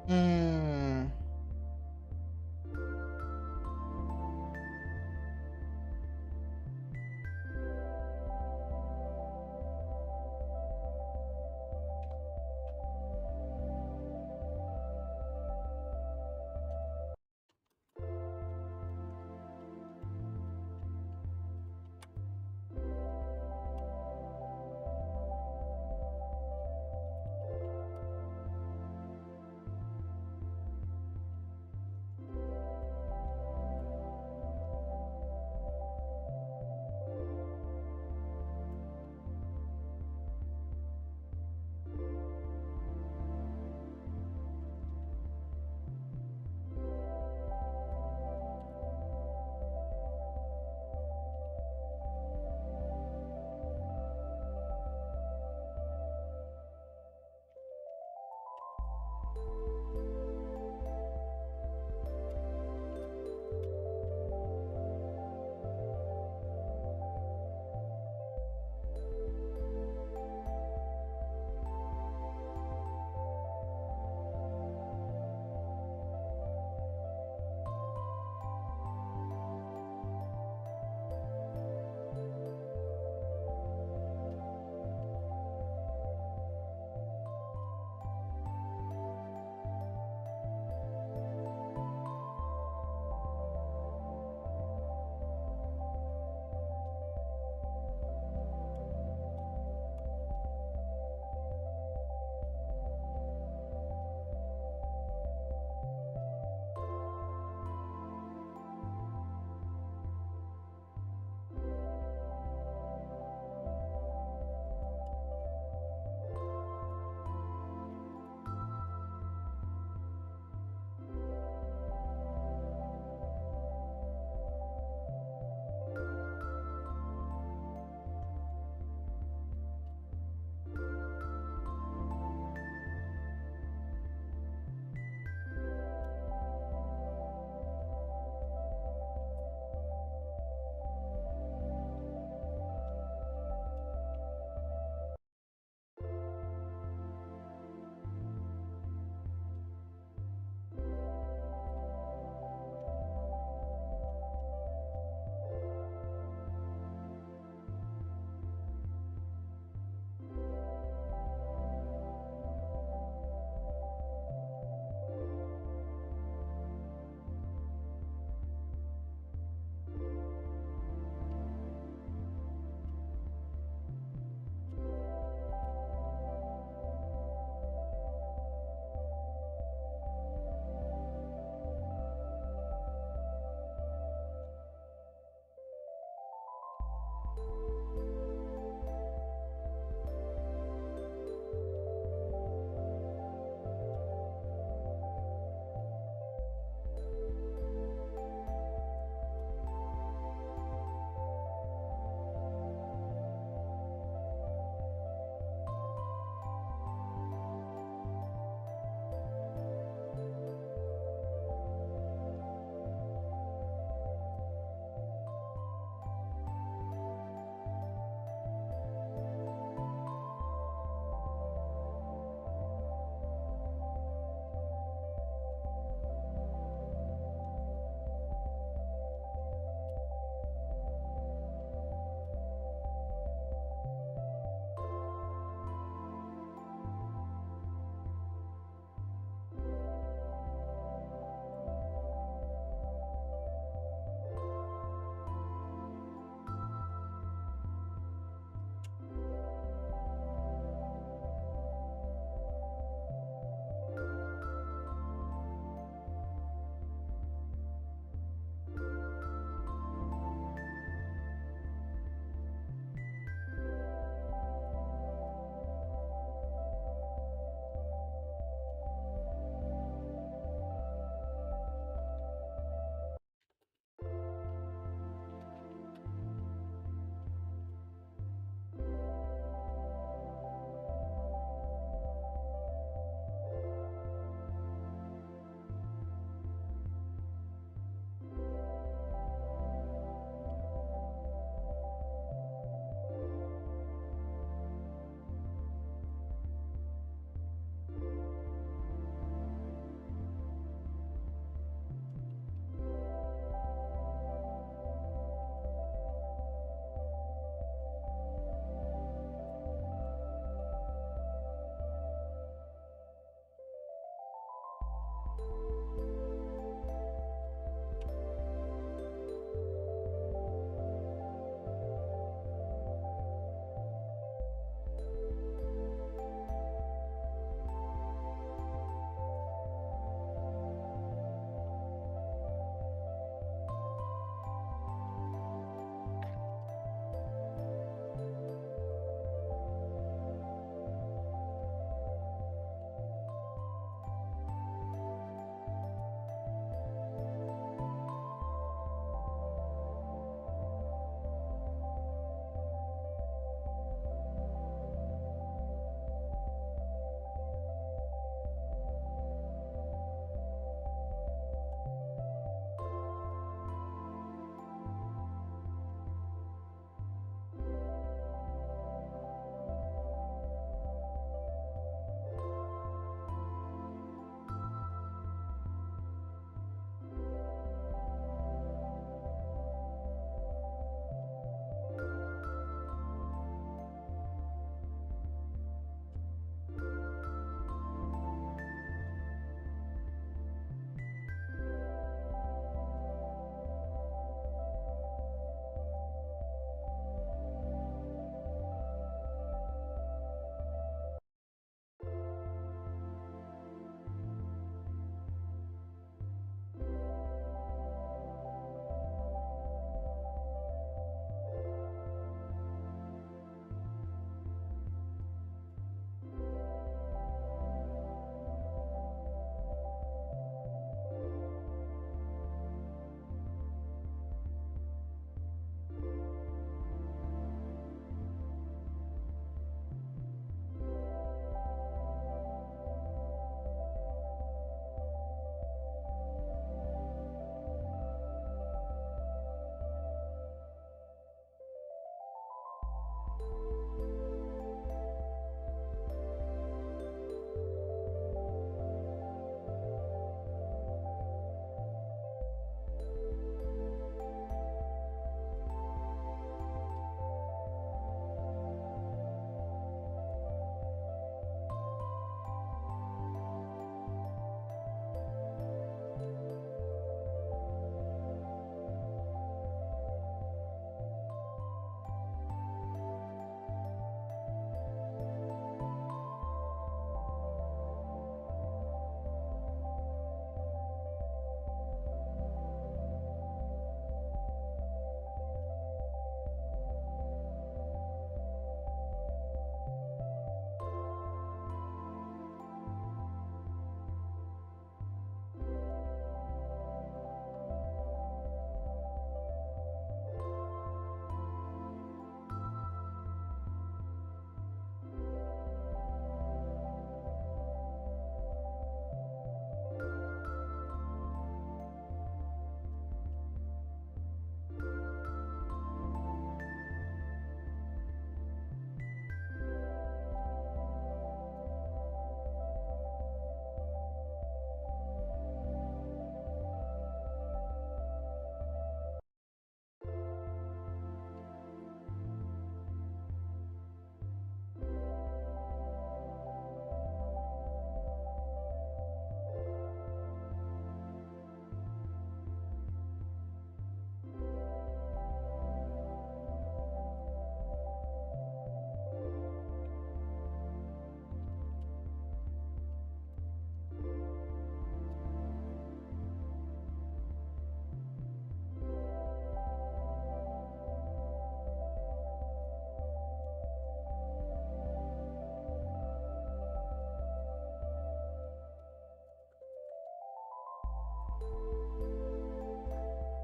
Hmm.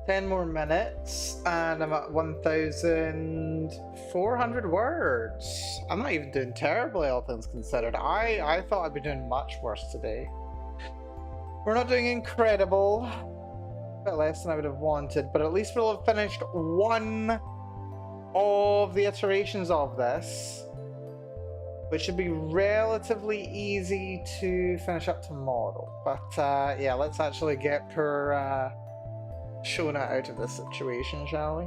10 more minutes, and I'm at 1,400 words. I'm not even doing terribly, all things considered. I thought I'd be doing much worse today. We're not doing incredible. A bit less than I would have wanted, but at least we'll have finished one of the iterations of this, which should be relatively easy to finish up tomorrow. But yeah, let's actually get her Shona out of this situation, shall we?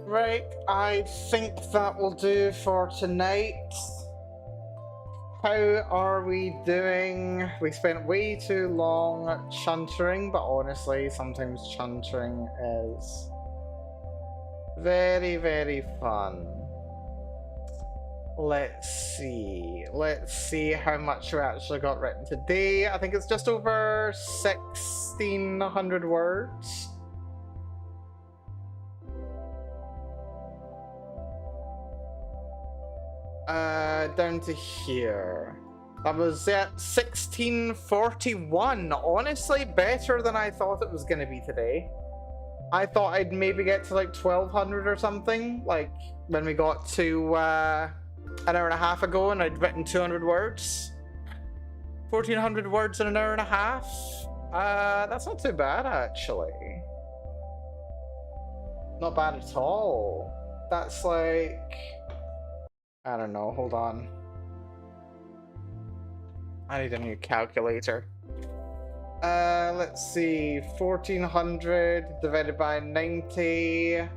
Right, I think that will do for tonight. How are we doing? We spent way too long chuntering, but honestly, sometimes chuntering is very, very fun. Let's see how much we actually got written today. I think it's just over 1,600 words. Down to here. That was at 1641. Honestly, better than I thought it was going to be today. I thought I'd maybe get to like 1,200 or something, like when we got to an hour and a half ago and I'd written 200 words. 1,400 words in an hour and a half. That's not too bad, actually. Not bad at all. That's like... I don't know, hold on. I need a new calculator. Let's see, 1,400 divided by 90.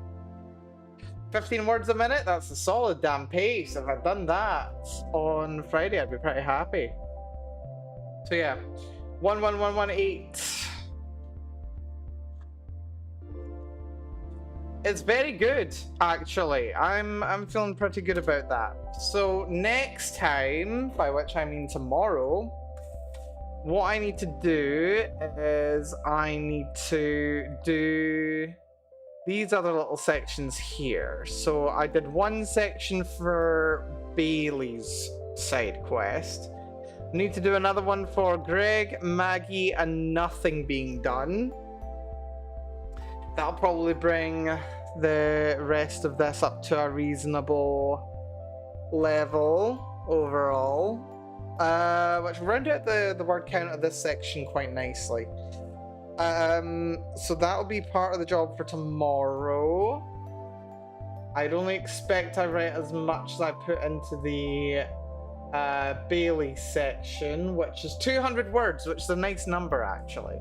15 words a minute, that's a solid damn pace. If I'd done that on Friday, I'd be pretty happy. So yeah, 11118. It's very good, actually. I'm feeling pretty good about that. So next time, by which I mean tomorrow, what I need to do is I need to do these other little sections here. So I did one section for Bailey's side quest. I need to do another one for Greg, Maggie, and nothing being done. That'll probably bring the rest of this up to a reasonable level overall. Which will round out the word count of this section quite nicely. So that'll be part of the job for tomorrow. I'd only expect I write as much as I put into the Bailey section, which is 200 words, which is a nice number actually.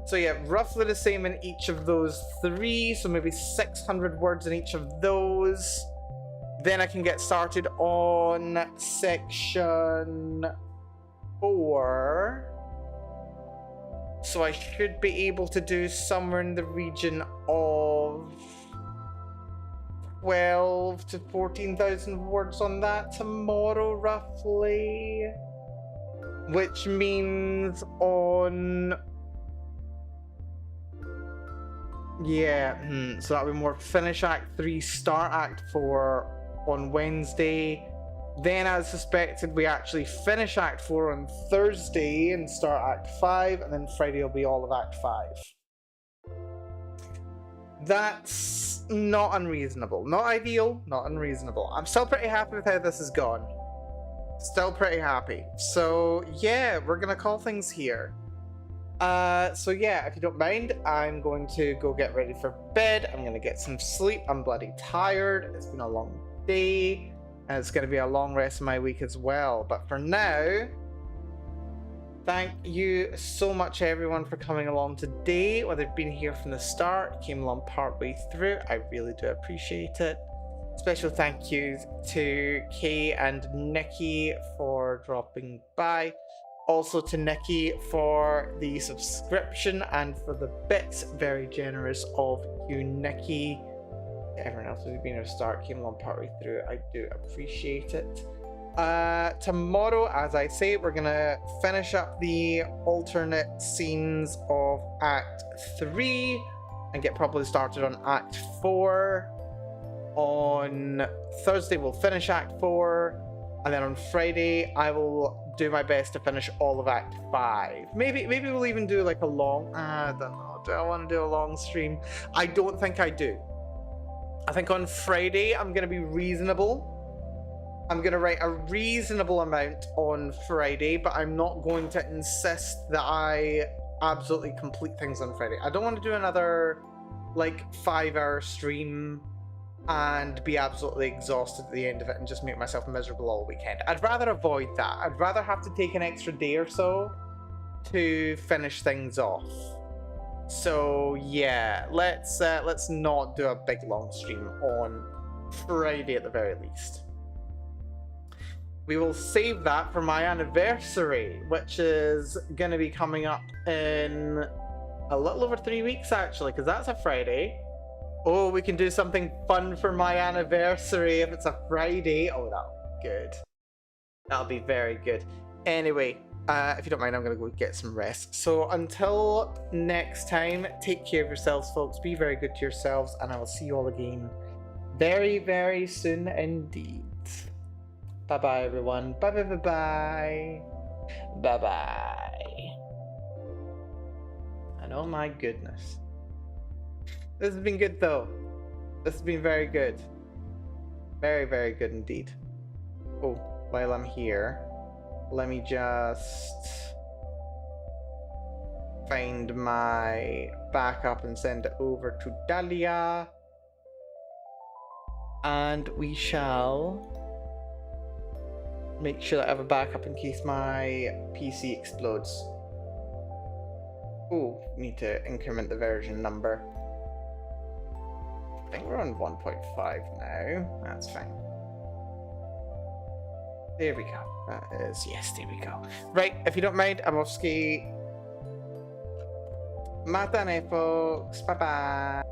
So yeah, roughly the same in each of those three, so maybe 600 words in each of those. Then I can get started on section 4. So I should be able to do somewhere in the region of 12 to 14,000 words on that tomorrow, roughly. Which means on... yeah, so that'll be more finish Act 3, start Act 4 on Wednesday. Then, as suspected, we actually finish Act 4 on Thursday and start Act 5, and then Friday will be all of Act 5. That's not unreasonable. Not ideal, not unreasonable. I'm still pretty happy with how this has gone. Still pretty happy. So, yeah, we're gonna call things here. So yeah, if you don't mind, I'm going to go get ready for bed. I'm going to get some sleep. I'm bloody tired. It's been a long day, and it's going to be a long rest of my week as well. But for now, thank you so much everyone for coming along today, whether you've been here from the start, came along partway through. I really do appreciate it. Special thank you to Kay and Nikki for dropping by. Also to Nikki for the subscription and for the bits. Very generous of you, Nikki. Everyone else who's been here to start, came along partway through. I do appreciate it. Tomorrow, as I say, we're gonna finish up the alternate scenes of Act 3 and get properly started on Act 4. On Thursday, we'll finish Act 4. And then on Friday, I will do my best to finish all of Act 5. Maybe we'll even do like a long... I don't know. Do I want to do a long stream? I don't think I do. I think on Friday, I'm going to be reasonable. I'm going to write a reasonable amount on Friday, but I'm not going to insist that I absolutely complete things on Friday. I don't want to do another like 5-hour stream and be absolutely exhausted at the end of it and just make myself miserable all weekend. I'd rather avoid that. I'd rather have to take an extra day or so to finish things off. So yeah, let's not do a big long stream on Friday at the very least. We will save that for my anniversary, which is gonna be coming up in a little over 3 weeks actually, because that's a Friday. Oh, we can do something fun for my anniversary if it's a Friday. Oh, that'll be good. That'll be very good. Anyway, if you don't mind, I'm going to go get some rest. So until next time, take care of yourselves, folks. Be very good to yourselves, and I will see you all again very, very soon indeed. Bye-bye, everyone. Bye-bye-bye-bye. Bye-bye. And oh my goodness. This has been good, though. This has been very good. Very, very good indeed. Oh, while I'm here, let me just find my backup and send it over to Dahlia. And we shall make sure that I have a backup in case my PC explodes. Oh, need to increment the version number. I think we're on 1.5 now. That's fine. There we go. That is, yes, there we go. Right, if you don't mind, Amowski. Matane, folks. Bye-bye.